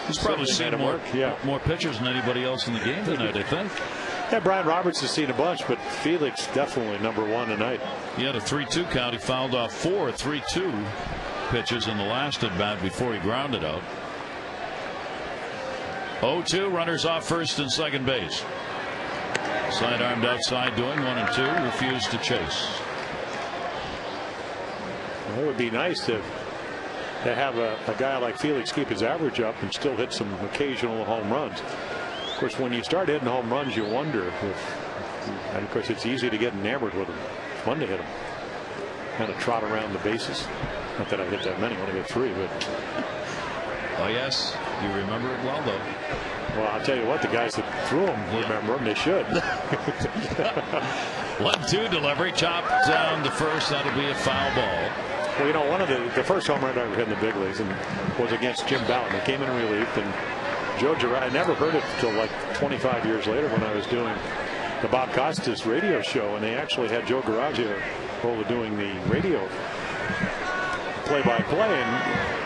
he's probably seen more pitchers than anybody else in the game tonight, I think. Yeah, Brian Roberts has seen a bunch, but Felix definitely #1 tonight. He had a 3-2 count. He fouled off 4 3-2 pitches in the last at bat before he grounded out. 0-2, runners off first and second base. Sidearmed outside, doing 1 and 2, refused to chase. Well, it would be nice to have a guy like Felix keep his average up and still hit some occasional home runs. Of course, when you start hitting home runs, you wonder if, and of course, it's easy to get enamored with them. It's fun to hit them. Kind of trot around the bases. Not that I hit that many, I only hit 3, but. Oh, yes. You remember it well, though. Well, I'll tell you what, the guys that threw them remember them. They should. 1-2 delivery, chopped down to first. That'll be a foul ball. Well, you know, one of the first home run I ever hit in the big leagues was against Jim Bouton. He came in relief, and Joe Girardi, I never heard it until like 25 years later when I was doing the Bob Costas radio show, and they actually had Joe Girardi doing the radio play-by-play, and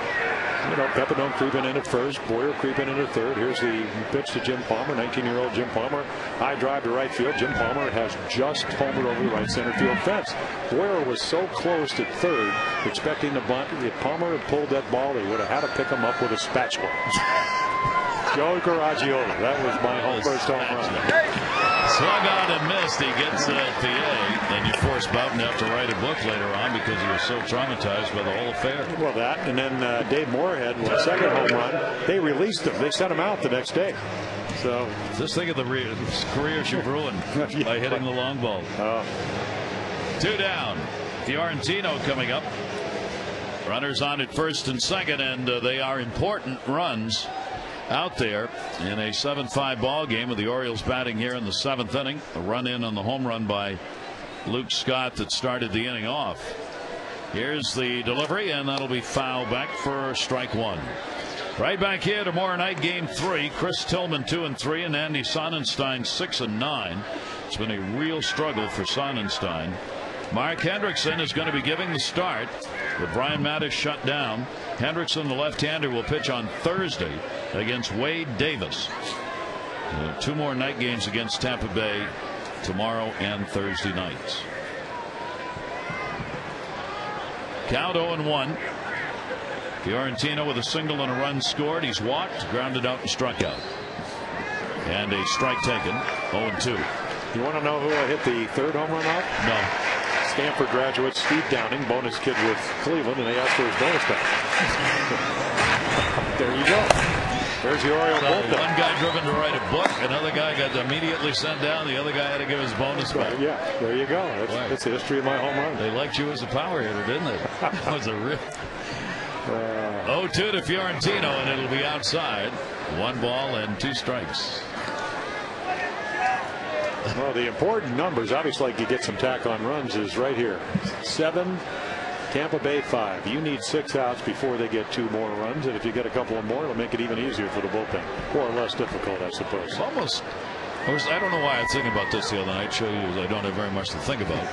you know, Pepperone creeping in at first, Boyer creeping in at third. Here's the pitch to Jim Palmer, 19-year-old Jim Palmer. High drive to right field. Jim Palmer has just homered over the right center field fence. Boyer was so close to third, expecting the bunt. If Palmer had pulled that ball, they would have had to pick him up with a spatula. Joe Garagiola, that was my first home run. Swung on and missed. He gets PA. Then you force Bouton to have to write a book later on because he was so traumatized by the whole affair. Well, that, and then Dave Moorhead with a second home run. They released him. They sent him out the next day. So just think of the careers you've ruined by hitting the long ball. 2 down. Fiorentino coming up. Runners on at first and second, and they are important runs out there in a 7-5 ball game with the Orioles batting here in the 7th inning. A run in on the home run by Luke Scott that started the inning off. Here's the delivery, and that'll be foul back for strike 1. Right back here tomorrow night, game 3. Chris Tillman 2-3 and Andy Sonnenstein 6-9. It's been a real struggle for Sonnenstein. Mark Hendrickson is going to be giving the start with Brian Mattis shut down. Hendrickson, the left-hander, will pitch on Thursday against Wade Davis. 2 more night games against Tampa Bay tomorrow and Thursday nights. Count 0-1. Fiorentino with a single and a run scored. He's walked, grounded out, and struck out. And a strike taken. 0-2. You want to know who hit the third home run off? No. Stanford graduate Steve Downing, bonus kid with Cleveland, and they asked for his bonus back. There you go. There's the Oriole bullpen. One guy driven to write a book, another guy got immediately sent down, the other guy had to give his bonus back. Yeah, there you go. That's the history of my home run. They liked you as a power hitter, didn't they? That was a real 0-2 to Fiorentino, and it'll be outside. 1 ball and 2 strikes. Well, the important numbers, obviously, like you get some tack on runs, is right here. 7, Tampa Bay 5. You need 6 outs before they get 2 more runs, and if you get a couple of more, it'll make it even easier for the bullpen, or less difficult, I suppose. Almost. I don't know why I was thinking about this the other night. Show you I don't have very much to think about.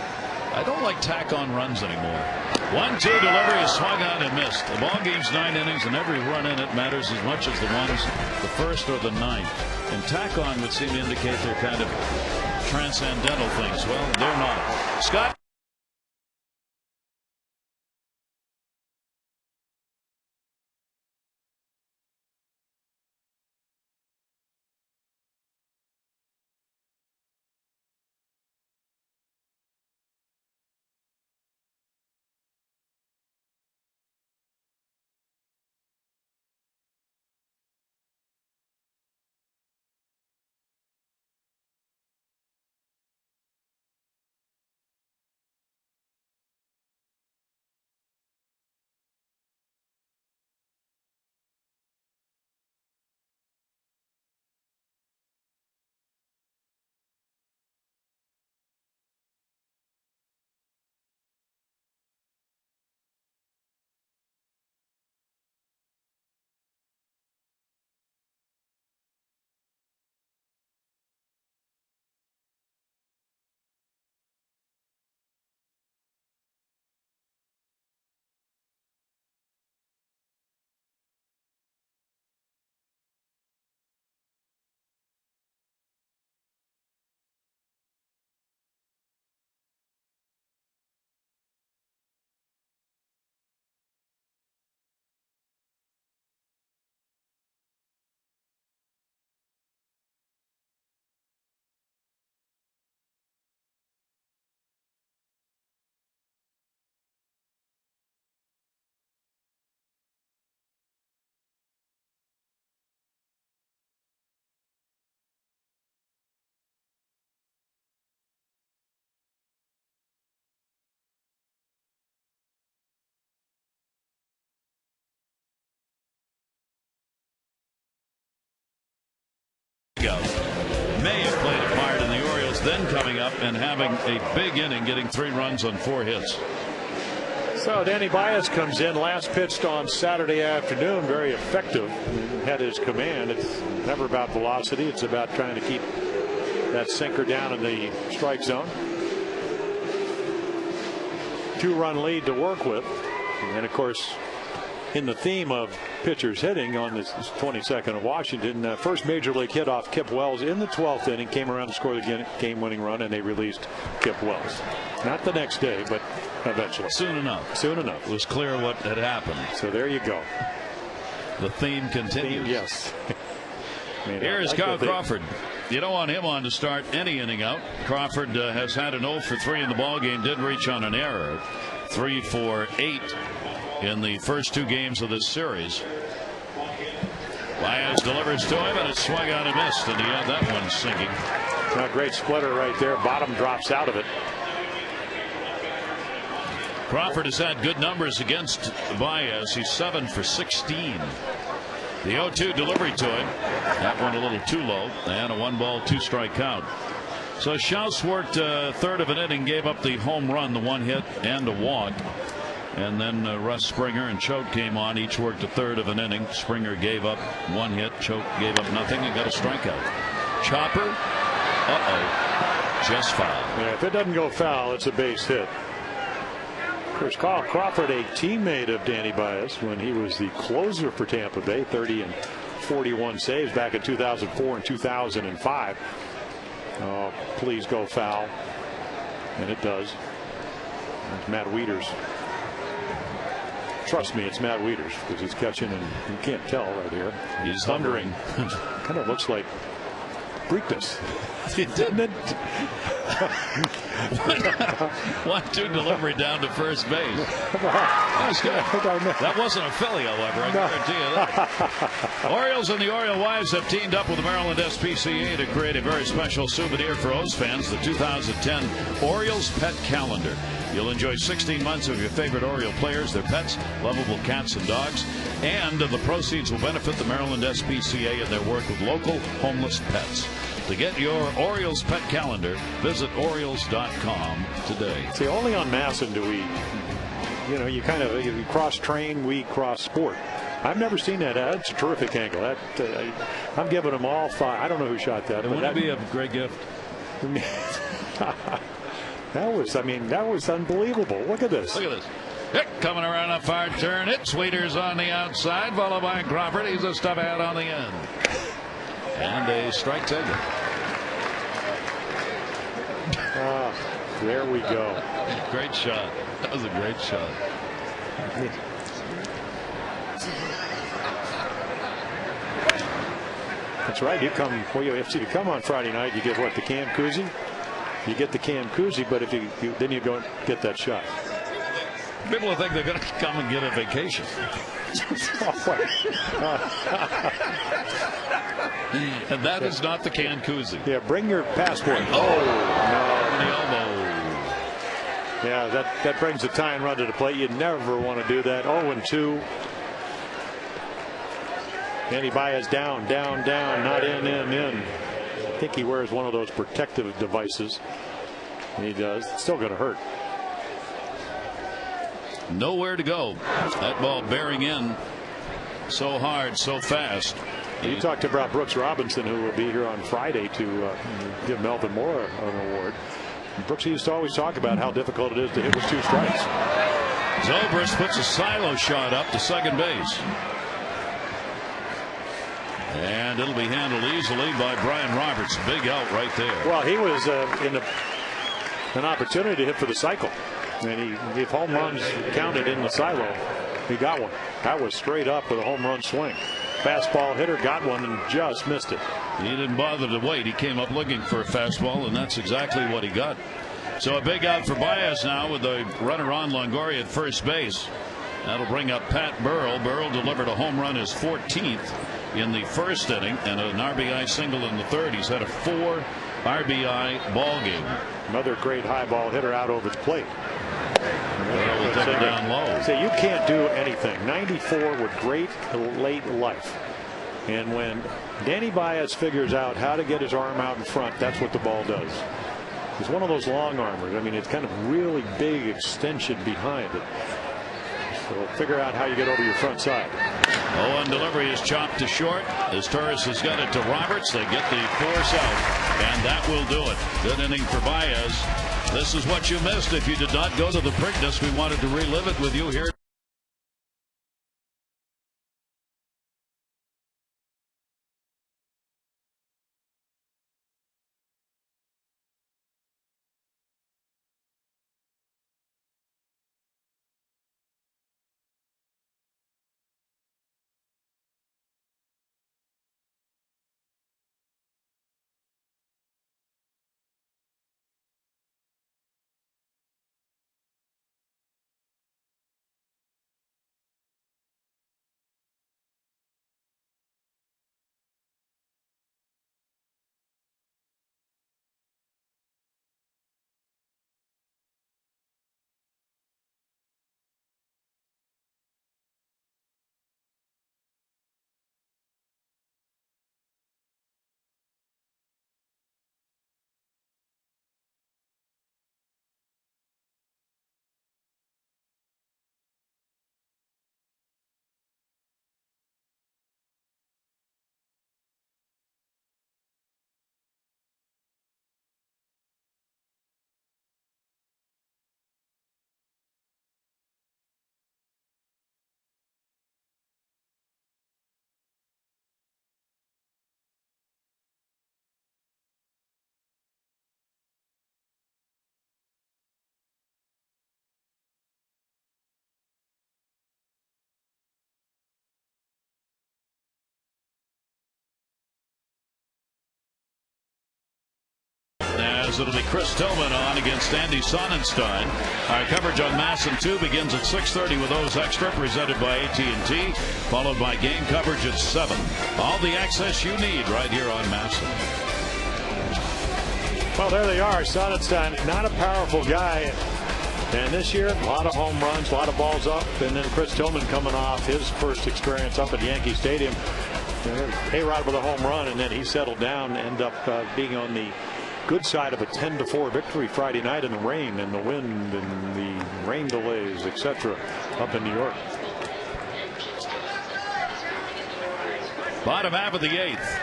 I don't like tack on runs anymore. 1-2 delivery is swung on and missed. The ball game's 9 innings, and every run in it matters as much as the ones the first or the 9th. And tack on would seem to indicate they're kind of transcendental things. Well, they're not. Scott. May have played a part in the Orioles then coming up and having a big inning, getting 3 runs on 4 hits. So Danny Baez comes in, last pitched on Saturday afternoon, very effective, had his command. It's never about velocity, it's about trying to keep that sinker down in the strike zone. 2-run lead to work with, and of course, in the theme of pitchers hitting on this 22nd of Washington, first major league hit off Kip Wells in the 12th inning, came around to score the game-winning run, and they released Kip Wells. Not the next day, but eventually. Soon enough. Soon enough. It was clear what had happened. So there you go. The theme continues. Yes. Here's Kyle Crawford. You don't want him on to start any inning out. Crawford has had an 0 for 3 in the ballgame, did reach on an error. 3 for 8 in the first 2 games of this series. Baez delivers to him, and it's swung out and missed, and he had that one sinking. A great splitter right there. Bottom drops out of it. Crawford has had good numbers against Baez. He's 7 for 16. The 0-2 delivery to him. That one a little too low, and a 1-ball 2-strike count. So Schaus worked third of an inning, gave up the home run, the 1 hit and a walk. And then Russ Springer and Choate came on. Each worked a third of an inning. Springer gave up 1 hit. Choate gave up nothing and got a strikeout. Chopper. Just foul. Yeah, if it doesn't go foul, it's a base hit. Of course, Kyle Crawford, a teammate of Danny Baez when he was the closer for Tampa Bay, 30 and 41 saves back in 2004 and 2005. Oh, please go foul. And it does. It's Matt Wieters. Trust me, it's Matt Wieters because he's catching, and you can't tell right here. He's thundering. Kind of looks like Preakness. Didn't it? 1-2 delivery down to first base. That was good. That wasn't a Philly, however. I guarantee you that. Orioles and the Oriole Wives have teamed up with the Maryland SPCA to create a very special souvenir for O's fans, the 2010 Orioles Pet Calendar. You'll enjoy 16 months of your favorite Oriole players, their pets, lovable cats and dogs, and the proceeds will benefit the Maryland SPCA in their work with local homeless pets. To get your Orioles Pet Calendar, visit Orioles.com today. See, only on Masson do we, you cross-train, we cross-sport. I've never seen that. That's a terrific angle. I'm giving them all 5. I don't know who shot that. It would be a great gift. That was unbelievable. Look at this. Look at this. Hit coming around a far turn. It's Wieters on the outside, followed by Crawford. He's a stub out on the end. And a strike taken. There we go. Great shot. That was a great shot. That's right. You come. Well, if you come on Friday night, you get what, the can koozie. You get the can koozie, but if you then you go and get that shot. People think they're going to come and get a vacation. And that is not the can koozie. Yeah, bring your passport. Oh, no. The elbow. Yeah, that brings the tie and run to the plate. You never want to do that. 0-2. Andy Baez down, not in. I think he wears one of those protective devices. He does. It's still going to hurt. Nowhere to go. That ball bearing in so hard, so fast. You talked about Brooks Robinson, who will be here on Friday to give Melvin Moore an award. Brooks used to always talk about how difficult it is to hit with 2 strikes. Zobrist puts a silo shot up to second base. And it'll be handled easily by Brian Roberts. Big out right there. Well, he was in an opportunity to hit for the cycle. And if home runs counted in the silo, he got one. That was straight up with a home run swing. Fastball hitter got one and just missed it. He didn't bother to wait. He came up looking for a fastball, and that's exactly what he got. So a big out for Baez now with the runner on, Longoria at first base. That'll bring up Pat Burrell. Burrell delivered a home run, his 14th in the first inning, and an RBI single in the third. He's had a 4 RBI ball game. Another great high ball hitter out over the plate. Burrell will take it down low. So you can't do anything. 94 with great late life. And when Danny Baez figures out how to get his arm out in front, that's what the ball does. It's one of those long armors. I mean, it's kind of really big extension behind it. So figure out how you get over your front side. Oh, and delivery is chopped to short as Torres has got it to Roberts. They get the force out, and that will do it. Good inning for Baez. This is what you missed if you did not go to the Preakness. We wanted to relive it with you here. As it'll be Chris Tillman on against Andy Sonnenstein. Our coverage on MASN 2 begins at 6:30 with those extra presented by AT&T, followed by game coverage at 7. All the access you need right here on MASN. Well, there they are. Sonnenstein, not a powerful guy. And this year, a lot of home runs, a lot of balls up. And then Chris Tillman coming off his first experience up at Yankee Stadium. A-Rod with a home run, and then he settled down, end up being on the good side of a 10-4 victory Friday night in the rain and the wind and the rain delays, etc. up in New York. Bottom half of the 8th.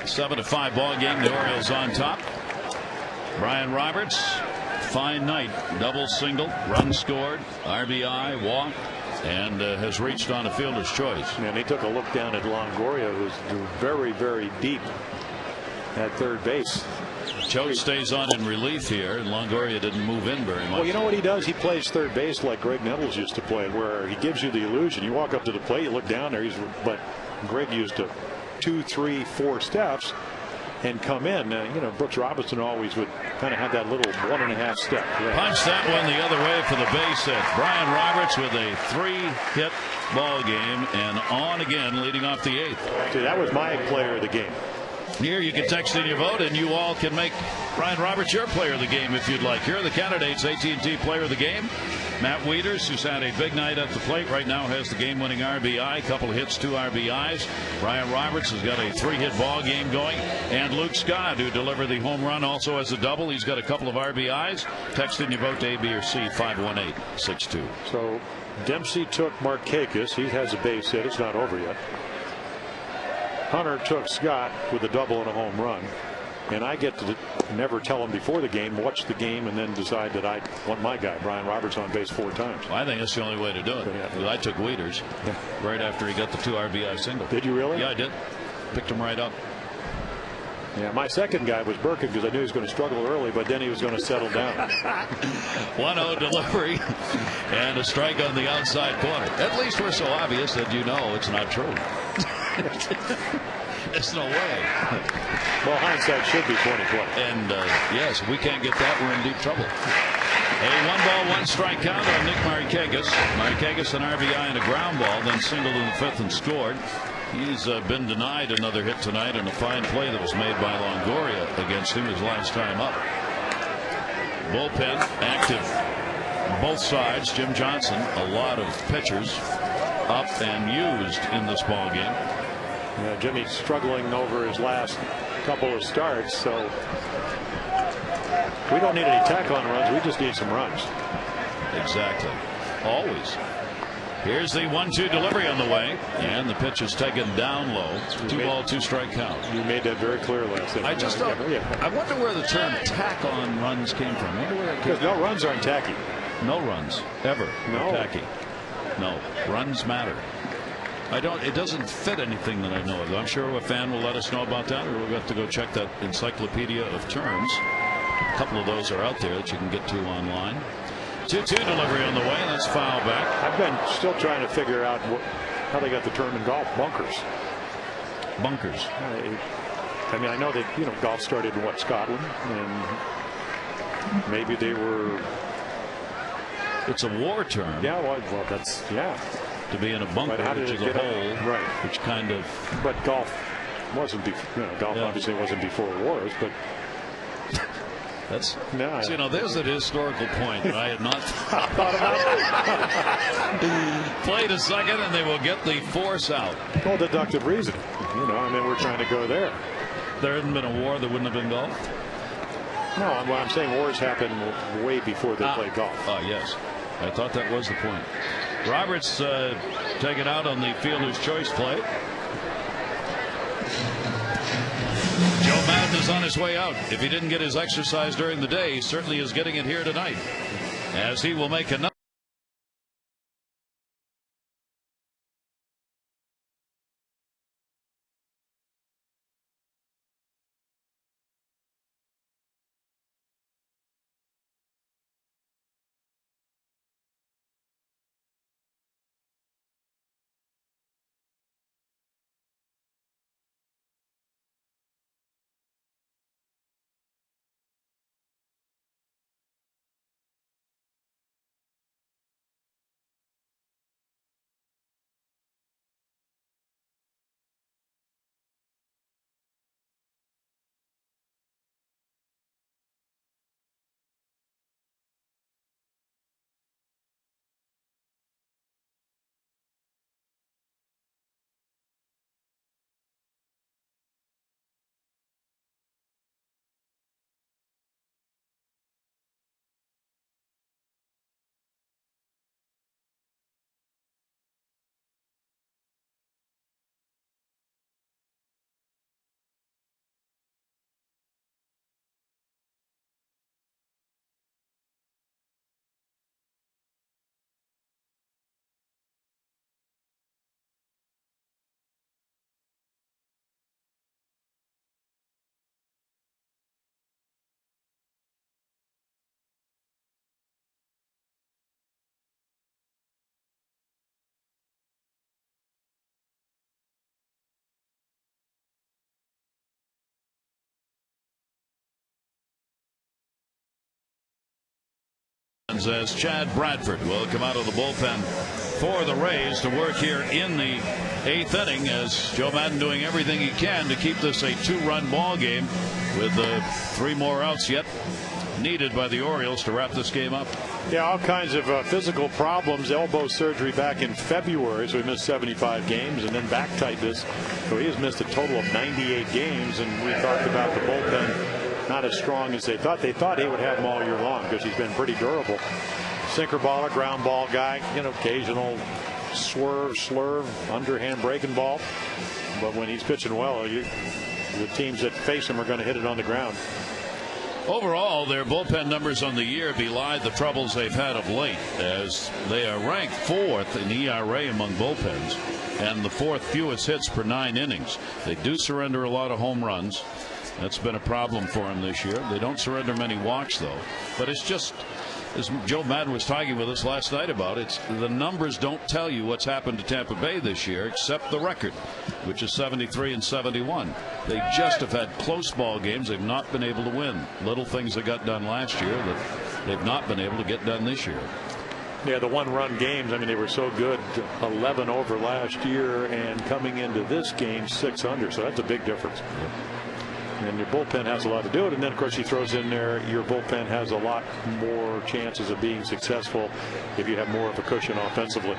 7-5 ball game. The Orioles on top. Brian Roberts, fine night. Double, single, run scored, RBI, walk, and has reached on a fielder's choice. And he took a look down at Longoria, who's very, very deep at third base. Joe stays on in relief here, and Longoria didn't move in very much. Well, you know what he does? He plays third base like Greg Nettles used to play, where he gives you the illusion. You walk up to the plate, you look down there, but Greg used to 2, 3, 4 steps and come in. You know, Brooks Robinson always would kind of have that little 1.5 step. Yeah. Punch that one the other way for the base hit. Brian Roberts with a 3-hit ball game, and on again, leading off the 8th. See, that was my player of the game. Here you can text in your vote, and you all can make Brian Roberts your player of the game if you'd like. Here are the candidates. AT&T player of the game, Matt Wieters, who's had a big night at the plate, right now has the game-winning RBI, couple of hits, 2 RBIs. Brian Roberts has got a 3-hit ball game going, and Luke Scott, who delivered the home run, also has a double. He's got a couple of RBIs. Text in your vote to A, B, or C, 518-62. So Dempsey took Markakis. He has a base hit. It's not over yet. Hunter took Scott with a double and a home run, and I get to never tell him before the game, watch the game, and then decide that I want my guy Brian Roberts on base 4 times. Well, I think that's the only way to do it. I took Wieters right after he got the 2 RBI single. Did you really? Yeah, I did. Picked him right up. Yeah, my second guy was Burkin because I knew he was going to struggle early, but then he was going to settle down. 1-0 delivery and a strike on the outside corner. At least we're so obvious that you know it's not true. There's no way. Well, hindsight should be 20/20. And yes, if we can't get that, we're in deep trouble. A 1-ball, 1-strike count on Nick Markakis. Markakis an RBI and a ground ball, then singled in the 5th and scored. He's been denied another hit tonight in a fine play that was made by Longoria against him his last time up. Bullpen active both sides. Jim Johnson, a lot of pitchers up and used in this ball game. Yeah, Jimmy's struggling over his last couple of starts, so we don't need any tack on runs. We just need some runs. Exactly. Always. Here's the 1-2 delivery on the way, and the pitch is taken down low. 2-ball, 2-strike count. You made that very clear last night. I just don't. I wonder where the term tack on runs came from. I wonder where it came Because no runs aren't tacky. No runs ever. No. Tacky. No. Runs matter. It doesn't fit anything that I know of. I'm sure a fan will let us know about that, or we'll have to go check that encyclopedia of terms. A couple of those are out there that you can get to online. 2-2 delivery on the way. That's foul back. I've been still trying to figure out how they got the term in golf, bunkers. Bunkers. I mean, I know that golf started in Scotland, and maybe they were. It's a war term. Yeah, well, that's to be in a bunker, which is a hole, right? Which kind of. But golf wasn't golf obviously wasn't before wars, but. That's there's a historical point that I had not thought about. Play to second, and they will get the force out. Well, deductive reasoning. I mean, we're trying to go there. There hadn't been a war, there wouldn't have been golf. No, I'm saying wars happen way before they play golf. Oh, yes. I thought that was the point. Roberts taken out on the fielder's choice play. Joe Madden is on his way out. If he didn't get his exercise during the day, he certainly is getting it here tonight, as he will make another. happens as Chad Bradford will come out of the bullpen for the Rays to work here in the 8th inning, as Joe Maddon doing everything he can to keep this a 2-run ball game with 3 more outs yet needed by the Orioles to wrap this game up. Yeah, all kinds of physical problems. Elbow surgery back in February, so he missed 75 games, and then back tightness. So he has missed a total of 98 games, and we talked about the bullpen not as strong as they thought. They thought he would have them all year long because he's been pretty durable. Sinker baller, ground ball guy, occasional swerve, slurve, underhand breaking ball. But when he's pitching well, the teams that face him are going to hit it on the ground. Overall, their bullpen numbers on the year belie the troubles they've had of late, as they are ranked 4th in ERA among bullpens and the 4th fewest hits per 9 innings. They do surrender a lot of home runs. That's been a problem for them this year. They don't surrender many walks, though. But it's just, as Joe Maddon was talking with us last night about, the numbers don't tell you what's happened to Tampa Bay this year, except the record, which is 73-71. They just have had close ball games. They've not been able to win. Little things that got done last year that they've not been able to get done this year. Yeah, the 1-run games, I mean, they were so good, 11 over last year, and coming into this game 6 under, so that's a big difference. And your bullpen has a lot to do it. And then, of course, he throws in there, your bullpen has a lot more chances of being successful if you have more of a cushion offensively.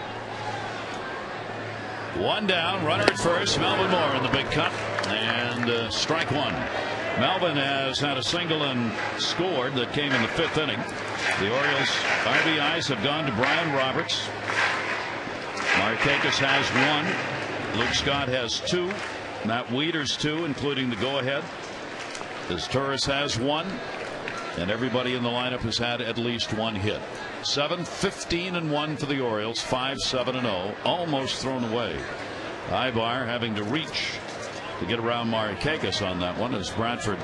1 down, runner at first. Melvin Moore in the big cut, and strike 1. Melvin has had a single and scored that came in the 5th inning. The Orioles RBIs have gone to Brian Roberts. Markakis has 1. Luke Scott has 2. Matt Wieters 2, including the go-ahead. As Turris has 1, and everybody in the lineup has had at least 1 hit. 7-15-1 for the Orioles, 5-7-0, almost thrown away. Ibar having to reach to get around Markakis on that one, as Bradford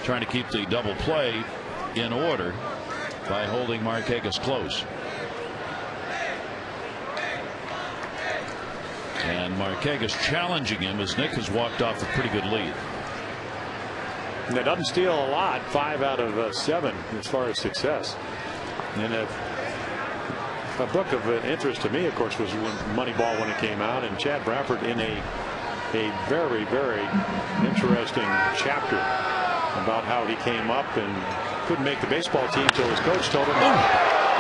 trying to keep the double play in order by holding Markakis close. And Markakis challenging him as Nick has walked off a pretty good lead. And it doesn't steal a lot, 5 out of 7 as far as success. And a book of interest to me, of course, was Moneyball when it came out, and Chad Bradford in a very, very interesting chapter about how he came up and couldn't make the baseball team until his coach told him.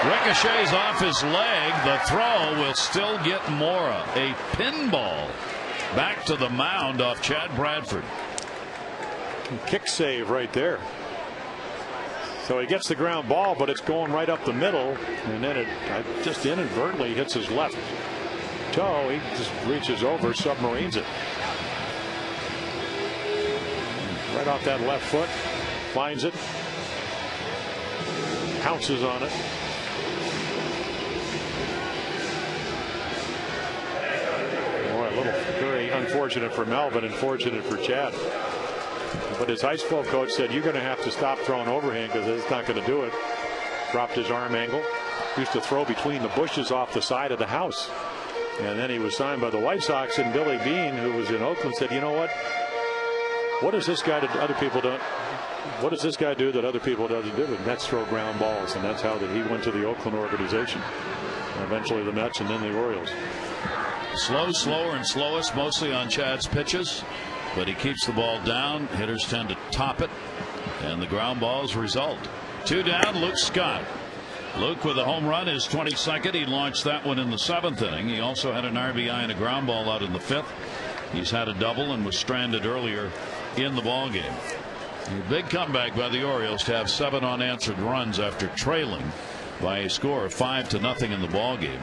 Ricochets off his leg. The throw will still get Mora. A pinball back to the mound off Chad Bradford. Kick save right there. So he gets the ground ball, but it's going right up the middle, and then it just inadvertently hits his left toe. He just reaches over, submarines it right off that left foot, finds it, pounces on it. Boy, a little very unfortunate for Melvin and fortunate for Chad. But his high school coach said, you're going to have to stop throwing overhand because it's not going to do it. Dropped his arm angle. Used to throw between the bushes off the side of the house. And then he was signed by the White Sox, and Billy Beane, who was in Oakland, said, you know what does this guy do that other people don't? What does this guy do that other people doesn't do? And that's throw ground balls. And that's how he went to the Oakland organization. And eventually the Mets, and then the Orioles. Slower and slowest, mostly on Chad's pitches. But he keeps the ball down. Hitters tend to top it, and the ground balls result. 2 down, Luke Scott. Luke with a home run, his 22nd. He launched that one in the 7th inning. He also had an RBI and a ground ball out in the 5th. He's had a double and was stranded earlier in the ball game. A big comeback by the Orioles to have 7 unanswered runs after trailing by a score of 5-0 in the ball game,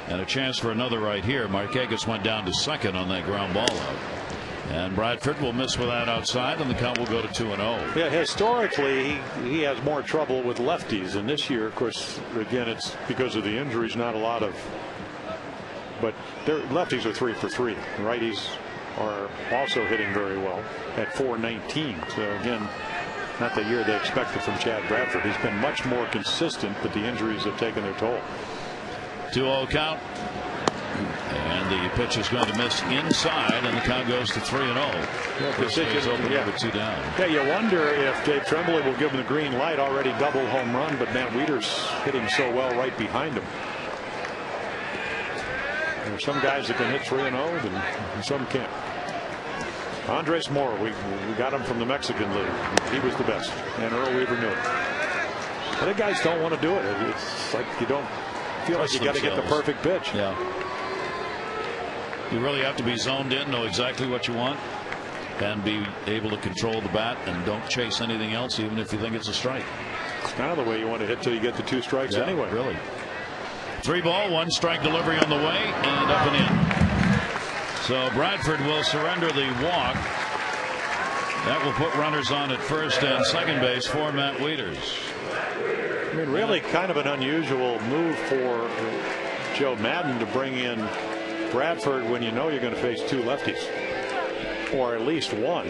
and a chance for another right here. Markakis went down to second on that ground ball out. And Bradford will miss with that outside, and the count will go to 2-0. Yeah, historically, he has more trouble with lefties. And this year, of course, again, it's because of the injuries, not a lot of. But their lefties are 3 for 3. Righties are also hitting very well at .419. So, again, not the year they expected from Chad Bradford. He's been much more consistent, but the injuries have taken their toll. 2-0 count. And the pitch is going to miss inside, and the count goes to 3-0. This is open with 2 down. Yeah, you wonder if Dave Tremblay will give him the green light. Already double home run, but Matt Wieters hitting so well right behind him. There are some guys that can hit 3-0, and some can't. Andres Moore, we got him from the Mexican League. He was the best, and Earl Weaver knew it. But the guys don't want to do it. It's like you don't feel like you got to get the perfect pitch. Yeah. You really have to be zoned in, know exactly what you want, and be able to control the bat, and don't chase anything else, even if you think it's a strike. It's kind of the way you want to hit till you get the 2 strikes anyway. Really. 3 ball, 1 strike delivery on the way, and up and in. So Bradford will surrender the walk. That will put runners on at first and second base for Matt Wieters. I mean, really kind of an unusual move for Joe Madden to bring in Bradford when you know you're going to face 2 lefties, or at least 1.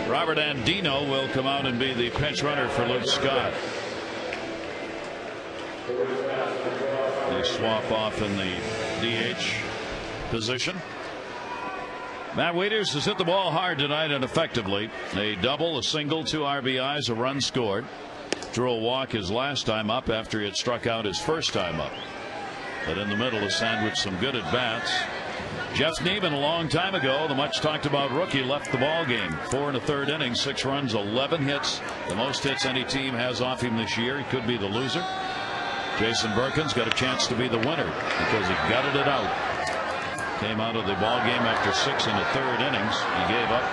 Robert Andino will come out and be the pinch runner for Luke Scott. They swap off in the DH position. Matt Wieters has hit the ball hard tonight and effectively. A double, a single, 2 RBIs, a run scored. Drew a walk his last time up after he had struck out his first time up. But in the middle, has sandwiched some good at bats. Jeff Neiman, a long time ago, the much talked about rookie, left the ball game. 4 1/3 innings, 6 runs, 11 hits. The most hits any team has off him this year. He could be the loser. Jason Berkin's got a chance to be the winner because he gutted it out. Came out of the ball game after 6 1/3 innings. He gave up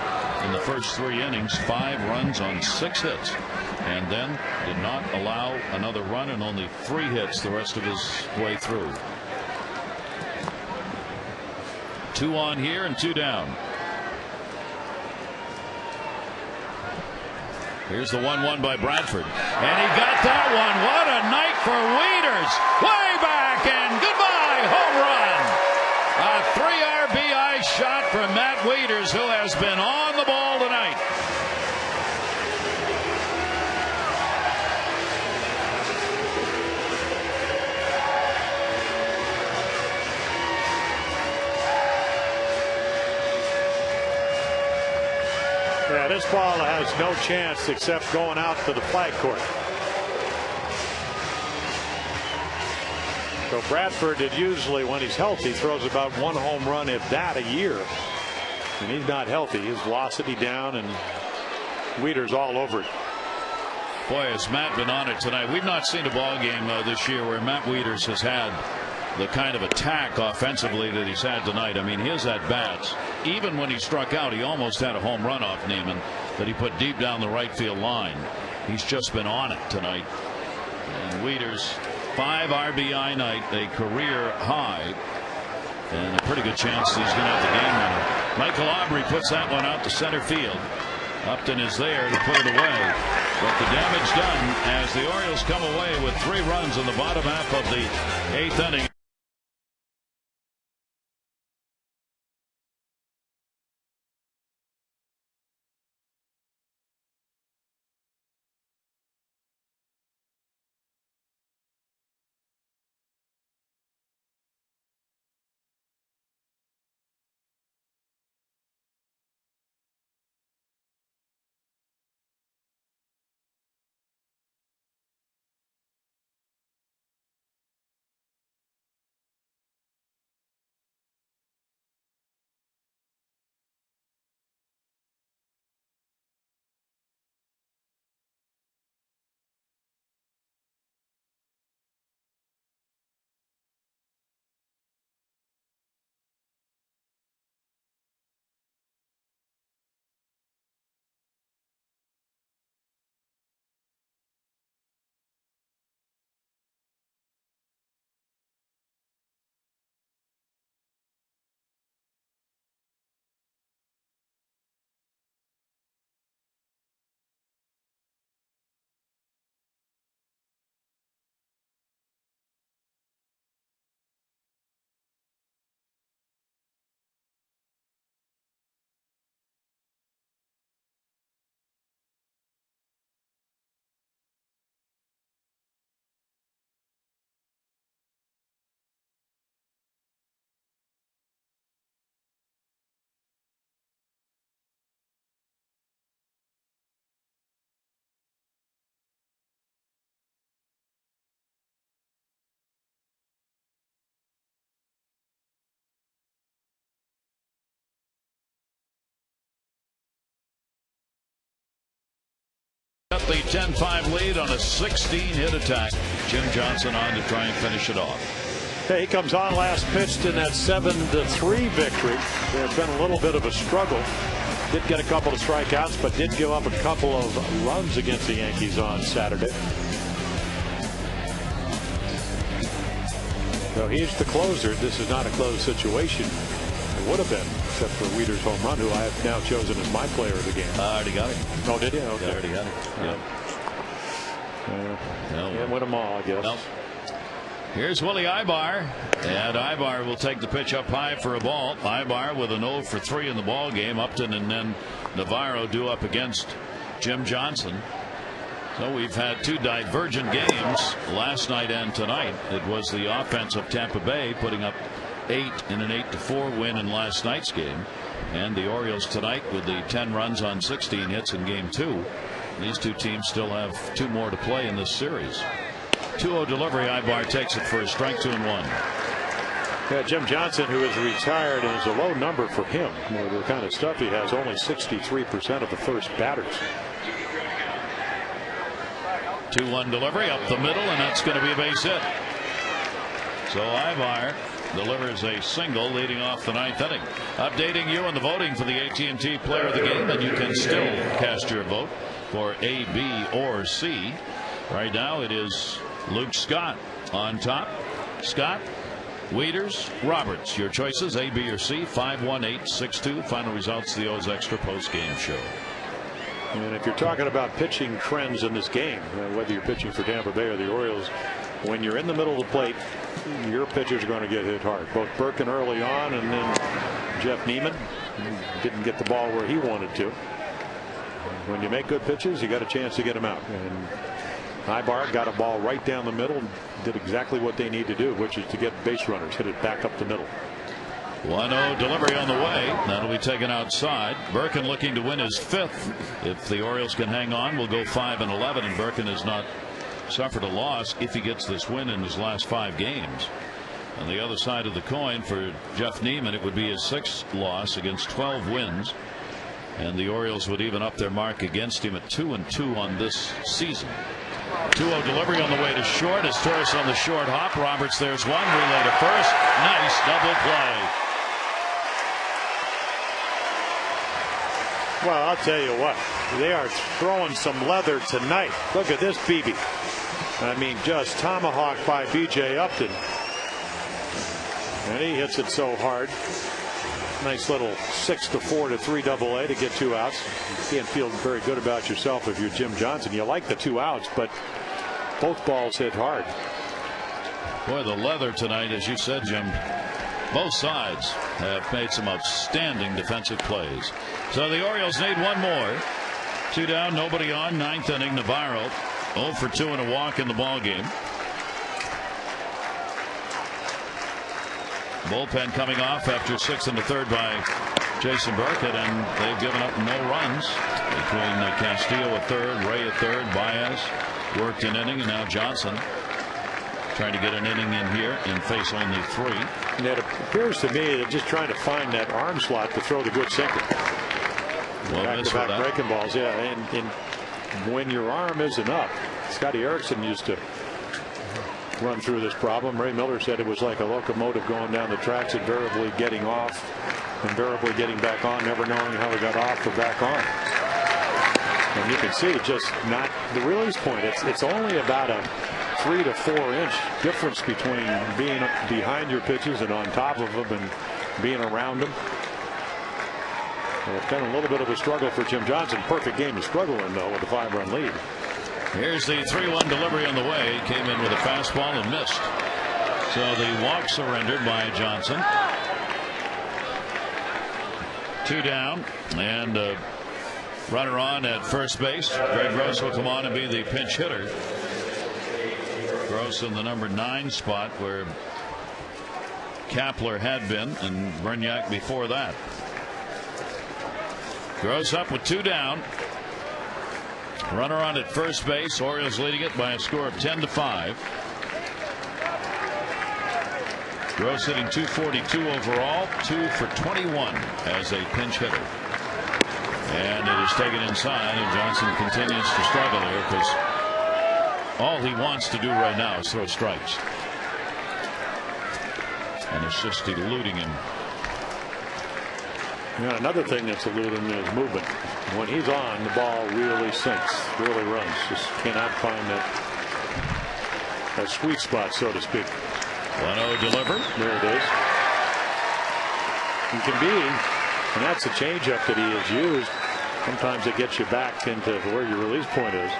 in the first 3 innings 5 runs on 6 hits, and then did not allow another run and only 3 hits the rest of his way through. 2 on here and 2 down. Here's the 1-1 by Bradford, and he got that one. What a night for Wieters! Way back and goodbye, home run. A 3 RBI shot from Matt Wieters, who has been on the ball tonight. Yeah, this ball has no chance except going out to the flag court. So Bradford did usually, when he's healthy, throws about 1 home run, if that, a year. And he's not healthy. His velocity down, and Wieters all over it. Boy, has Matt been on it tonight. We've not seen a ball game this year where Matt Wieters has had the kind of attack offensively that he's had tonight. I mean, his at bats, even when he struck out, he almost had a home run off Neiman that he put deep down the right field line. He's just been on it tonight. And Wieters, 5 RBI night, a career high, and a pretty good chance he's going to have the game winner. Michael Aubrey puts that one out to center field. Upton is there to put it away, but the damage done as the Orioles come away with 3 runs in the bottom half of the 8th inning. the 10-5 lead on a 16-hit attack. Jim Johnson on to try and finish it off. He comes on last pitched in that 7-3 victory. There's been a little bit of a struggle. Did get a couple of strikeouts, but did give up a couple of runs against the Yankees on Saturday. So he's the closer. This is not a closed situation. It would have been, except for Wieters' home run, who I have now chosen as my player of the game. I already got it. Oh, did you? Okay. I already got it. Yeah. Can't win them all, I guess. No. Here's Willie Ibar, and Ibar will take the pitch up high for a ball. Ibar with an 0 for 3 in the ball game. Upton and then Navarro due up against Jim Johnson. So we've had two divergent games last night and tonight. It was the offense of Tampa Bay putting up 8 in an 8-4 win in last night's game, and the Orioles tonight with the 10 runs on 16 hits in game 2. These two teams still have 2 more to play in this series. 2-0 delivery. Ibar takes it for a strike, 2-1. Yeah, Jim Johnson, who is retired, and is a low number for him. The kind of stuff he has, only 63% of the first batters. 2-1 delivery up the middle, and that's going to be a base hit. So Ibar delivers a single leading off the 9th inning. Updating you on the voting for the AT&T Player of the Game, and you can still cast your vote for A, B, or C. Right now it is Luke Scott on top. Scott, Wieters, Roberts. Your choices A, B, or C. 51862. Final results of the O's Extra Post Game Show. And if you're talking about pitching trends in this game, whether you're pitching for Tampa Bay or the Orioles, when you're in the middle of the plate, your pitchers are going to get hit hard. Both Birkin early on, and then Jeff Neiman didn't get the ball where he wanted to. When you make good pitches, you got a chance to get them out. And Ibar got a ball right down the middle and did exactly what they need to do, which is to get base runners, hit it back up the middle. 1-0 delivery on the way. That'll be taken outside. Birkin looking to win his 5th. If the Orioles can hang on, we'll go 5-11, and Birkin has not suffered a loss if he gets this win in his last 5 games. On the other side of the coin for Jeff Neiman, it would be his 6th loss against 12 wins, and the Orioles would even up their mark against him at 2-2 on this season. 2-0 delivery on the way to short as Torres on the short hop. Roberts, there's one. Relay to first. Nice double play. Well, I'll tell you what, they are throwing some leather tonight. Look at this BB. I mean, just tomahawked by B.J. Upton. And he hits it so hard. Nice little 6-4 to 3 AA to get 2 outs. You can't feel very good about yourself if you're Jim Johnson. You like the 2 outs, but both balls hit hard. Boy, the leather tonight, as you said, Jim, both sides have made some outstanding defensive plays. So the Orioles need one more. 2 down, nobody on. 9th inning. Navarro 0 for 2 and a walk in the ball game. Bullpen coming off after 6 1/3 by Jason Burkett, and they've given up no runs between Castillo at 3rd, Ray at 3rd, Baez worked an inning, and now Johnson trying to get an inning in here and face only 3. And it appears to me that just trying to find that arm slot to throw the good sinker. Well, back-to-back breaking balls, yeah. And when your arm isn't up, Scotty Erickson used to run through this problem. Ray Miller said it was like a locomotive going down the tracks, invariably getting off, invariably getting back on, never knowing how he got off or back on. And you can see just not the release point. It's only about a 3 to 4 inch difference between being behind your pitches and on top of them and being around them. Well, it's been a little bit of a struggle for Jim Johnson. Perfect game to struggle in, though, with a 5-run lead. Here's the 3-1 delivery on the way. Came in with a fastball and missed. So the walk surrendered by Johnson. 2 down, and runner on at first base. Greg Gross will come on and be the pinch hitter. Gross in the number 9 spot where Kapler had been, and Brignac before that. Gross up with 2 down. Runner on at first base. Orioles leading it by a score of 10-5. Gross hitting .242 overall, 2 for 21 as a pinch hitter. And it is taken inside, and Johnson continues to struggle here because all he wants to do right now is throw strikes. And it's just eluding him. And another thing that's eluding him is movement. When he's on, the ball really sinks, really runs. Just cannot find that sweet spot, so to speak. 1-0 delivered. There it is. It can be, and that's the changeup that he has used. Sometimes it gets you back into where your release point is.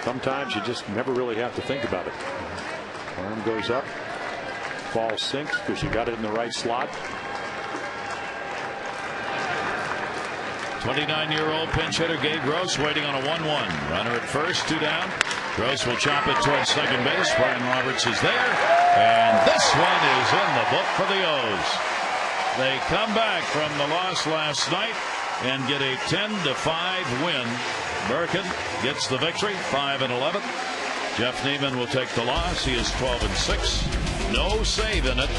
Sometimes you just never really have to think about it. Arm goes up, ball sinks because you got it in the right slot. 29-year-old pinch hitter Gabe Gross waiting on a 1-1. Runner at first, 2 down. Gross will chop it towards second base. Brian Roberts is there, and this one is in the book for the O's. They come back from the loss last night and get a 10-5 win. Birkin gets the victory, 5-11. Jeff Neiman will take the loss. He is 12-6. No save in it.